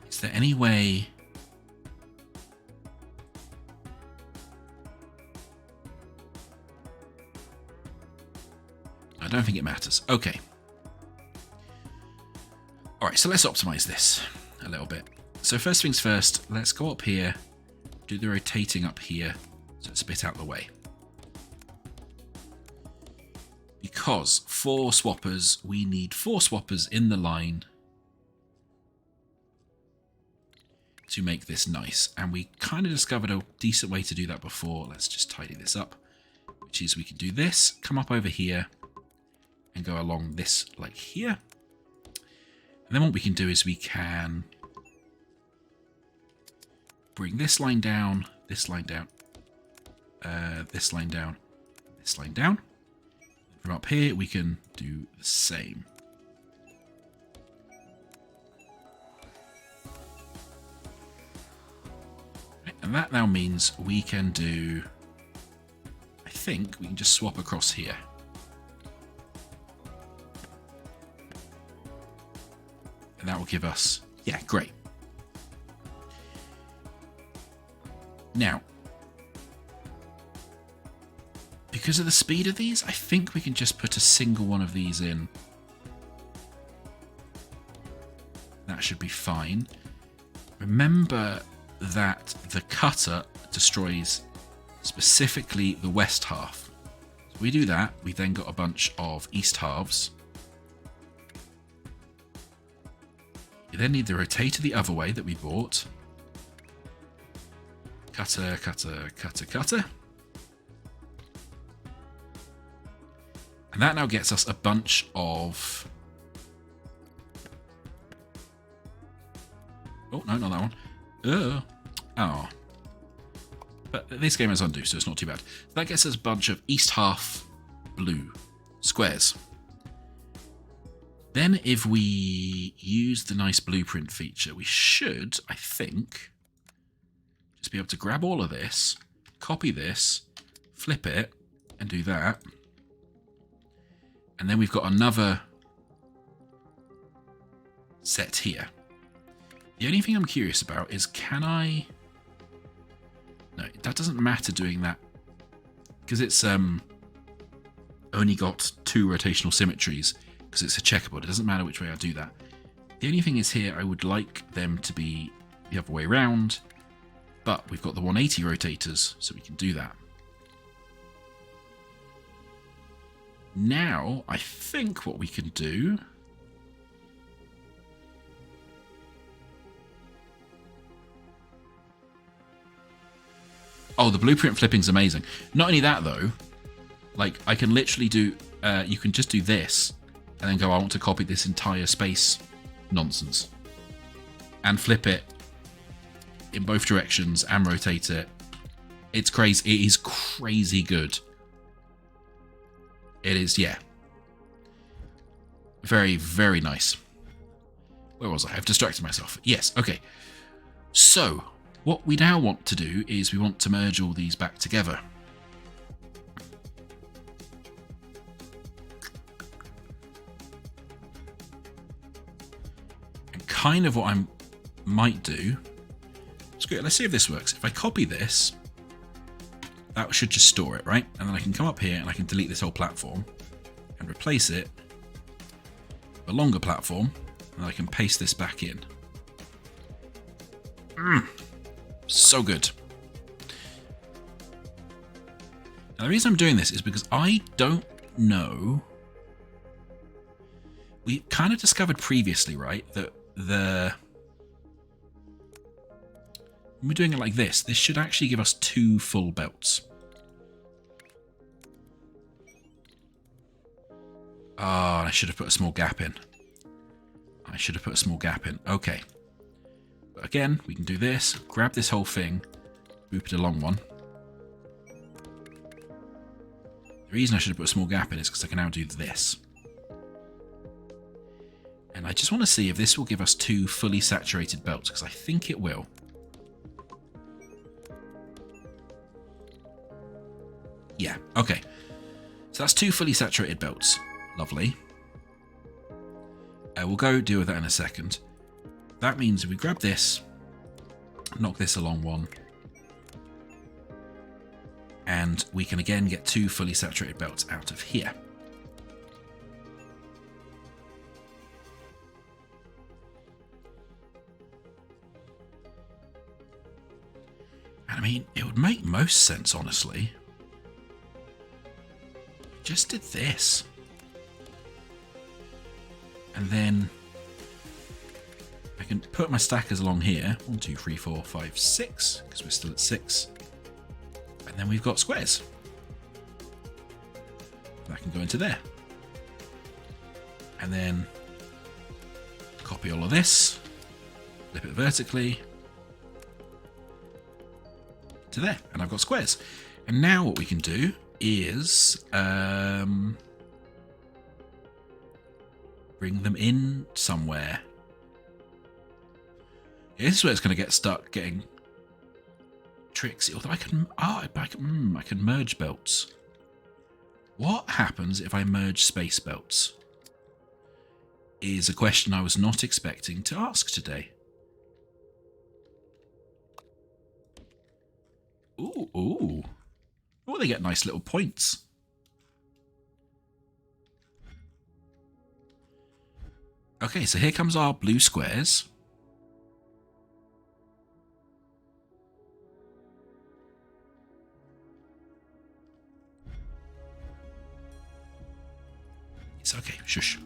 Is there any way... I don't think it matters. Okay. Alright, so let's optimize this a little bit. So first things first, let's go up here, do the rotating up here, so it's a bit out of the way. Because 4 swappers, we need 4 swappers in the line to make this nice. And we kind of discovered a decent way to do that before. Let's just tidy this up, which is we can do this, come up over here, and go along this like here. And then what we can do is we can bring this line down, this line down, this line down, this line down. From up here we can do the same. And that now means we can do, I think we can just swap across here. And that will give us, yeah, great. Now, because of the speed of these, I think we can just put a single one of these in. That should be fine. Remember that the cutter destroys specifically the west half. So we do that, we then got a bunch of east halves. You then need the rotator the other way that we bought. Cutter, cutter, cutter, cutter. And that now gets us a bunch of... Oh, no, not that one. Oh. But this game has undo, so it's not too bad. That gets us a bunch of east half blue squares. Then if we use the nice blueprint feature, we should, I think, just be able to grab all of this, copy this, flip it, and do that. And then we've got another set here. The only thing I'm curious about is can I... No, that doesn't matter doing that. Because it's only got 2 rotational symmetries. Because it's a checkerboard. It doesn't matter which way I do that. The only thing is here I would like them to be the other way around. But we've got the 180 rotators, so we can do that. Now, I think what we can do... Oh, the blueprint flipping's amazing. Not only that, though, like, I can literally do... you can just do this, and then go, I want to copy this entire space nonsense. And flip it in both directions, and rotate it. It's crazy. It is crazy good. It is, yeah. Very, very nice. Where was I? I've distracted myself. Yes, okay. So... what we now want to do is we want to merge all these back together. And kind of what I might do... Let's see if this works. If I copy this, that should just store it, right? And then I can come up here and I can delete this whole platform and replace it with a longer platform, and I can paste this back in. So good. Now, the reason I'm doing this is because I don't know... We kind of discovered previously, right, that when we're doing it like this should actually give us 2 full belts. Oh, I should have put a small gap in. Okay. But again, we can do this, grab this whole thing, loop it a long one. The reason I should have put a small gap in is because I can now do this. And I just want to see if this will give us 2 fully saturated belts, because I think it will. Yeah, okay. So that's 2 fully saturated belts. Lovely. We'll go deal with that in a second. That means if we grab this, knock this along one, and we can again get 2 fully saturated belts out of here. And I mean, it would make most sense, honestly. Just did this. And then I can put my stackers along here. 1, 2, 3, 4, 5, 6, because we're still at 6. And then we've got squares. That can go into there. And then copy all of this, flip it vertically to there, and I've got squares. And now what we can do is bring them in somewhere. Yeah, this is where it's going to get stuck getting tricksy. Although I can merge belts. What happens if I merge space belts? Is a question I was not expecting to ask today. Ooh, ooh. Oh, they get nice little points. Okay, so here comes our blue squares. It's okay, shush.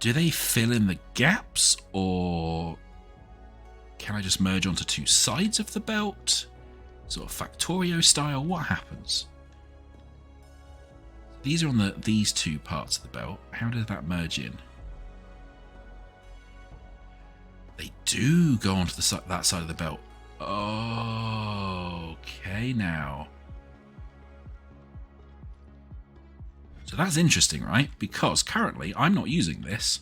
Do they fill in the gaps, or can I just merge onto 2 sides of the belt? Sort of Factorio style, what happens? These are on these 2 parts of the belt. How does that merge in? They do go onto that side of the belt. Oh, okay now. So that's interesting, right? Because currently I'm not using this.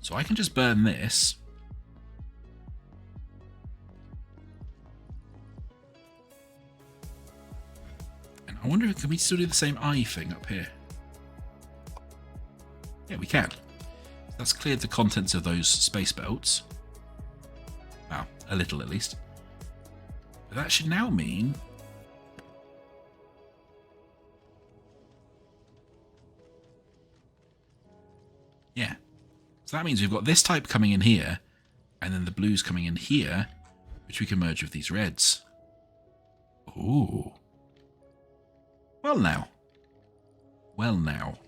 So I can just burn this. And I wonder if can we still do the same eye thing up here? Yeah, we can. That's cleared the contents of those space belts. Well, a little at least. But that should now mean... Yeah. So that means we've got this type coming in here, and then the blues coming in here, which we can merge with these reds. Ooh. Well now. Well now.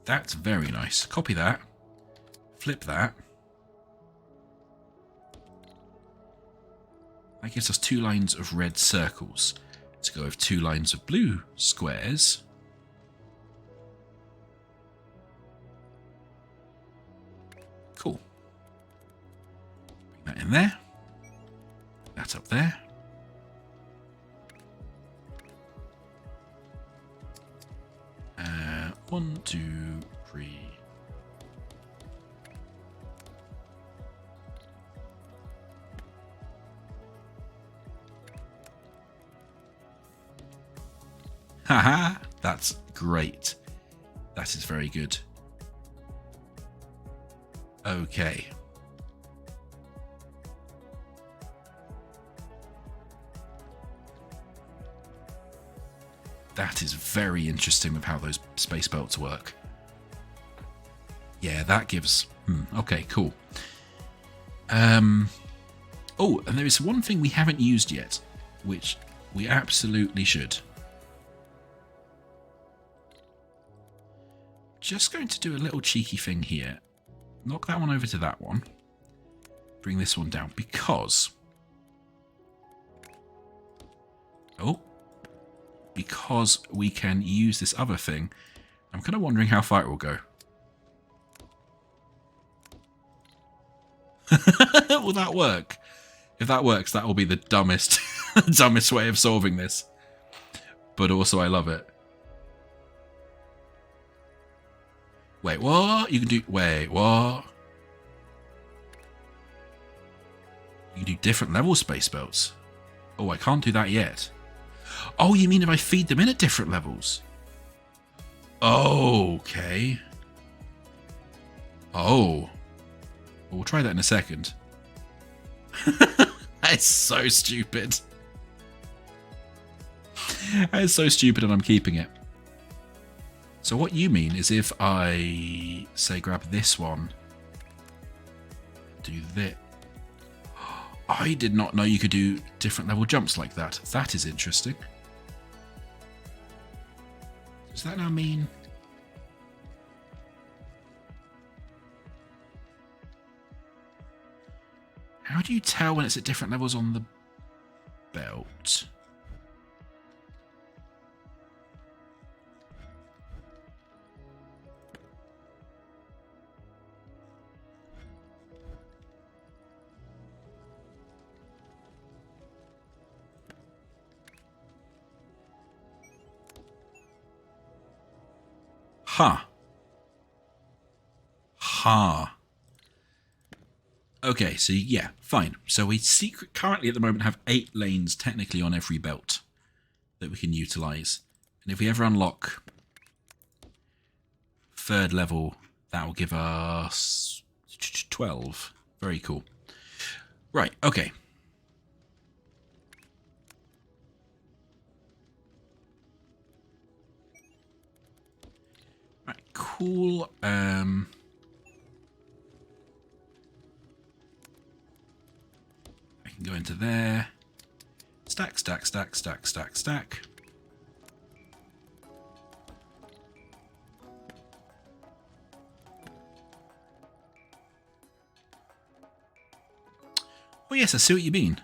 That's very nice. Copy that. Flip that. That gives us 2 lines of red circles to go with 2 lines of blue squares. Cool. Bring that in there. That up there. One, two, three. Haha, that's great. That is very good. Okay. That is very interesting with how those space belts work. Yeah, that gives... okay, cool. Oh, and there is one thing we haven't used yet, which we absolutely should. Just going to do a little cheeky thing here. Knock that one over to that one. Bring this one down, because... Oh. Because we can use this other thing. I'm kind of wondering how far it will go. Will that work? If that works, that will be the dumbest, dumbest way of solving this. But also, I love it. Wait, what? You can do... Wait, what? You can do different level space belts. Oh, I can't do that yet. Oh, you mean if I feed them in at different levels? Oh, okay. Oh. Well, we'll try that in a second. That is so stupid. That is so stupid and I'm keeping it. So what you mean is if I, say, grab this one, do this. I did not know you could do different level jumps like that. That is interesting. Does that now mean... How do you tell when it's at different levels on the belt? Huh. Huh. Okay, so yeah, fine. So we currently at the moment have 8 lanes technically on every belt that we can utilize. And if we ever unlock 3rd level, that will give us 12. Very cool. Right, okay. Right, cool. Go into there. Stack, stack, stack, stack, stack, stack. Oh yes, I see what you mean.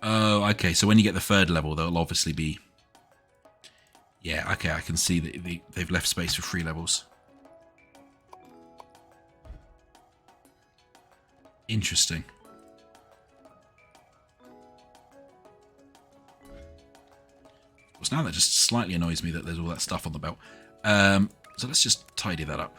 Oh, okay, so when you get the 3rd level, there'll obviously be... Yeah, okay, I can see that they've left space for 3 levels. Interesting. Now that just slightly annoys me that there's all that stuff on the belt. So let's just tidy that up.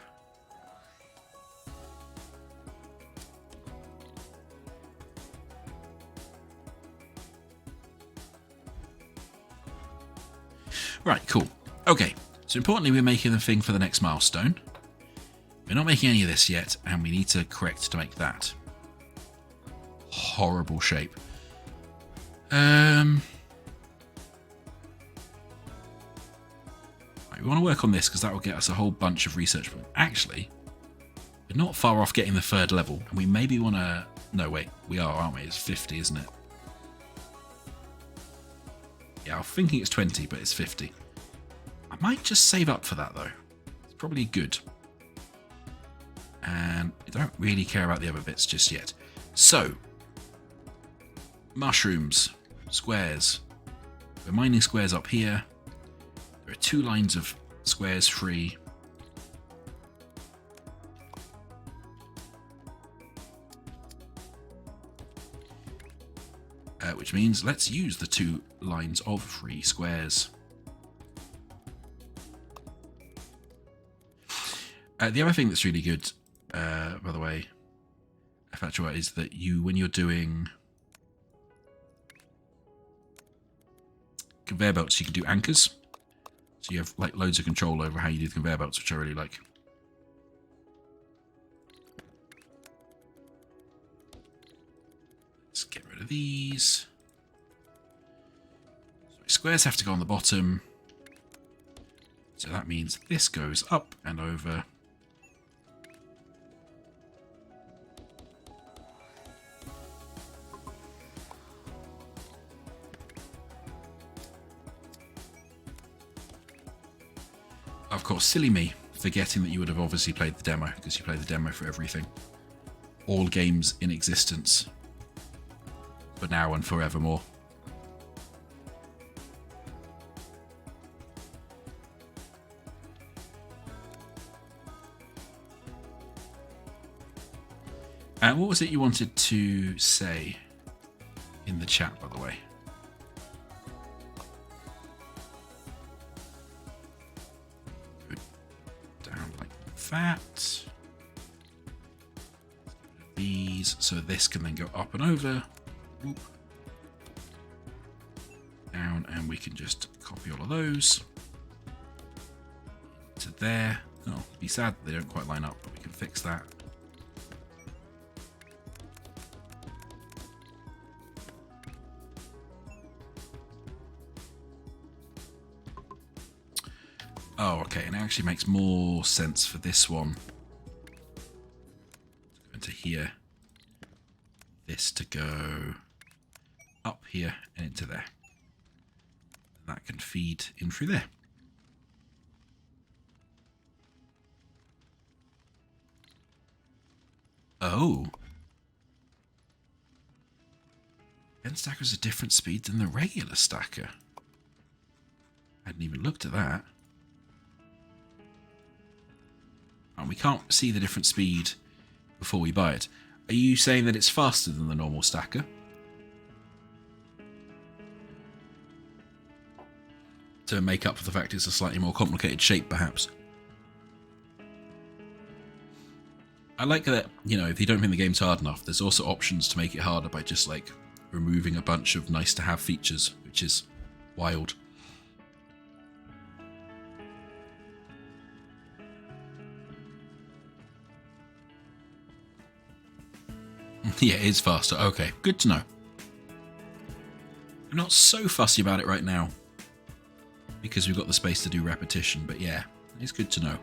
Right, cool. Okay, So importantly, we're making the thing for the next milestone. We're not making any of this yet, and we need to correct to make that. Horrible shape. Right, we want to work on this because that will get us a whole bunch of research points. Actually, we're not far off getting the 3rd level, and we maybe want to... No, wait, we are, aren't we? It's 50, isn't it? Yeah, I'm thinking it's 20, but it's 50. I might just save up for that, though. It's probably good. And I don't really care about the other bits just yet. So, mushrooms, squares. We're mining squares up here. There are 2 lines of squares free. Which means let's use the 2 lines of free squares. The other thing that's really good, by the way, Factua, is that when you're doing conveyor belts, you can do anchors. So you have like loads of control over how you do the conveyor belts, which I really like. Let's get rid of these. So squares have to go on the bottom. So that means this goes up and over. Of course, silly me, forgetting that you would have obviously played the demo, because you play the demo for everything. All games in existence. For now and forevermore. What was it you wanted to say in the chat, by the way? Down like that. These, so this can then go up and over. Whoop. Down, and we can just copy all of those to there. Oh, be sad they don't quite line up, but we can fix that. Oh, okay, and it actually makes more sense for this one to go into here. This to go up here and into there. That can feed in through there. Oh. Pen stacker's a different speed than the regular stacker. I hadn't even looked at that. And we can't see the different speed before we buy it. Are you saying that it's faster than the normal stacker? To make up for the fact it's a slightly more complicated shape, perhaps. I like that, you know, if you don't think the game's hard enough, there's also options to make it harder by just, like, removing a bunch of nice-to-have features, which is wild. Yeah, it is faster. Okay, good to know. I'm not so fussy about it right now, because we've got the space to do repetition, but yeah, it's good to know.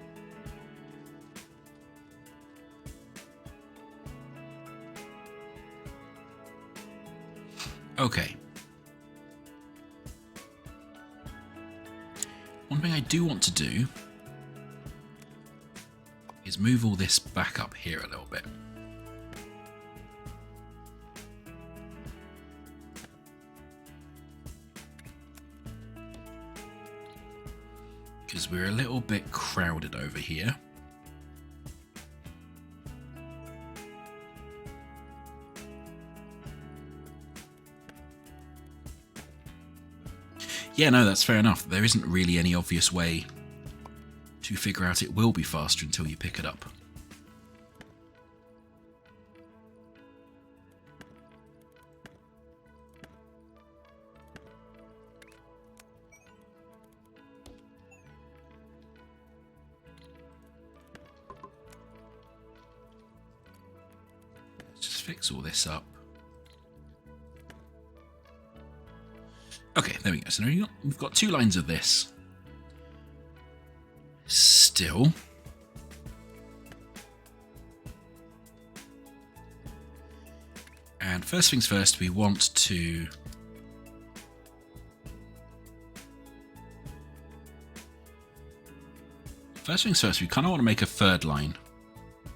Okay. One thing I do want to do is move all this back up here a little bit. Because we're a little bit crowded over here. Yeah, no, that's fair enough. There isn't really any obvious way to figure out it will be faster until you pick it up. fix all this up. Okay, there we go. So now we've got 2 lines of this. Still. And first things first, we want to we kind of want to make a 3rd line,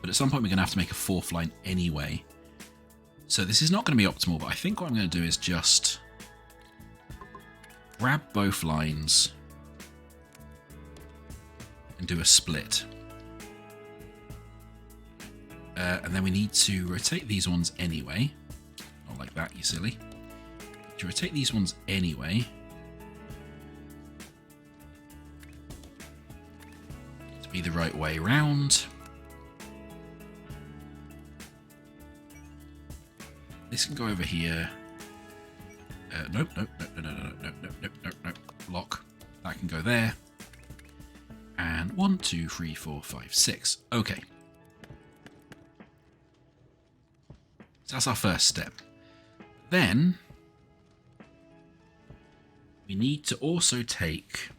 but at some point we're going to have to make a 4th line anyway. So this is not going to be optimal, but I think what I'm going to do is just grab both lines and do a split. And then we need to rotate these ones anyway. Not like that, you silly. To rotate these ones anyway. To be the right way round. This can go over here. Nope. Lock. That can go there. And 1, 2, 3, 4, 5, 6. Okay. So that's our first step. Then we need to also take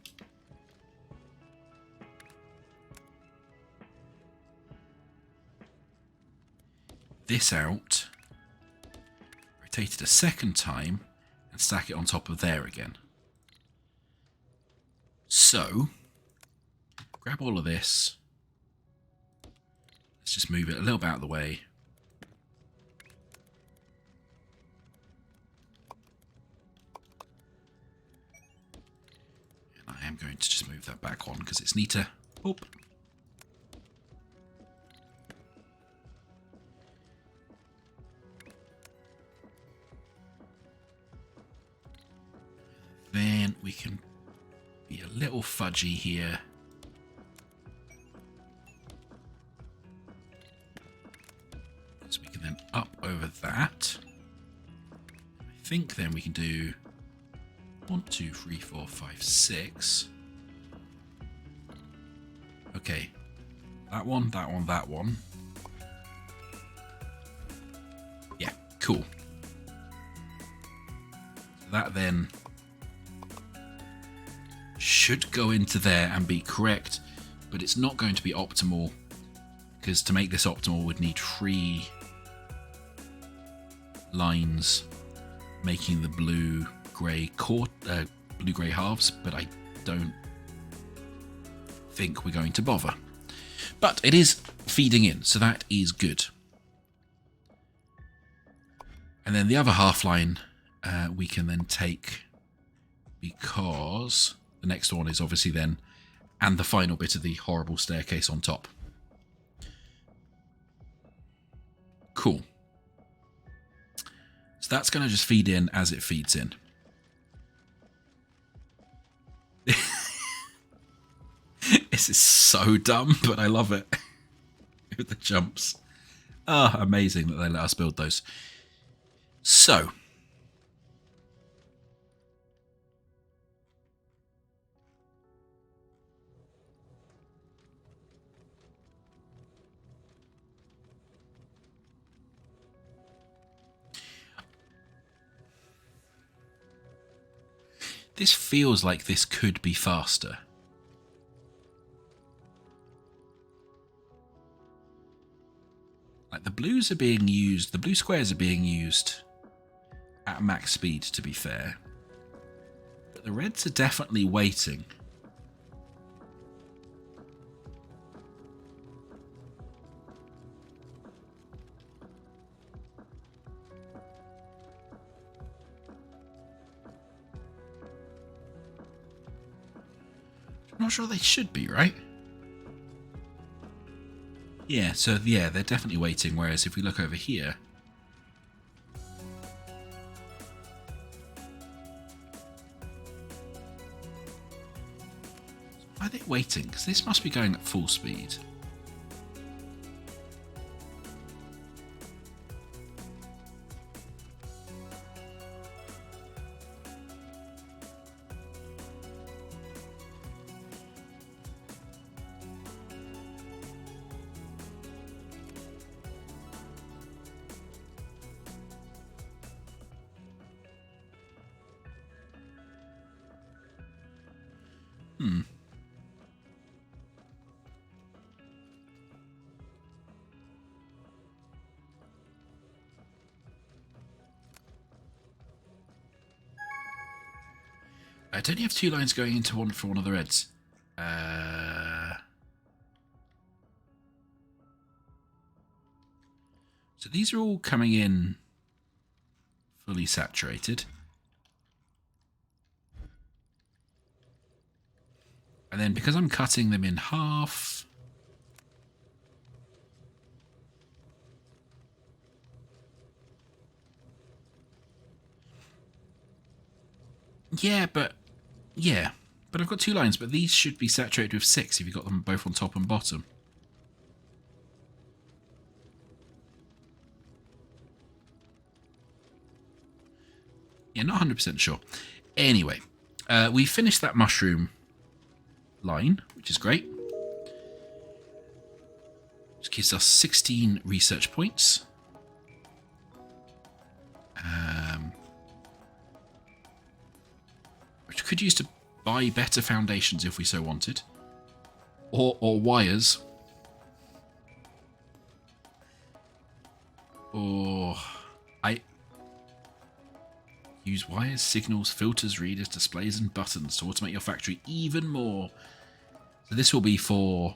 this out, rotate it a second time, and stack it on top of there again. So, grab all of this. Let's just move it a little bit out of the way. And I am going to just move that back on because it's neater. Oop. Then we can be a little fudgy here. So we can then up over that. I think then we can do 1, 2, 3, 4, 5, 6. Okay. That one, that one, that one. Yeah, cool. That then should go into there and be correct, but it's not going to be optimal because to make this optimal we'd need 3 lines making the blue-grey halves, but I don't think we're going to bother. But it is feeding in, so that is good. And then the other half line we can then take, because the next one is obviously then, and the final bit of the horrible staircase on top. Cool. So that's going to just feed in as it feeds in. This is so dumb, but I love it. With the jumps. Ah, amazing that they let us build those. So. This feels like this could be faster. Like the blues are being used, the blue squares are being used at max speed, to be fair. But the reds are definitely waiting. I'm not sure they should be, right? Yeah, so yeah, they're definitely waiting, whereas if we look over here... Why are they waiting? Because this must be going at full speed. I don't have 2 lines going into one for one of the reds. So these are all coming in fully saturated. And then because I'm cutting them in half, yeah, but I've got 2 lines, but these should be saturated with 6 if you've got them both on top and bottom. Yeah, not 100% sure. Anyway, we finished that mushroom line, which is great. Which gives us 16 research points. Which could use to buy better foundations if we so wanted. Or wires. Or use wires, signals, filters, readers, displays, and buttons to automate your factory even more. So this will be for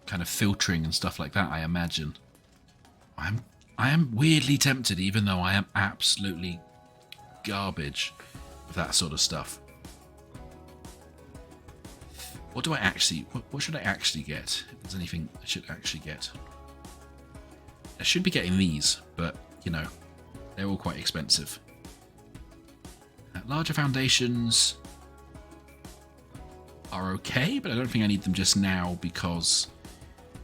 kind of filtering and stuff like that, I imagine. I am weirdly tempted, even though I am absolutely garbage with that sort of stuff. What do I actually... What should I actually get? If there's anything I should actually get. I should be getting these, but, you know, they're all quite expensive. Larger foundations are okay, but I don't think I need them just now because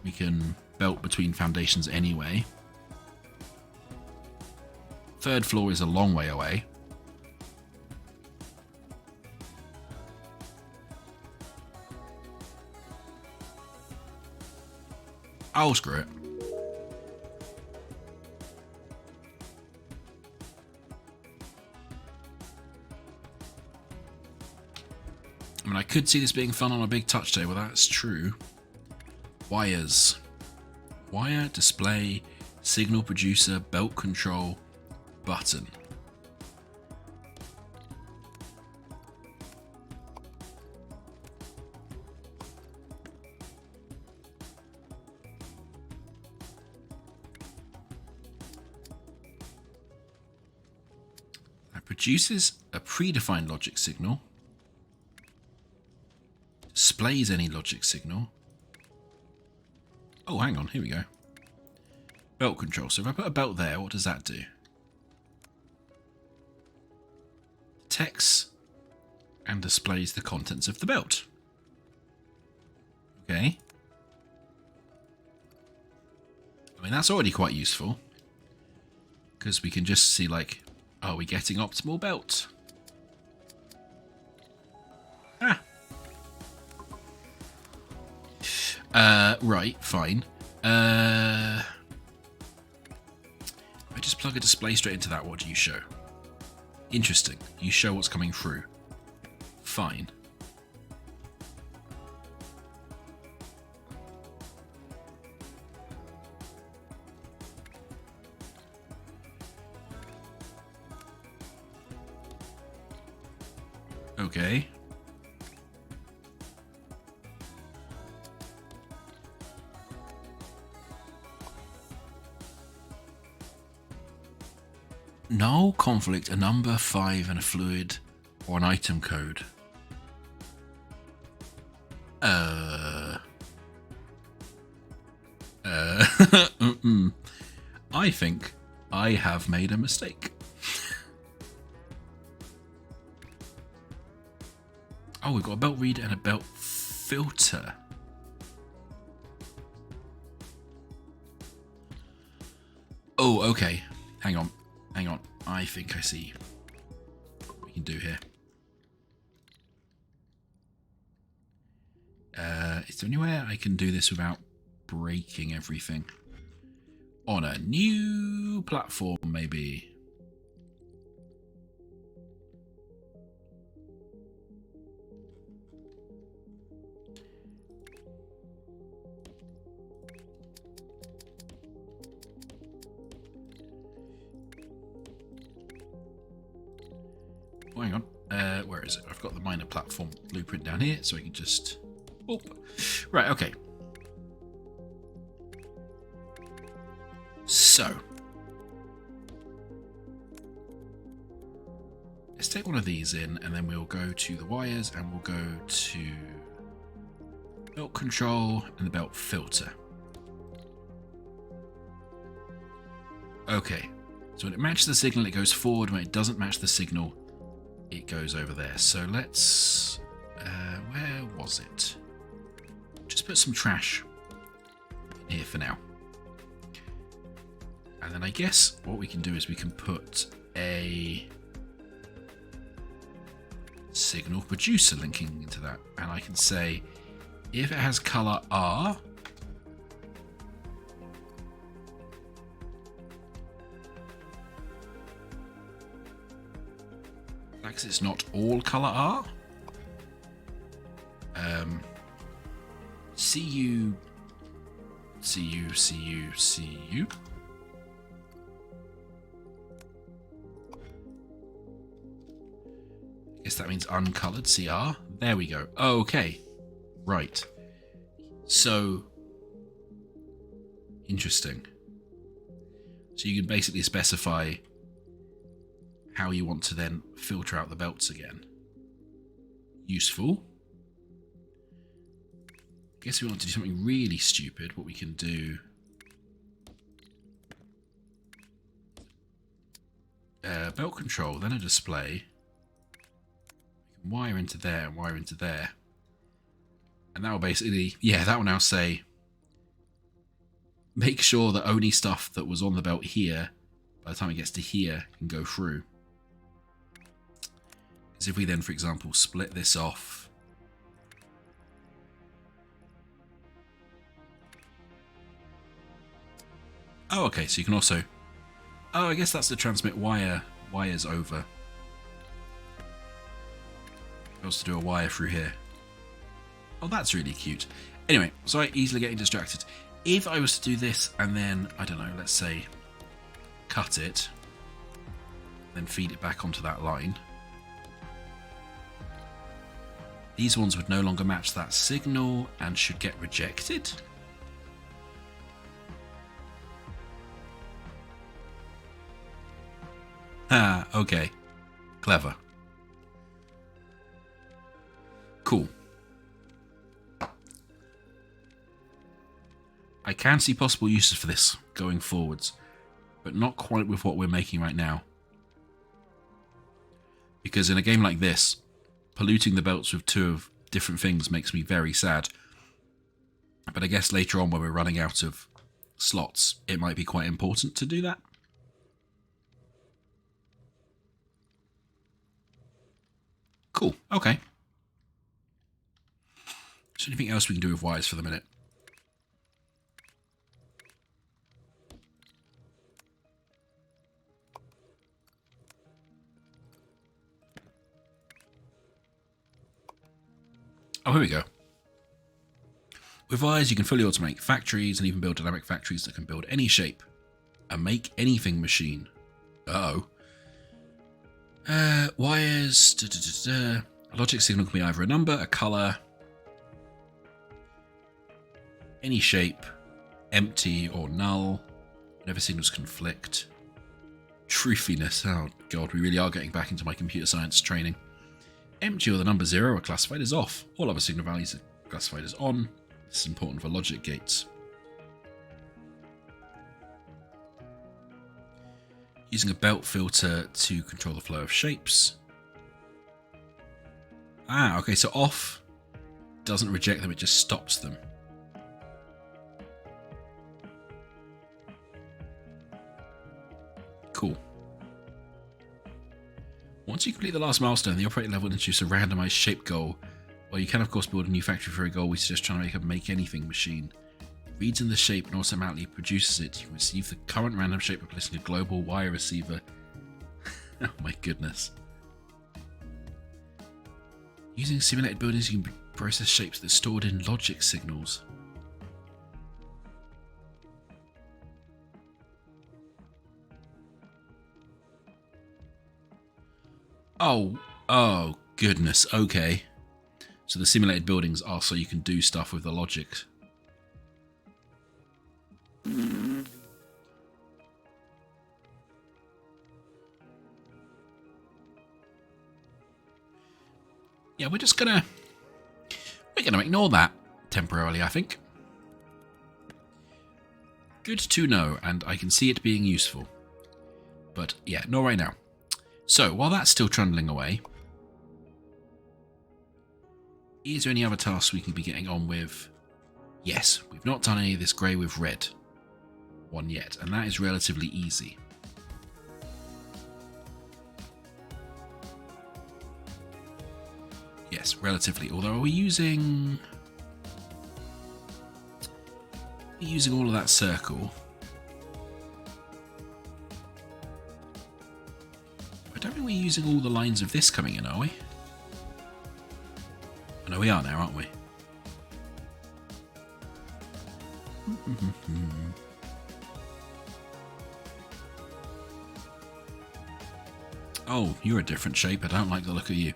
we can belt between foundations anyway. 3rd floor is a long way away. Oh, screw it. I mean, I could see this being fun on a big touch table, that's true. Wires. Wire, display, signal producer, belt control, button. That produces a predefined logic signal. Displays any logic signal. Oh, hang on, here we go. Belt control. So if I put a belt there, what does that do? Detects and displays the contents of the belt. Okay. I mean, that's already quite useful. Because we can just see, like, are we getting optimal belt? Ah. Right, fine. I just plug a display straight into that. What do you show? Interesting. You show what's coming through. Fine. Okay. Null, conflict, a number, 5, and a fluid, or an item code. I think I have made a mistake. Oh, we've got a belt reader and a belt filter. Oh, okay. Hang on. Hang on. I think I see what we can do here. Is there anywhere I can do this without breaking everything? On a new platform, maybe. Oh, hang on. Where is it? I've got the minor platform blueprint down here, so I can just... Oh. Right, okay. So. Let's take one of these in, and then we'll go to the wires, and we'll go to belt control and the belt filter. Okay, so when it matches the signal, it goes forward. When it doesn't match the signal, it goes over there. So let's... where was it? Just put some trash in here for now. And then I guess what we can do is we can put a signal producer linking into that. And I can say, if it has color R, because it's not all color R. CU. I guess that means uncolored, CR. There we go. Okay. Right. So, interesting. So you can basically specify how you want to then filter out the belts again. Useful. I guess we want to do something really stupid. What we can do... belt control, then a display. We can wire into there and wire into there. And that will basically... Yeah, that will now say... Make sure that only stuff that was on the belt here, by the time it gets to here, can go through. Because if we then, for example, split this off... Oh, okay, so you can also... Oh, I guess that's the transmit wires over. Also do a wire through here. Oh, that's really cute. Anyway, so I easily getting distracted. If I was to do this and then, I don't know, let's say, cut it, then feed it back onto that line. These ones would no longer match that signal and should get rejected. Ah, okay. Clever. Cool. I can see possible uses for this going forwards, but not quite with what we're making right now. Because in a game like this, polluting the belts with two of different things makes me very sad. But I guess later on when we're running out of slots, it might be quite important to do that. Cool, okay. Is there anything else we can do with wires for the minute? Oh, here we go. With wires, you can fully automate factories and even build dynamic factories that can build any shape. A make anything machine. Uh-oh. Wires. A logic signal can be either a number, a color, any shape, empty or null. Whenever signals conflict. Truthiness. Oh, God, we really are getting back into my computer science training. Empty or the number 0 are classified as off. All other signal values are classified as on. This is important for logic gates. Using a belt filter to control the flow of shapes. Ah, okay, so off doesn't reject them, it just stops them. Cool. Once you complete the last milestone, the operating level will introduce a randomized shape goal. While you can of course build a new factory for a goal, we suggest trying to make anything machine. Reads in the shape and automatically produces it. You can receive the current random shape by placing a global wire receiver. Oh my goodness. Using simulated buildings, you can process shapes that are stored in logic signals. Oh Goodness, okay. So the simulated buildings are so you can do stuff with the logic. Yeah, we're gonna ignore that temporarily, I think. Good to know, and I can see it being useful. But yeah, not right now. So while that's still trundling away, is there any other tasks we can be getting on with? Yes, we've not done any of this grey with red one yet, and that is relatively easy. Yes, relatively. Although, are we using all of that circle? I don't think we're using all the lines of this coming in, are we? Oh, no, we are now, aren't we? Oh, you're a different shape. I don't like the look of you.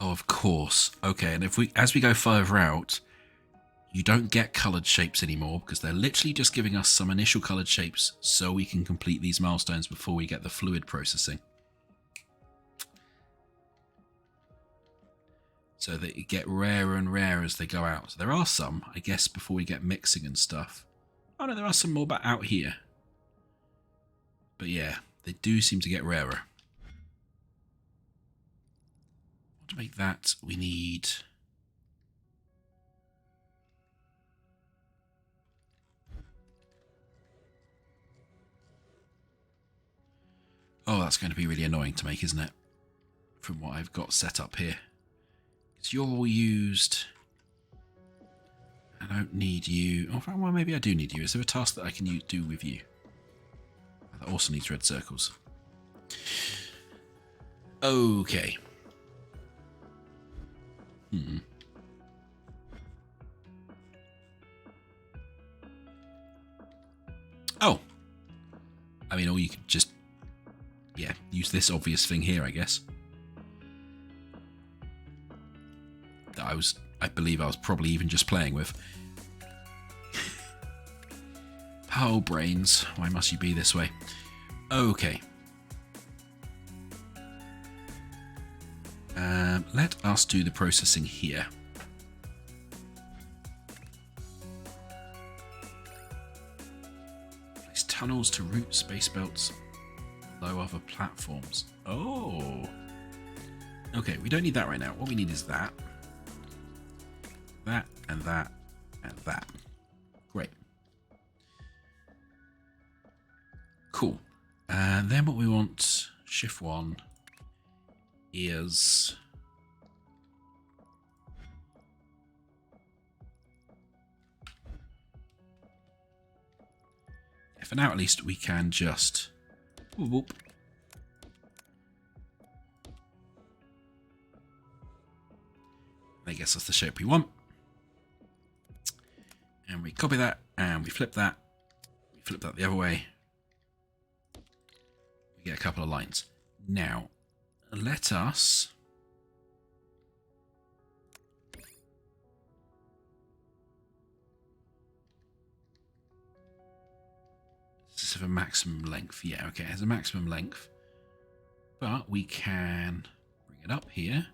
Oh, of course. Okay, and as we go further out, you don't get coloured shapes anymore because they're literally just giving us some initial coloured shapes so we can complete these milestones before we get the fluid processing. So they get rarer and rarer as they go out. So there are some, I guess, before we get mixing and stuff. Oh no, there are some more back out here. But yeah, they do seem to get rarer. To make that, we need... Oh, that's going to be really annoying to make, isn't it? From what I've got set up here. Because you're all used. I don't need you. Oh, well, maybe I do need you. Is there a task that I can do with you? That also needs red circles. Okay. Oh. I mean, or you could just, yeah, use this obvious thing here, I guess. That I believe I was probably even just playing with. Oh, brains. Why must you be this way? Okay. Let us do the processing here. Place tunnels to route space belts below other platforms. Oh. Okay, we don't need that right now. What we need is that. That, and that, and that. Great. Cool. And then what we want, shift 1, is... for now, at least, we can just... Whoop, whoop. I guess that's the shape we want. And we copy that, and we flip that. We flip that the other way. We get a couple of lines. Now, let us... This is a maximum length. Yeah, okay, it has a maximum length. But we can bring it up here.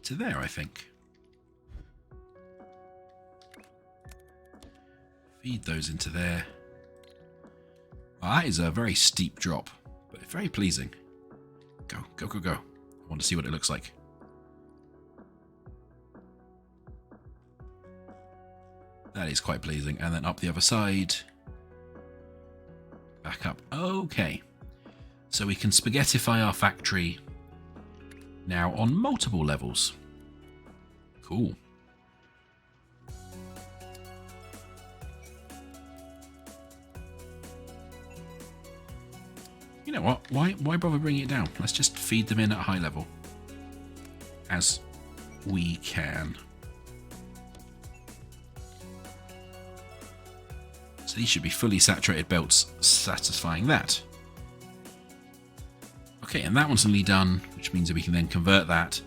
To there, I think. Feed those into there. Well, that is a very steep drop, but very pleasing. Go, go, go, go. I want to see what it looks like. That is quite pleasing. And then up the other side. Back up. Okay. So we can spaghettify our factory now on multiple levels. Cool. You know what? Why bother bringing it down? Let's just feed them in at a high level. As we can. So these should be fully saturated belts satisfying that. Okay, and that one's nearly done, which means that we can then convert that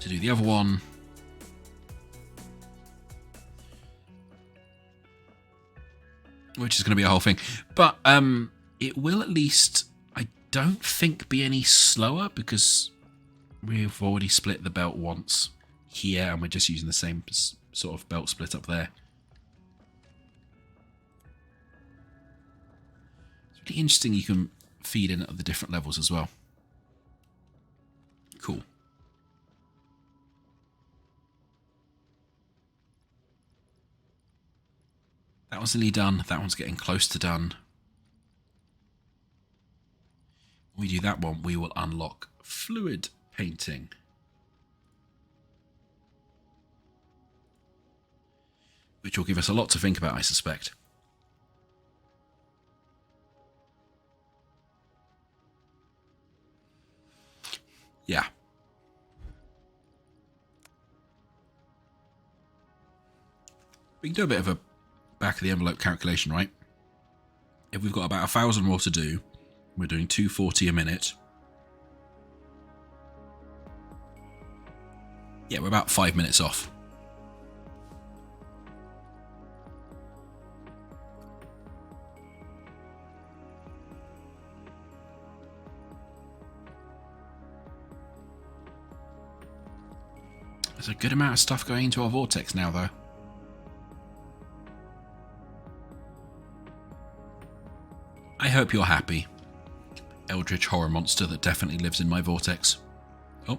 to do the other one. Which is going to be a whole thing. But it will at least, I don't think, be any slower because we've already split the belt once here and we're just using the same sort of belt split up there. It's really interesting you can feed in at the different levels as well. Cool. That one's nearly done. That one's getting close to done. When we do that one, we will unlock fluid painting. Which will give us a lot to think about, I suspect. Yeah. We can do a bit of a back of the envelope calculation, right? If we've got about 1,000 more to do, we're doing 240 a minute. Yeah, we're about 5 minutes off. There's a good amount of stuff going into our vortex now, though. I hope you're happy. Eldritch horror monster that definitely lives in my vortex. Oh.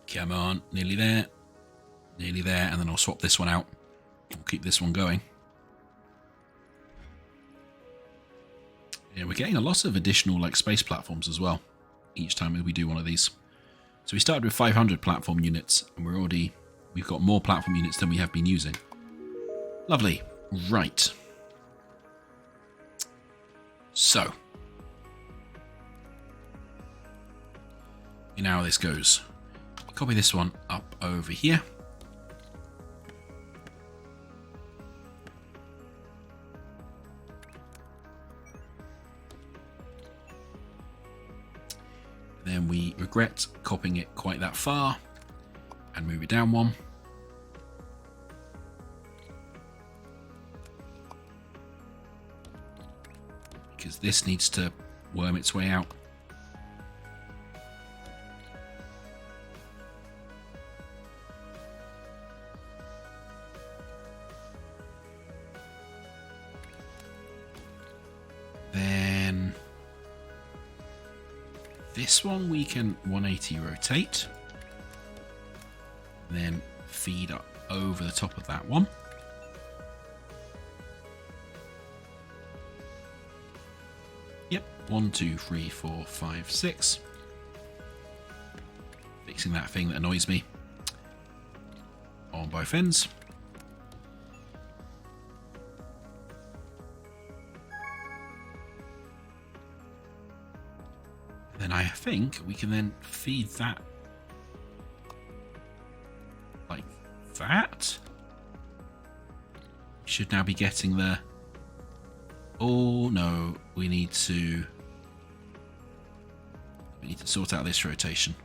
Come on, nearly there. Nearly there, and then I'll swap this one out. We'll keep this one going. Yeah, we're getting a lot of additional like space platforms as well each time we do one of these. So we started with 500 platform units, and we've got more platform units than we have been using. Lovely. Right. So. You know how this goes. Copy this one up over here. Then we regret copying it quite that far and move it down one. Because this needs to worm its way out. Then this one we can 180 rotate, then feed up over the top of that one. Yep, 1, 2, 3, 4, 5, 6. Fixing that thing that annoys me on both ends. Then I think we can then feed that like that. We should now be getting the... Oh no, we need to sort out this rotation.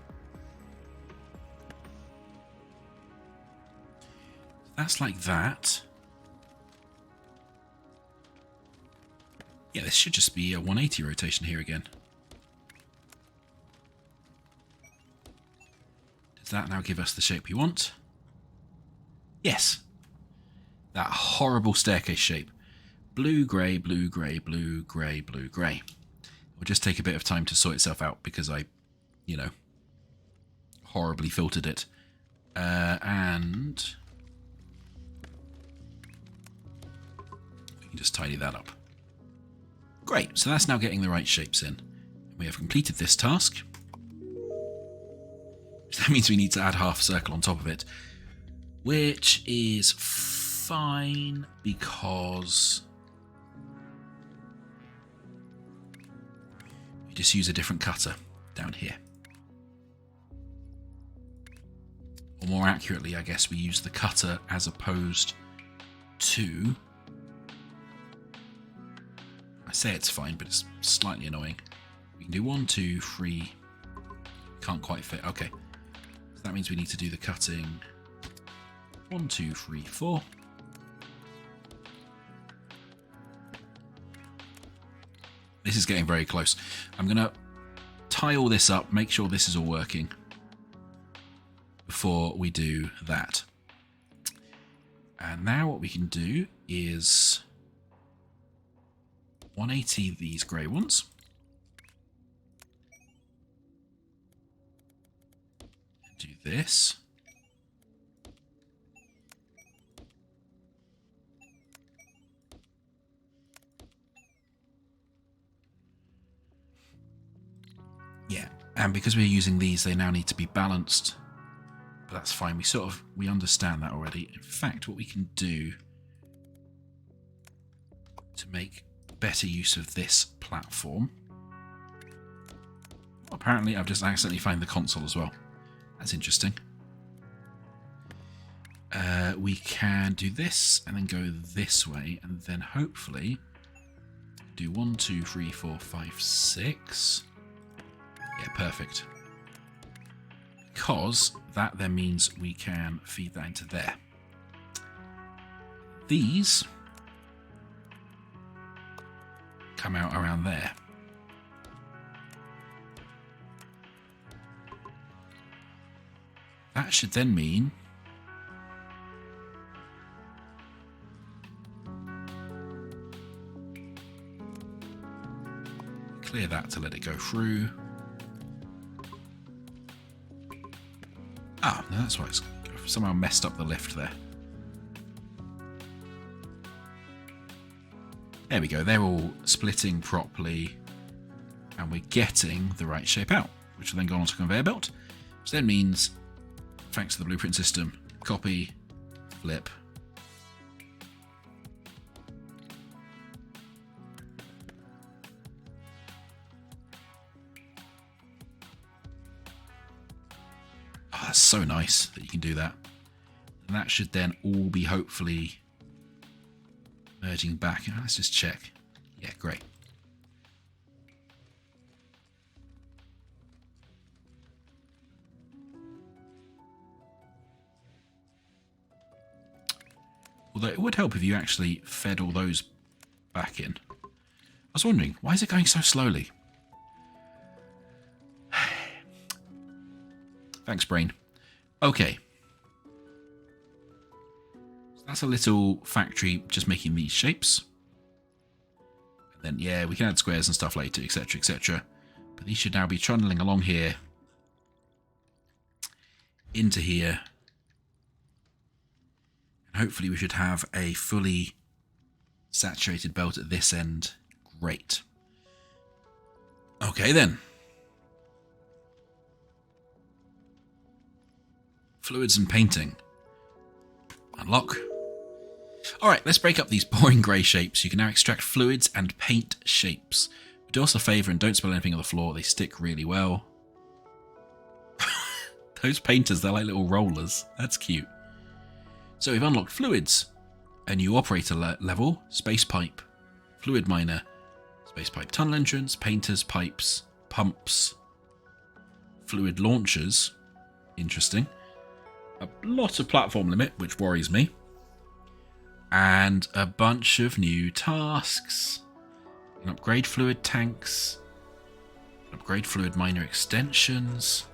That's like that. Yeah, this should just be a 180 rotation here again. That now give us the shape we want? Yes. That horrible staircase shape. Blue, grey, blue, grey, blue, grey, blue, grey. It will just take a bit of time to sort itself out because I, you know, horribly filtered it. And we can just tidy that up. Great, so that's now getting the right shapes in. We have completed this task. That means we need to add half a circle on top of it, which is fine because we just use a different cutter down here. Or more accurately, I guess we use the cutter as opposed to... I say it's fine, but it's slightly annoying. We can do 1, 2, 3. Can't quite fit. Okay. So that means we need to do the cutting 1, 2, 3, 4. This is getting very close. I'm going to tie all this up, make sure this is all working before we do that. And now what we can do is 180 these grey ones. Do this. Yeah, and because we're using these, they now need to be balanced. But that's fine. We understand that already. In fact, what we can do to make better use of this platform. Apparently, I've just accidentally found the console as well. That's interesting. We can do this and then go this way, and then hopefully do 1, 2, 3, 4, 5, 6. Yeah, perfect. Because that then means we can feed that into there. These come out around there. That should then mean clear that to let it go through. Ah, no, that's why it's somehow messed up the lift there. There we go, they're all splitting properly and we're getting the right shape out, which will then go onto a conveyor belt, which then means, thanks to the blueprint system, copy, flip. Oh, that's so nice that you can do that. And that should then all be hopefully merging back. Let's just check. Yeah, great. Although it would help if you actually fed all those back in. I was wondering, why is it going so slowly? Thanks, brain. Okay. So that's a little factory just making these shapes. And then, yeah, we can add squares and stuff later, etc., etc. But these should now be trundling along here, into here. And hopefully we should have a fully saturated belt at this end. Great. Okay then. Fluids and painting. Unlock. Alright, let's break up these boring grey shapes. You can now extract fluids and paint shapes. Do us a favour and don't spill anything on the floor. They stick really well. Those painters, they're like little rollers. That's cute. So we've unlocked fluids. A new operator level. Space pipe. Fluid miner. Space pipe tunnel entrance. Painters, pipes, pumps. Fluid launchers. Interesting. A lot of platform limit, which worries me. And a bunch of new tasks. Upgrade fluid tanks. Upgrade fluid miner extensions.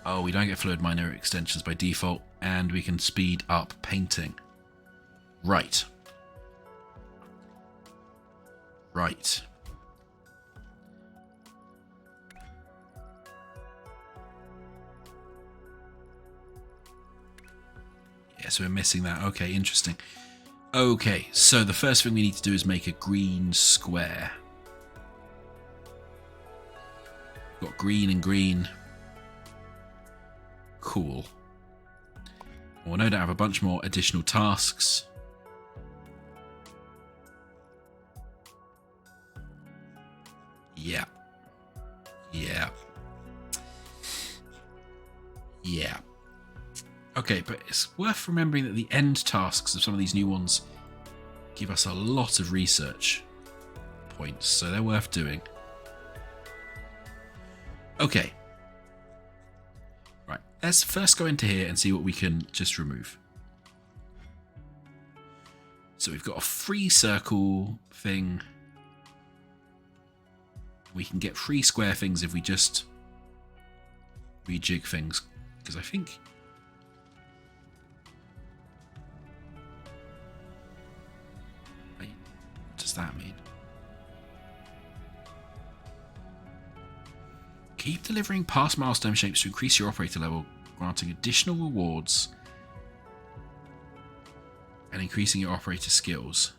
Oh, we don't get fluid miner extensions by default. And we can speed up painting. Right. Right. Yeah, so we're missing that. Okay, interesting. Okay, so the first thing we need to do is make a green square. We've got green and green. Cool. We'll no doubt have a bunch more additional tasks. Yeah. Yeah. Yeah. Okay, but it's worth remembering that the end tasks of some of these new ones give us a lot of research points, so they're worth doing. Okay. Right, let's first go into here and see what we can just remove. So we've got a free circle thing. We can get free square things if we just rejig things, because I think... Wait, what does that mean? Keep delivering past milestone shapes to increase your operator level, granting additional rewards and increasing your operator skills.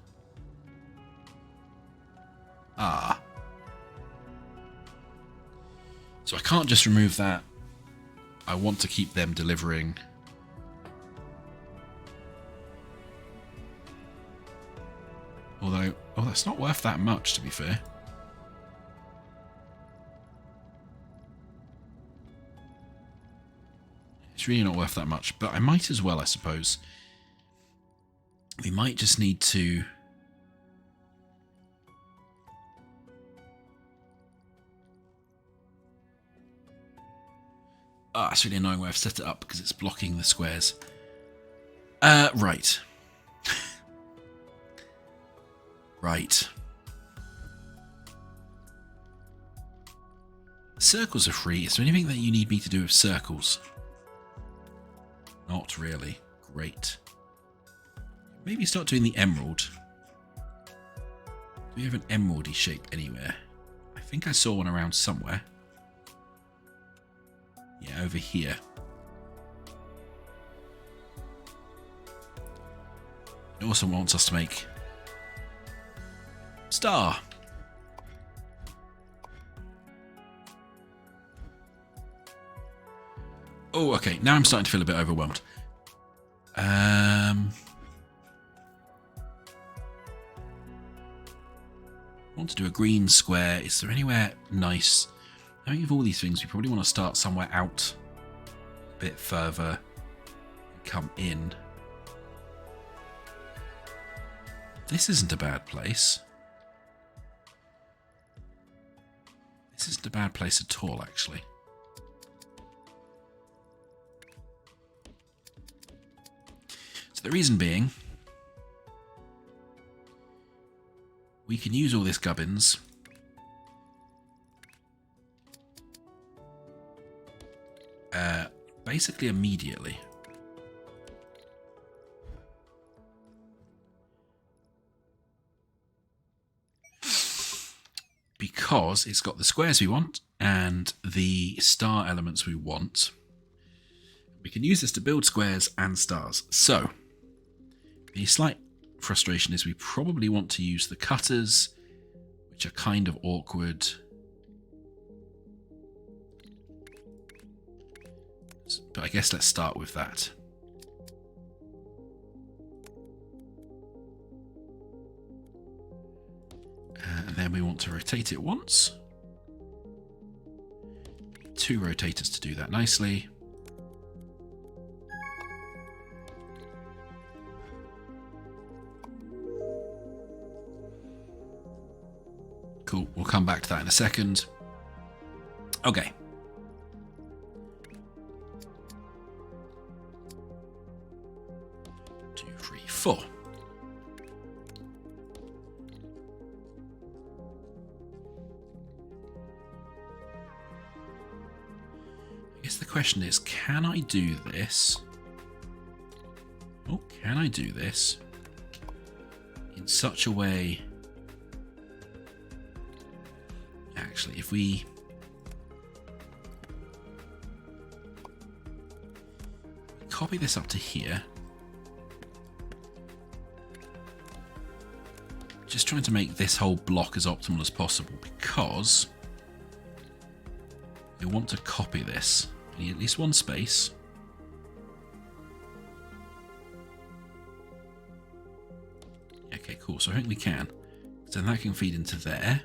Ah. So I can't just remove that. I want to keep them delivering. Although, oh, that's not worth that much, to be fair. It's really not worth that much, but I might as well, I suppose. We might just need to... Ah, it's really annoying where I've set it up because it's blocking the squares. Right. Right. Circles are free. Is there anything that you need me to do with circles? Not really. Great. Maybe start doing the emerald. Do we have an emeraldy shape anywhere? I think I saw one around somewhere. Yeah, over here. It also wants us to make star. Oh, okay. Now I'm starting to feel a bit overwhelmed. I want to do a green square. Is there anywhere nice? I think of all these things, we probably want to start somewhere out a bit further and come in. This isn't a bad place. This isn't a bad place at all, actually. So the reason being, we can use all this gubbins basically immediately. Because it's got the squares we want and the star elements we want. We can use this to build squares and stars. So, the slight frustration is we probably want to use the cutters, which are kind of awkward. But I guess let's start with that. And then we want to rotate it once. 2 rotators to do that nicely. Cool, we'll come back to that in a second. Okay. Two, three, four. I guess the question is, can I do this? Oh, can I do this in such a way? Actually, if we copy this up to here, just trying to make this whole block as optimal as possible, because I want to copy this. I need at least one space. Okay, cool. So I think we can. So then that can feed into there.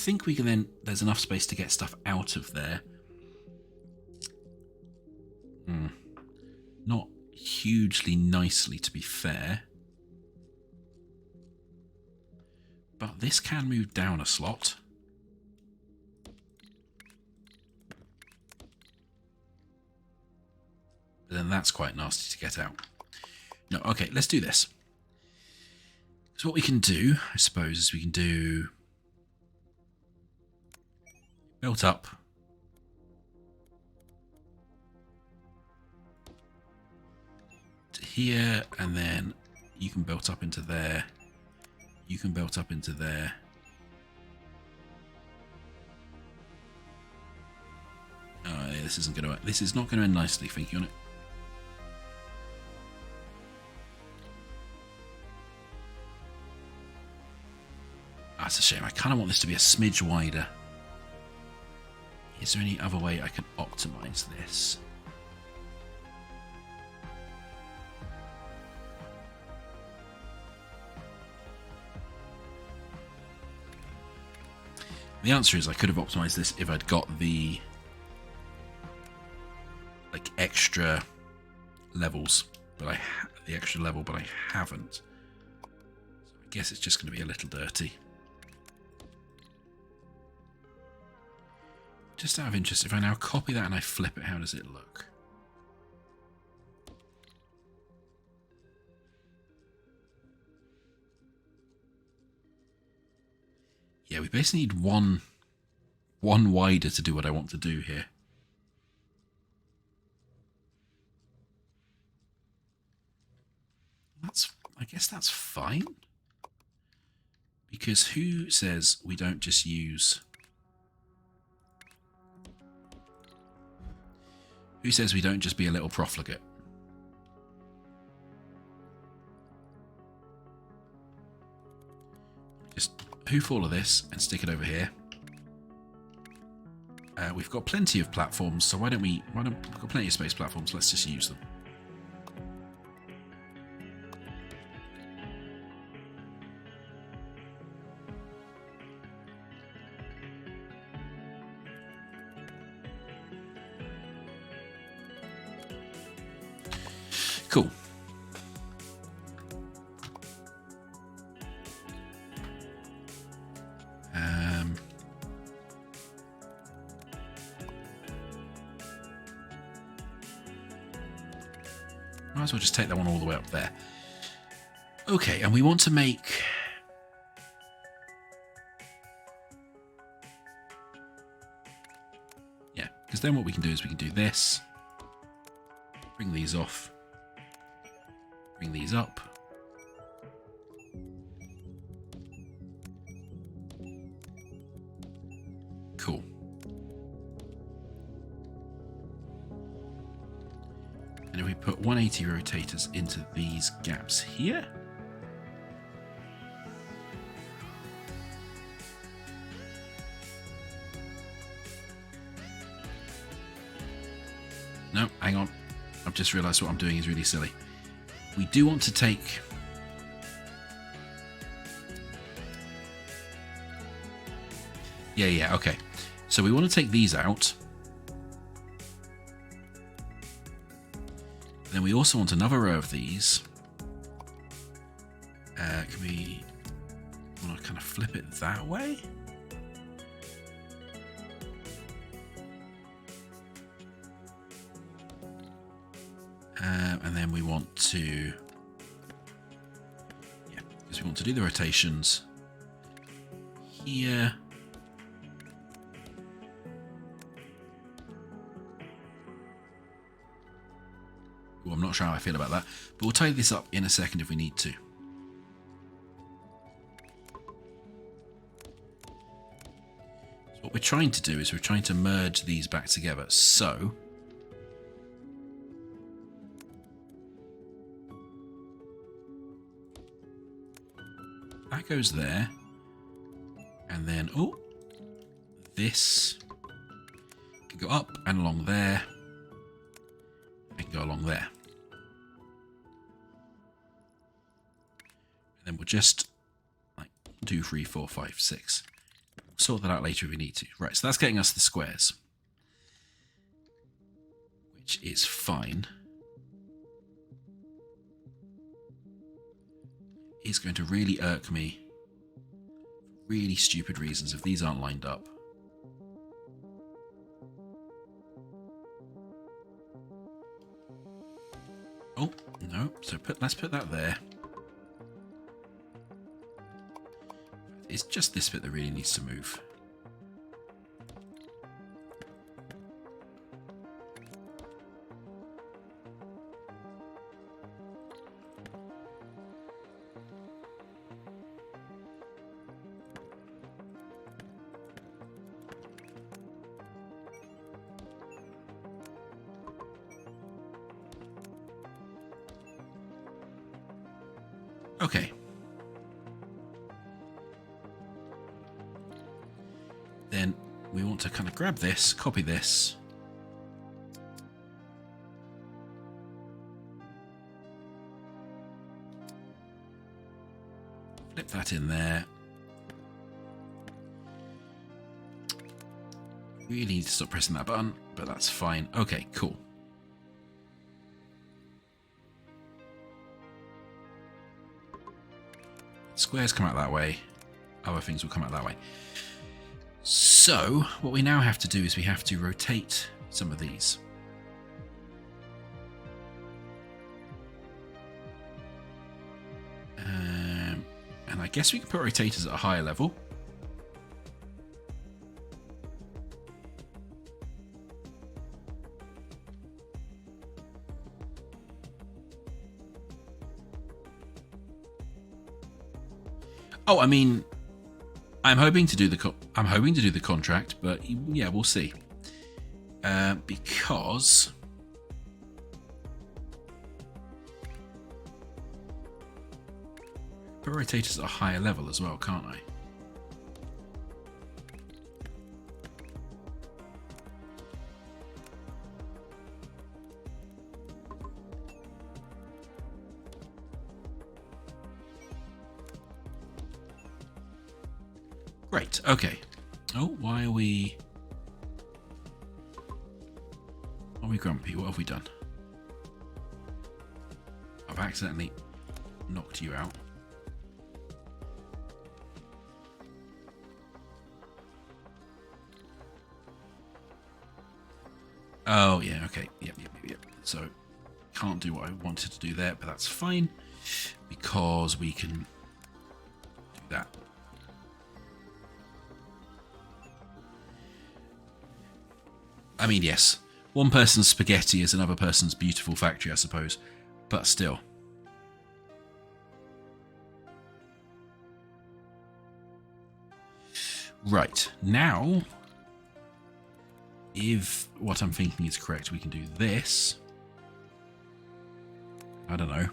think we can then... There's enough space to get stuff out of there. Not hugely nicely, to be fair. But this can move down a slot. But then that's quite nasty to get out. No, okay, let's do this. So what we can do, I suppose, is we can do... Built up. To here, and then you can build up into there. You can build up into there. Oh, yeah, this isn't going to... This is not going to end nicely, thinking on it. That's a shame. I kind of want this to be a smidge wider. Is there any other way I can optimize this? The answer is I could have optimized this if I'd got the like extra levels, but the extra level, but I haven't. So I guess it's just going to be a little dirty. Just out of interest, if I now copy that and I flip it, how does it look? Yeah, we basically need one wider to do what I want to do here. I guess that's fine. Because who says we don't just use... Who says we don't just be a little profligate? Just hoof all of this and stick it over here. We've got plenty of platforms, so we've got plenty of space platforms, let's just use them. Cool. Might as well just take that one all the way up there. Okay, and we want to make... Yeah, because then what we can do is we can do this. Bring these off. Bring these up. Cool. And if we put 180 rotators into these gaps here. No, hang on. I've just realised what I'm doing is really silly. We do want to take... Yeah, okay. So we want to take these out. Then we also want another row of these. Can we want to kind of flip it that way? And then we want to, yeah, because we want to do the rotations here. Well, I'm not sure how I feel about that, but we'll tie this up in a second if we need to. So what we're trying to do is we're trying to merge these back together. So that goes there, and then, oh, this can go up and along there, and go along there. And then we'll just, like, 1, 2, 3, 4, 5, 6, sort that out later if we need to. Right, so that's getting us the squares, which is fine. It's going to really irk me for really stupid reasons if these aren't lined up. Oh, no. So let's put that there. It's just this bit that really needs to move. Okay. Then we want to kind of grab this, copy this. Flip that in there. Really need to stop pressing that button, but that's fine. Okay, cool. Squares come out that way. Other things will come out that way. So, what we now have to do is we have to rotate some of these. And I guess we can put rotators at a higher level. Oh, I mean, I'm hoping to do the contract, but yeah, we'll see. Because put rotators at a higher level as well, can't I? Great, okay. Oh, why are we grumpy? What have we done? I've accidentally knocked you out. Oh, yeah, okay. Yep. So, can't do what I wanted to do there, but that's fine, because we can do that. I mean, yes, one person's spaghetti is another person's beautiful factory, I suppose, but still. Right, now, if what I'm thinking is correct, we can do this. I don't know.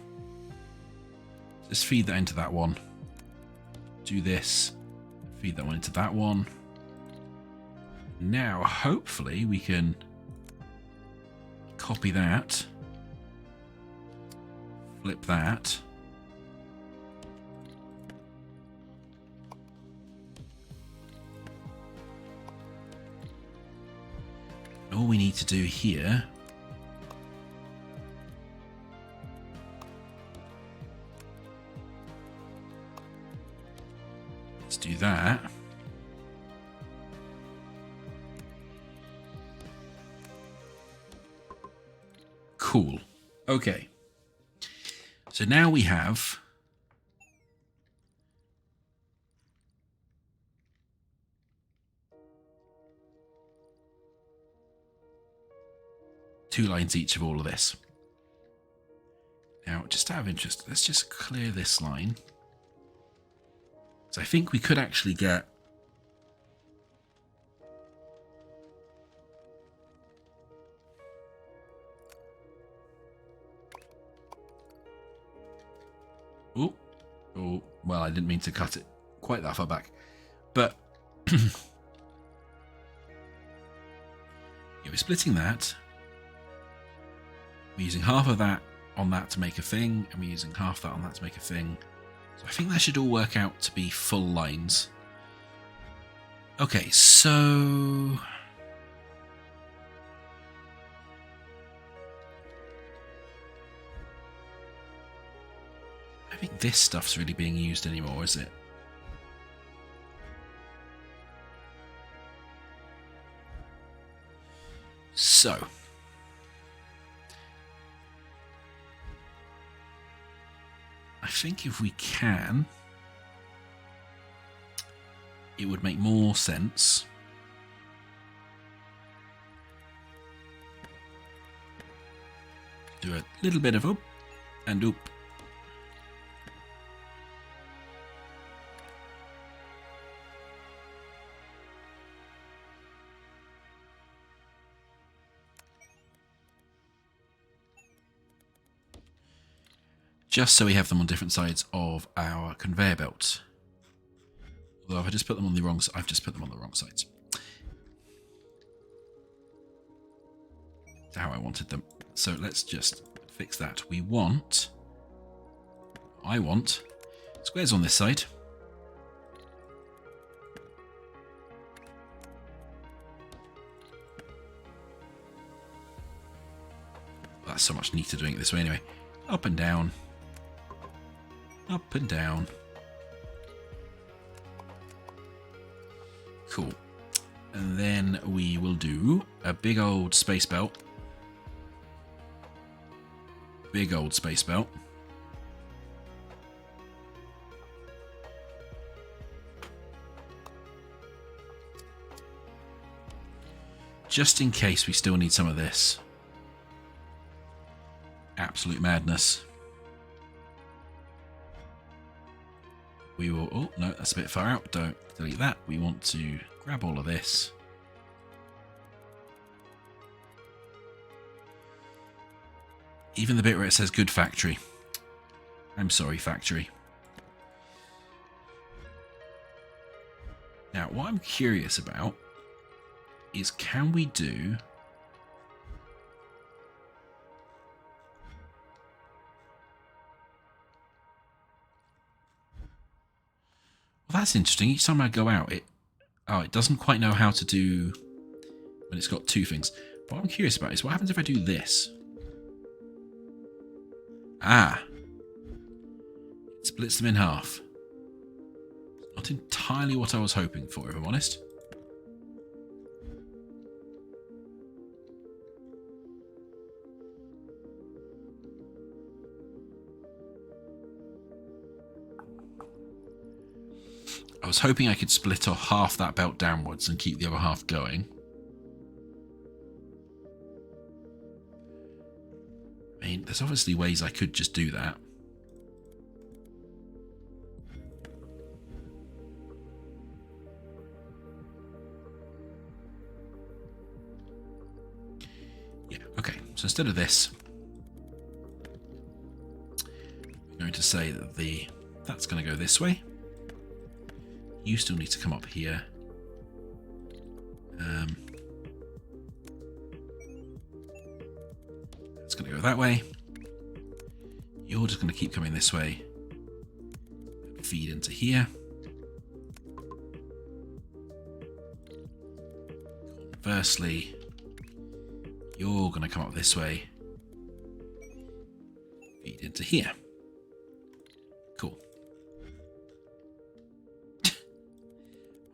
Just feed that into that one. Do this. Feed that one into that one. Now, hopefully, we can copy that. Flip that. All we need to do here is do that. Cool. Okay. So now we have two lines each of all of this. Now, just out of interest, let's just clear this line. So I think we could actually get Oh, well, I didn't mean to cut it quite that far back. But yeah, we're splitting that. We're using half of that on that to make a thing, and we're using half that on that to make a thing. So I think that should all work out to be full lines. Okay, so I think this stuff's really being used anymore, is it? So I think if we can, it would make more sense do a little bit of up and up. Just so we have them on different sides of our conveyor belt. Although if I just put them on the wrong side, I've just put them on the wrong sides. That's how I wanted them. So let's just fix that. I want squares on this side. That's so much neater doing it this way anyway. Up and down. Up and down. Cool. And then we will do a big old space belt. Big old space belt. Just in case we still need some of this. Absolute madness. We will... Oh, no, that's a bit far out. Don't delete that. We want to grab all of this. Even the bit where it says good factory. I'm sorry, factory. Now, what I'm curious about is can we do... Well, that's interesting. Each time I go out, it doesn't quite know how to do when it's got two things. What I'm curious about is what happens if I do this? Ah. It splits them in half. Not entirely what I was hoping for, if I'm honest. I was hoping I could split off half that belt downwards and keep the other half going. I mean, there's obviously ways I could just do that. Yeah, okay. So instead of this, I'm going to say that that's going to go this way. You still need to come up here. It's going to go that way. You're just going to keep coming this way. Feed into here. Conversely, you're going to come up this way. Feed into here. Cool.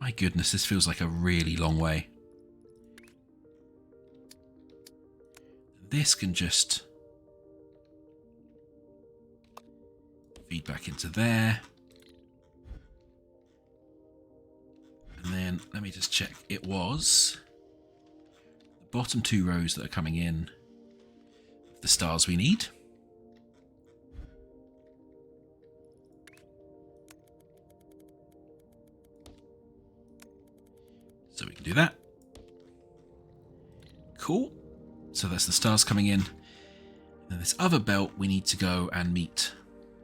My goodness, this feels like a really long way. This can just feed back into there. And then let me just check. It was the bottom two rows that are coming in of the stars we need. So we can do that. Cool. So that's the stars coming in. And this other belt, we need to go and meet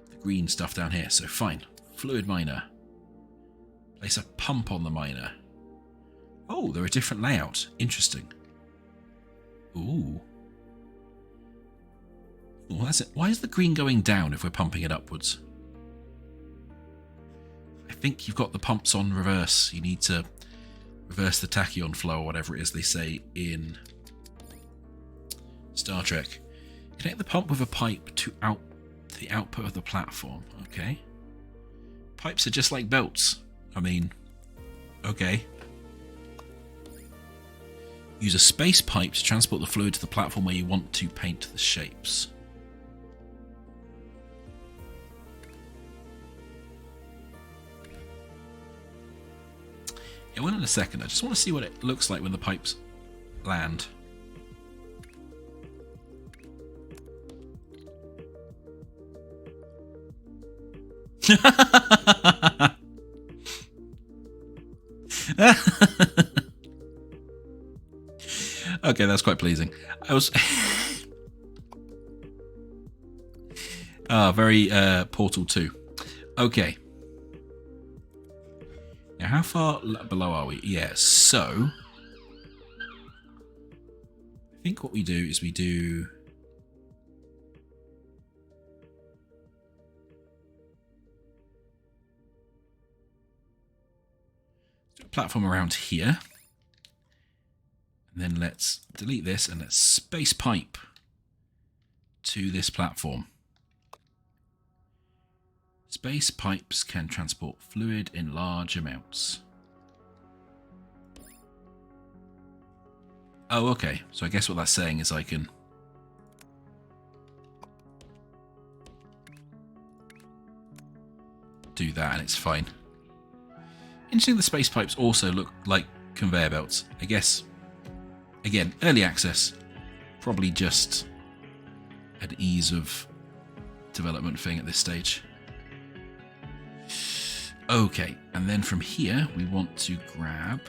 the green stuff down here. So fine. Fluid miner. Place a pump on the miner. Oh, they're a different layout. Interesting. Ooh. Oh, that's it. Why is the green going down if we're pumping it upwards? I think you've got the pumps on reverse. You need to reverse the tachyon flow, or whatever it is they say in Star Trek. Connect the pump with a pipe to the output of the platform. Okay. Pipes are just like belts. I mean, okay. Use a space pipe to transport the fluid to the platform where you want to paint the shapes. Yeah, well, in a second. I just want to see what it looks like when the pipes land. Okay, that's quite pleasing. I was very Portal 2. Okay. Now, how far below are we? Yeah, so I think what we do is we do a platform around here. And then let's delete this and let's space pipe to this platform. Space pipes can transport fluid in large amounts. Oh, okay. So I guess what that's saying is I can do that and it's fine. Interesting, the space pipes also look like conveyor belts. I guess, again, early access, probably just an ease of development thing at this stage. Okay, and then from here we want to grab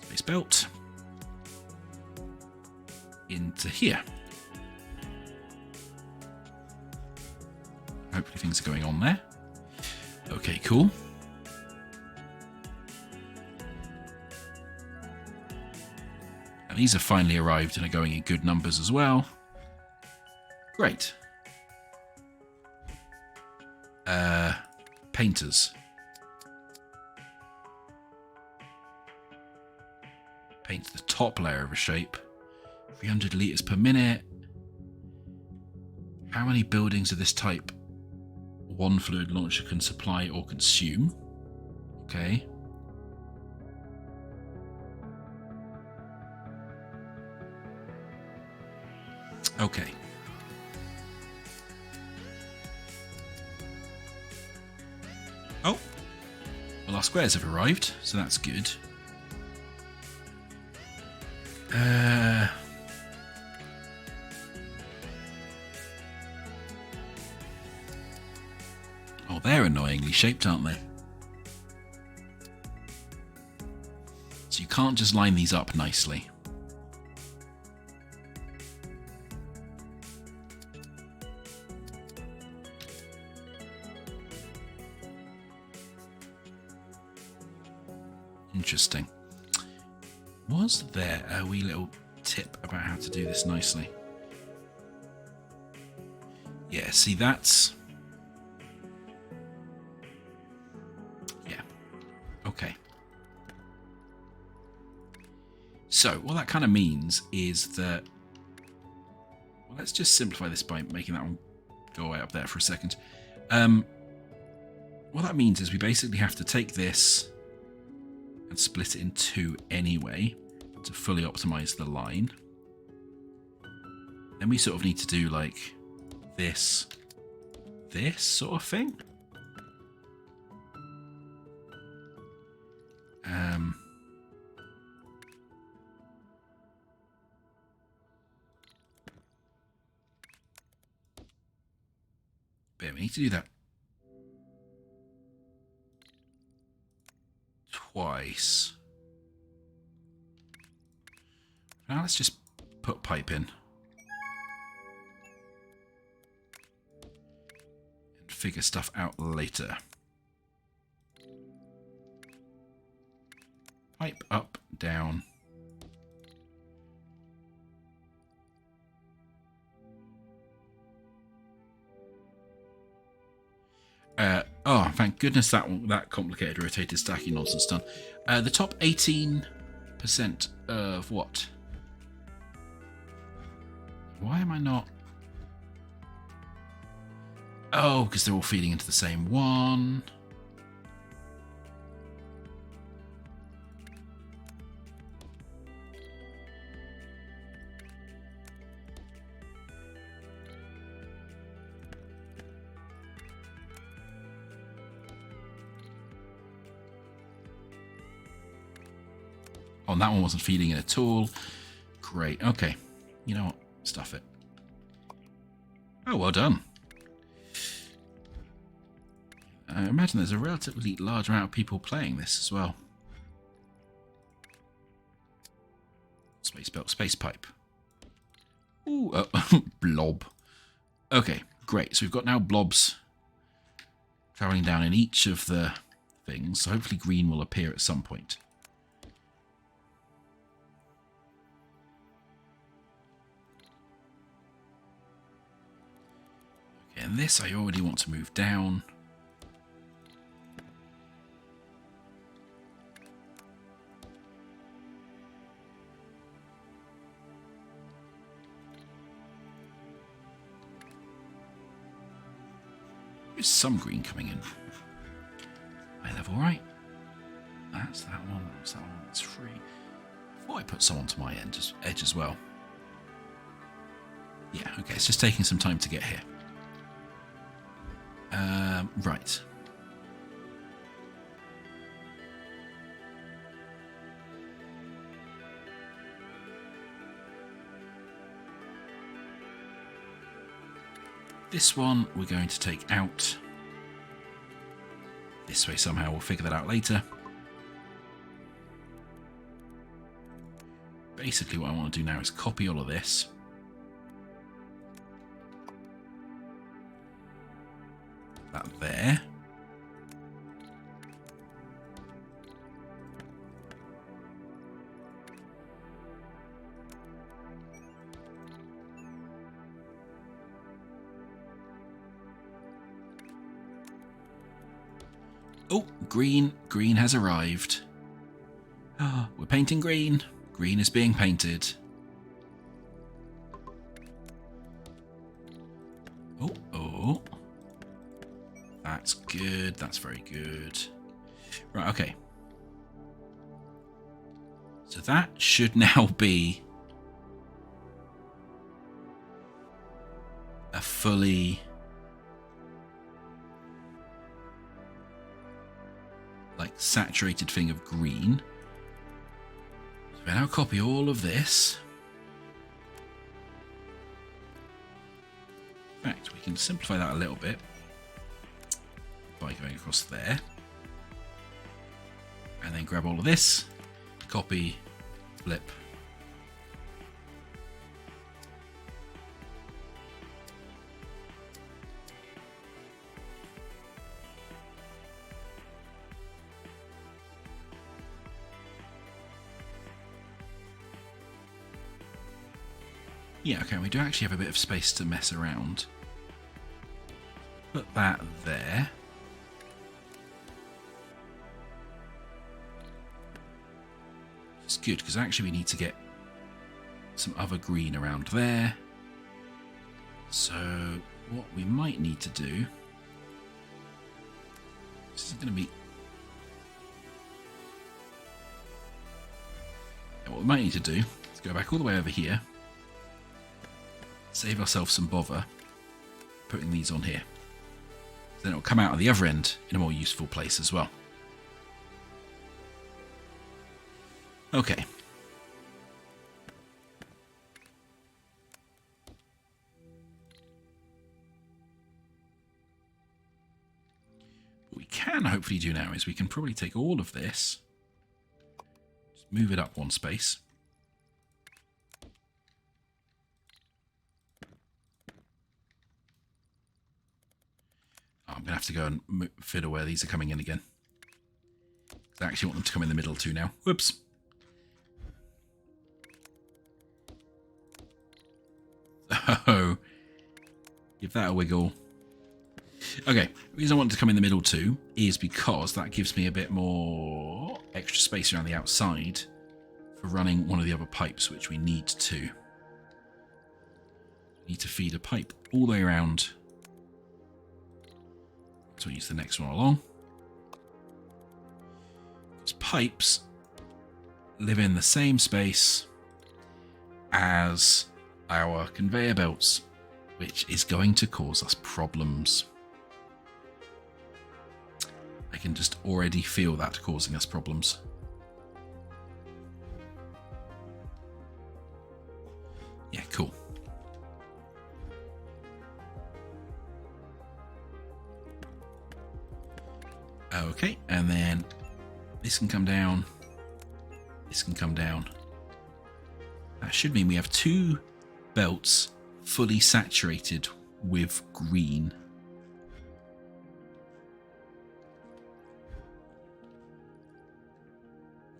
space belt into here. Hopefully things are going on there. Okay, cool. And these have finally arrived and are going in good numbers as well. Great. Painters. Paint the top layer of a shape. 300 litres per minute. How many buildings of this type one fluid launcher can supply or consume? Okay. Okay. Oh, well, our squares have arrived, so that's good. Oh, they're annoyingly shaped, aren't they? So you can't just line these up nicely. Interesting. Was there a wee little tip about how to do this nicely? Yeah, see, that's... yeah. Okay. So, what that kind of means is that... well, let's just simplify this by making that one go away up there for a second. What that means is we basically have to take this and split it in two anyway to fully optimize the line. Then we sort of need to do like this sort of thing. But we need to do that twice. Now let's just put pipe in. And figure stuff out later. Pipe up, down. Oh, thank goodness that complicated rotated stacking nonsense done. The top 18% of what? Why am I not? Oh, because they're all feeding into the same one. Oh, that one wasn't feeding it at all. Great. Okay. You know what? Stuff it. Oh, well done. I imagine there's a relatively large amount of people playing this as well. Space belt, space pipe. Ooh, blob. Okay, great. So we've got now blobs travelling down in each of the things. So hopefully green will appear at some point. Okay, and this I already want to move down. There's some green coming in. High level, right? That's that one. That's that one. That's free. I thought I put some onto my edge as well. Yeah, okay. It's just taking some time to get here. Right. This one we're going to take out this way somehow. We'll figure that out later. Basically what I want to do now is copy all of this. That there. Oh, green. Green has arrived. Oh, we're painting green. Green is being painted. Oh. That's good. That's very good. Right, okay. So that should now be a fully saturated thing of green. So we now copy all of this. In fact, we can simplify that a little bit by going across there. And then grab all of this, copy, flip. Yeah, okay, we do actually have a bit of space to mess around. Put that there. It's good, because actually we need to get some other green around there. So what we might need to do... This isn't going to be... What we might need to do is go back all the way over here. Save ourselves some bother putting these on here. Then it'll come out of the other end in a more useful place as well. Okay. What we can hopefully do now is we can probably take all of this, just move it up one space. I'm going to have to go and fiddle where these are coming in again. I actually want them to come in the middle too now. Whoops. Oh. Give that a wiggle. Okay, the reason I wanted to come in the middle too is because that gives me a bit more extra space around the outside for running one of the other pipes, which we need to. We need to feed a pipe all the way around. So we'll use the next one along. These pipes live in the same space as our conveyor belts, which is going to cause us problems. I can just already feel that causing us problems. Yeah, cool. Okay, and then this can come down. This can come down. That should mean we have 2 belts fully saturated with green.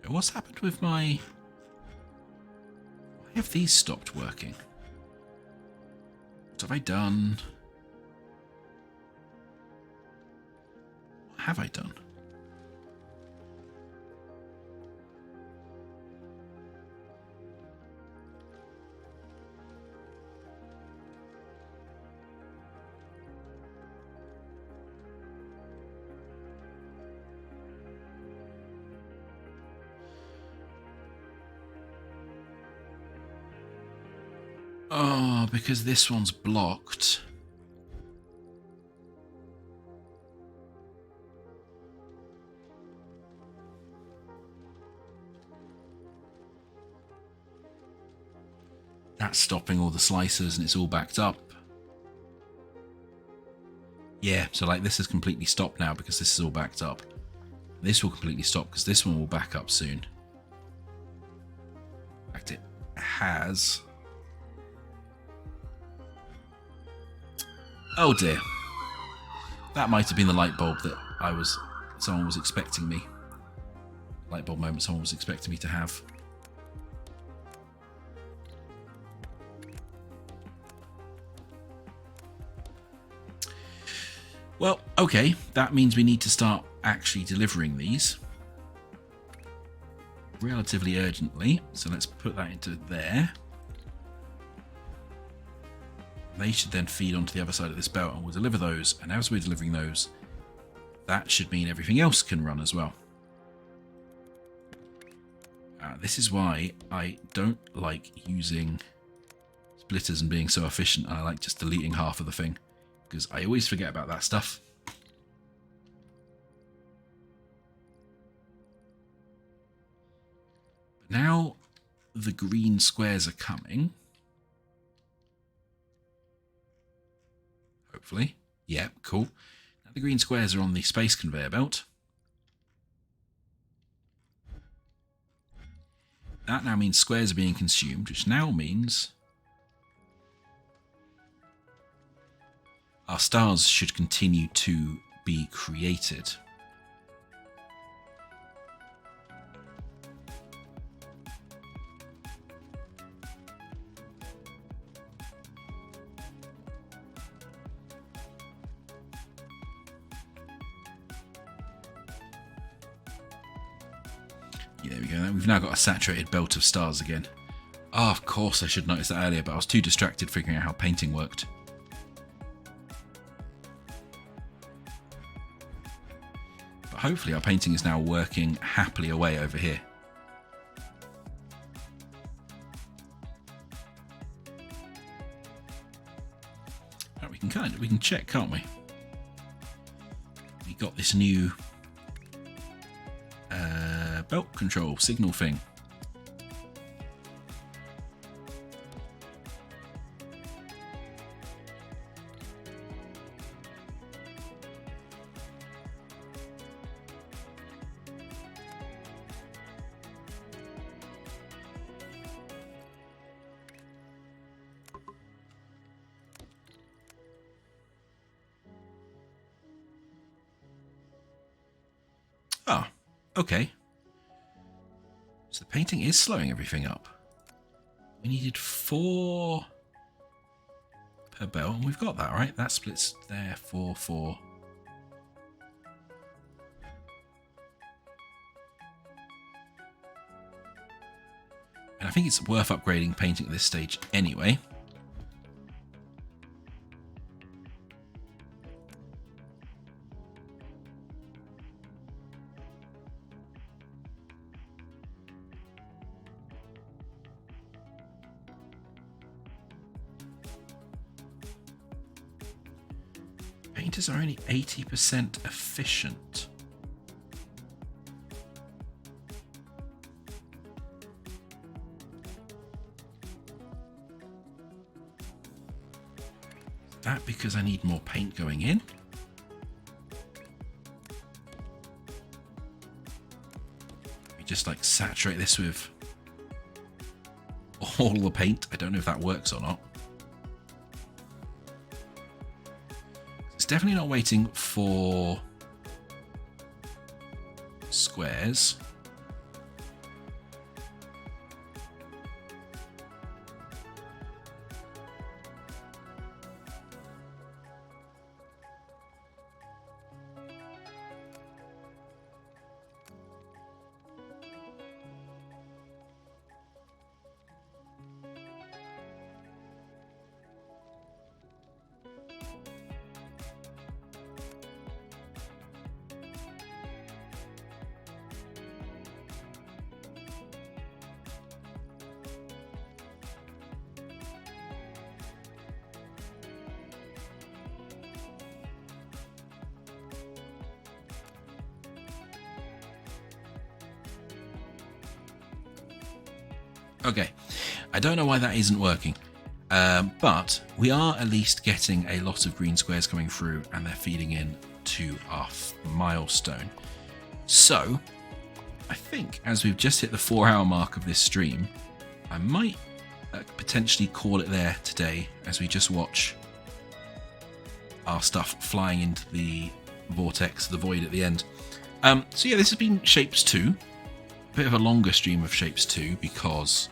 What's happened with my... Why have these stopped working? What have I done? What have I done? Oh, because this one's blocked. That's stopping all the slicers and it's all backed up. Yeah, so like this is completely stopped now because this is all backed up. This will completely stop because this one will back up soon. In fact, it has... Oh dear. That might have been the light bulb that someone was expecting me. Light bulb moment someone was expecting me to have. Well, okay, that means we need to start actually delivering these relatively urgently. So let's put that into there. They should then feed onto the other side of this belt and we'll deliver those. And as we're delivering those, that should mean everything else can run as well. This is why I don't like using splitters and being so efficient. I like just deleting half of the thing because I always forget about that stuff. Now the green squares are coming. Hopefully. Yeah, cool. Now the green squares are on the space conveyor belt. That now means squares are being consumed, which now means our stars should continue to be created. Yeah, there we go. We've now got a saturated belt of stars again. Ah, of course I should notice that earlier, but I was too distracted figuring out how painting worked. But hopefully our painting is now working happily away over here. Right, we can check, can't we? We got this new belt control signal thing. Oh, okay. So the painting is slowing everything up. We needed 4 per belt, and we've got that, right? That splits there, 4, 4. And I think it's worth upgrading painting at this stage anyway. Painters are only 80% efficient. Is that because I need more paint going in? We just like saturate this with all the paint. I don't know if that works or not. It's definitely not waiting for squares. Okay, I don't know why that isn't working, but we are at least getting a lot of green squares coming through and they're feeding in to our milestone. So I think as we've just hit the 4-hour mark of this stream, I might potentially call it there today as we just watch our stuff flying into the vortex, the void at the end. So yeah, this has been Shapes 2. A bit of a longer stream of Shapes 2 because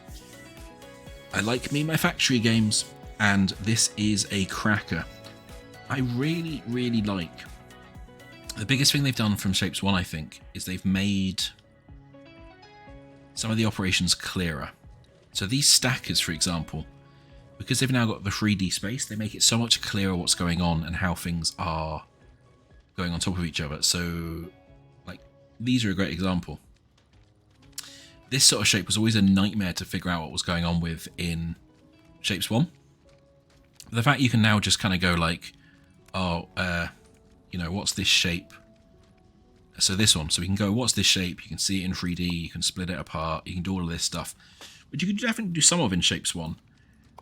I like my factory games, and this is a cracker. I really, really like. The biggest thing they've done from Shapes 1, I think, is they've made some of the operations clearer. So these stackers, for example, because they've now got the 3D space, they make it so much clearer what's going on and how things are going on top of each other. So, like, these are a great example. This sort of shape was always a nightmare to figure out what was going on with in Shapes 1. The fact you can now just kind of go like, oh, you know, what's this shape? So this one, so we can go, what's this shape? You can see it in 3D, you can split it apart, you can do all of this stuff, which you can definitely do some of in Shapes 1.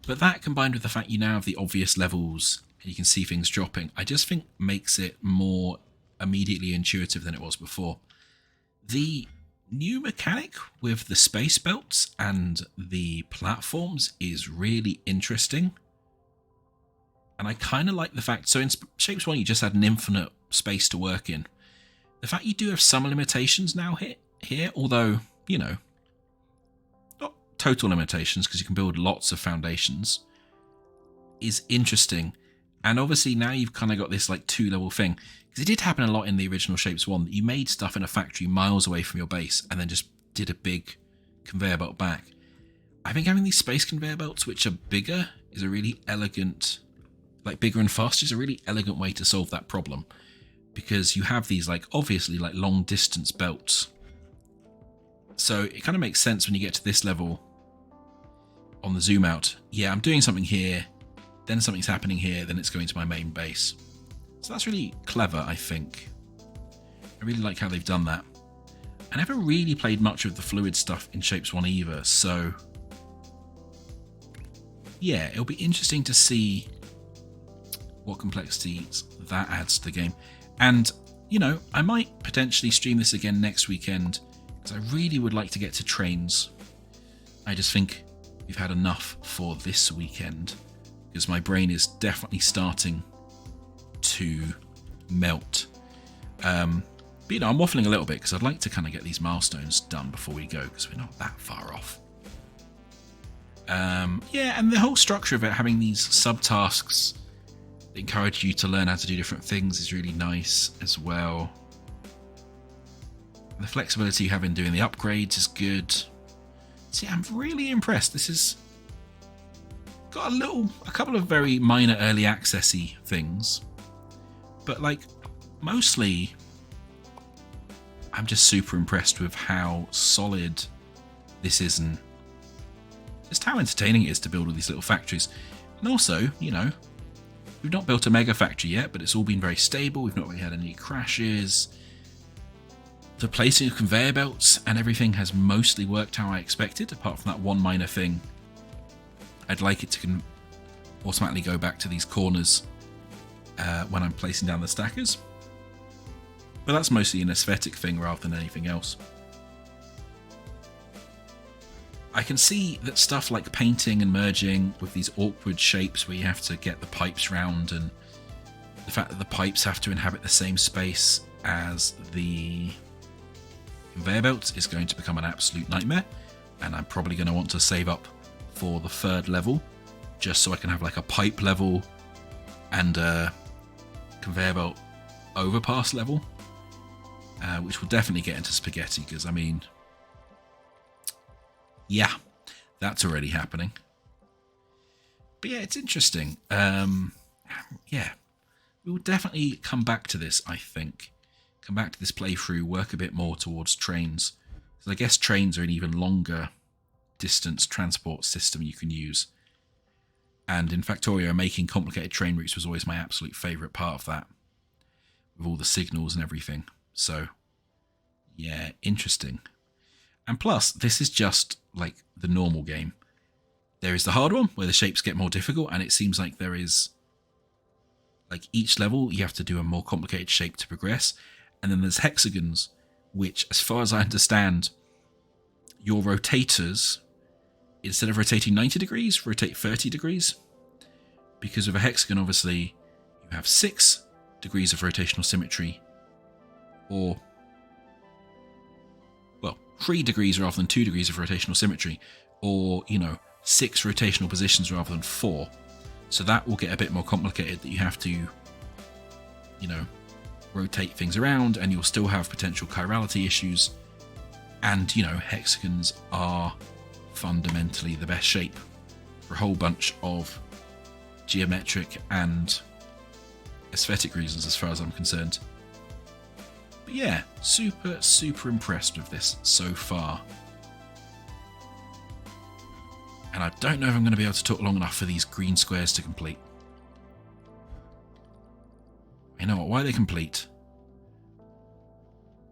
But that combined with the fact you now have the obvious levels and you can see things dropping, I just think makes it more immediately intuitive than it was before. The new mechanic with the space belts and the platforms is really interesting. And I kind of like the fact, so in Shapes 1 you just had an infinite space to work in. The fact you do have some limitations now here, although, you know, not total limitations because you can build lots of foundations, is interesting. And obviously now you've kind of got this like 2-level thing. Because it did happen a lot in the original Shapes 1 that you made stuff in a factory miles away from your base and then just did a big conveyor belt back. I think having these space conveyor belts which are bigger is a really elegant, like bigger and faster is a really elegant way to solve that problem. Because you have these like obviously like long distance belts. So it kind of makes sense when you get to this level on the zoom out. Yeah, I'm doing something here, then something's happening here, then it's going to my main base. So that's really clever, I think. I really like how they've done that. I never really played much of the fluid stuff in Shapes 1 either, so yeah, it'll be interesting to see what complexities that adds to the game. And, you know, I might potentially stream this again next weekend, because I really would like to get to trains. I just think we've had enough for this weekend, because my brain is definitely starting to melt. But you know, I'm waffling a little bit because I'd like to kind of get these milestones done before we go because we're not that far off. Yeah, and the whole structure of it, having these subtasks that encourage you to learn how to do different things, is really nice as well. The flexibility you have in doing the upgrades is good. See, I'm really impressed. This has got a couple of very minor early accessy things, but like mostly I'm just super impressed with how solid this is and just how entertaining it is to build all these little factories. And also, you know, we've not built a mega factory yet, but it's all been very stable. We've not really had any crashes. The placing of conveyor belts and everything has mostly worked how I expected, apart from that one minor thing. I'd like it to automatically go back to these corners when I'm placing down the stackers. But that's mostly an aesthetic thing rather than anything else. I can see that stuff like painting and merging with these awkward shapes where you have to get the pipes round, and the fact that the pipes have to inhabit the same space as the conveyor belts is going to become an absolute nightmare, and I'm probably going to want to save up for the third level just so I can have like a pipe level and a conveyor belt overpass level, which will definitely get into spaghetti because, I mean, yeah, that's already happening. But yeah, it's interesting. Yeah, we will definitely come back to this, I think. Come back to this playthrough, work a bit more towards trains. Because I guess trains are an even longer distance transport system you can use. And in Factorio, making complicated train routes was always my absolute favourite part of that. With all the signals and everything. So, yeah, interesting. And plus, this is just like the normal game. There is the hard one, where the shapes get more difficult, and it seems like there is, like, each level you have to do a more complicated shape to progress. And then there's hexagons, which, as far as I understand, your rotators, instead of rotating 90 degrees, rotate 30 degrees. Because with a hexagon, obviously, you have 6 degrees of rotational symmetry, or, well, 3 degrees rather than 2 degrees of rotational symmetry, or, you know, 6 rotational positions rather than 4. So that will get a bit more complicated, that you have to, you know, rotate things around, and you'll still have potential chirality issues. And, you know, hexagons are fundamentally the best shape for a whole bunch of geometric and aesthetic reasons as far as I'm concerned. But yeah, super impressed with this so far. And I don't know if I'm going to be able to talk long enough for these green squares to complete. You know what, why are they complete?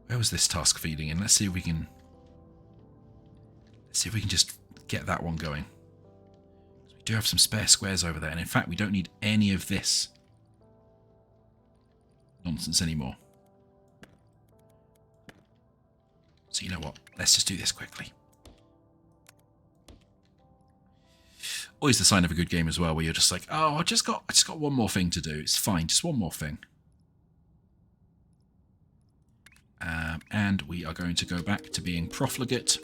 Where was this task feeding in? Let's see if we can just get that one going. We do have some spare squares over there, and in fact we don't need any of this nonsense anymore. So you know what? Let's just do this quickly. Always the sign of a good game as well, where you're just like, oh, I just got one more thing to do. It's fine, just one more thing. And we are going to go back to being profligate.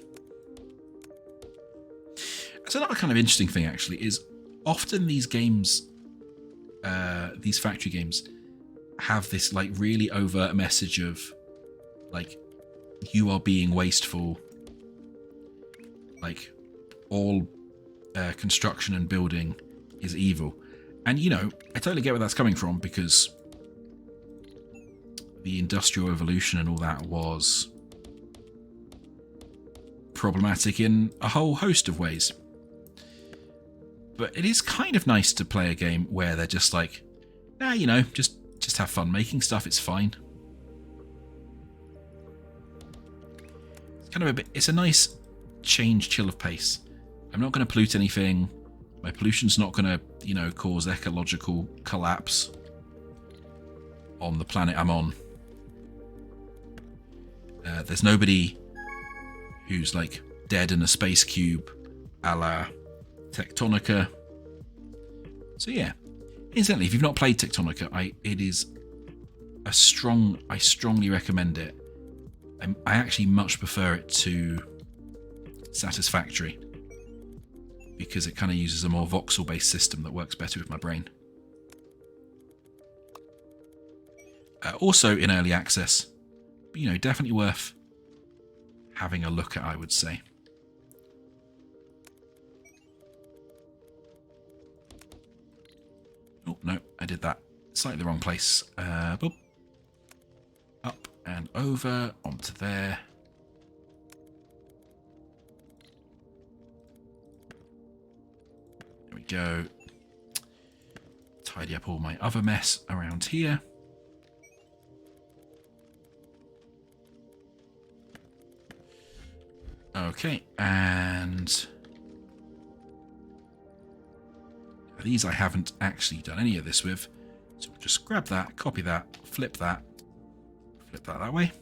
That's another kind of interesting thing, actually, is often these games, these factory games, have this like really overt message of like, you are being wasteful, like all construction and building is evil. And you know, I totally get where that's coming from, because the Industrial Revolution and all that was problematic in a whole host of ways. But it is kind of nice to play a game where they're just like, nah, you know, just have fun making stuff, it's fine. It's kind of a bit, it's a nice chill of pace. I'm not going to pollute anything. My pollution's not going to, you know, cause ecological collapse on the planet I'm on. There's nobody who's like dead in a space cube a la Tectonica. So yeah, incidentally, if you've not played Tectonica, I strongly recommend it. I actually much prefer it to Satisfactory, because it kind of uses a more voxel based system that works better with my brain. Also in early access, but you know, definitely worth having a look at, I would say. slightly the wrong place. Boop. Up and over onto there. There we go. Tidy up all my other mess around here. Okay, and these I haven't actually done any of this with. So we'll just grab that, copy that, flip that way.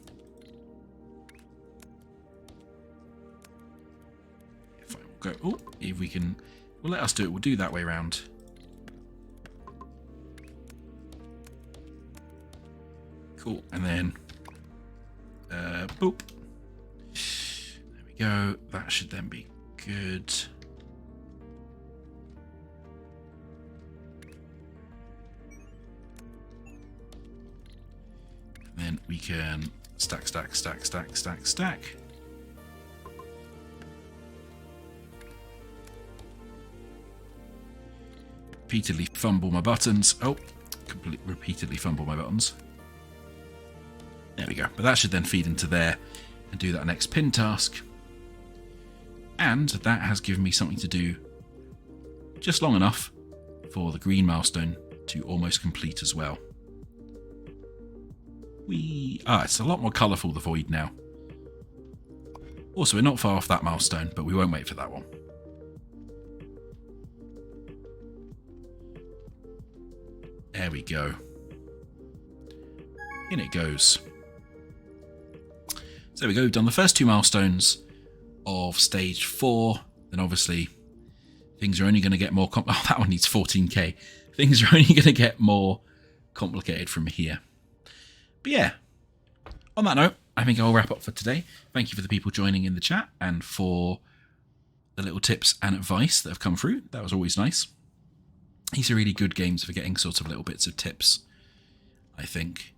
If I will go, oh, if we can, well, let us do it. We'll do that way around. Cool, and then, boop. There we go. That should then be good. Then we can stack. Repeatedly fumble my buttons. Oh, repeatedly fumble my buttons. There we go. But that should then feed into there and do that next pin task. And that has given me something to do just long enough for the green milestone to almost complete as well. It's a lot more colourful, the void now. Also, we're not far off that milestone, but we won't wait for that one. There we go. In it goes. So there we go, we've done the first 2 milestones of stage 4. Then obviously things are only going to get more oh, that one needs 14k. Things are only going to get more complicated from here. But yeah, on that note, I think I'll wrap up for today. Thank you for the people joining in the chat and for the little tips and advice that have come through. That was always nice. These are really good games for getting sort of little bits of tips, I think.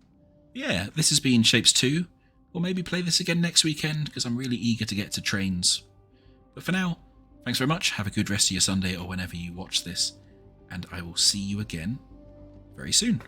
Yeah, this has been Shapez 2. We'll maybe play this again next weekend because I'm really eager to get to trains. But for now, thanks very much. Have a good rest of your Sunday or whenever you watch this. And I will see you again very soon.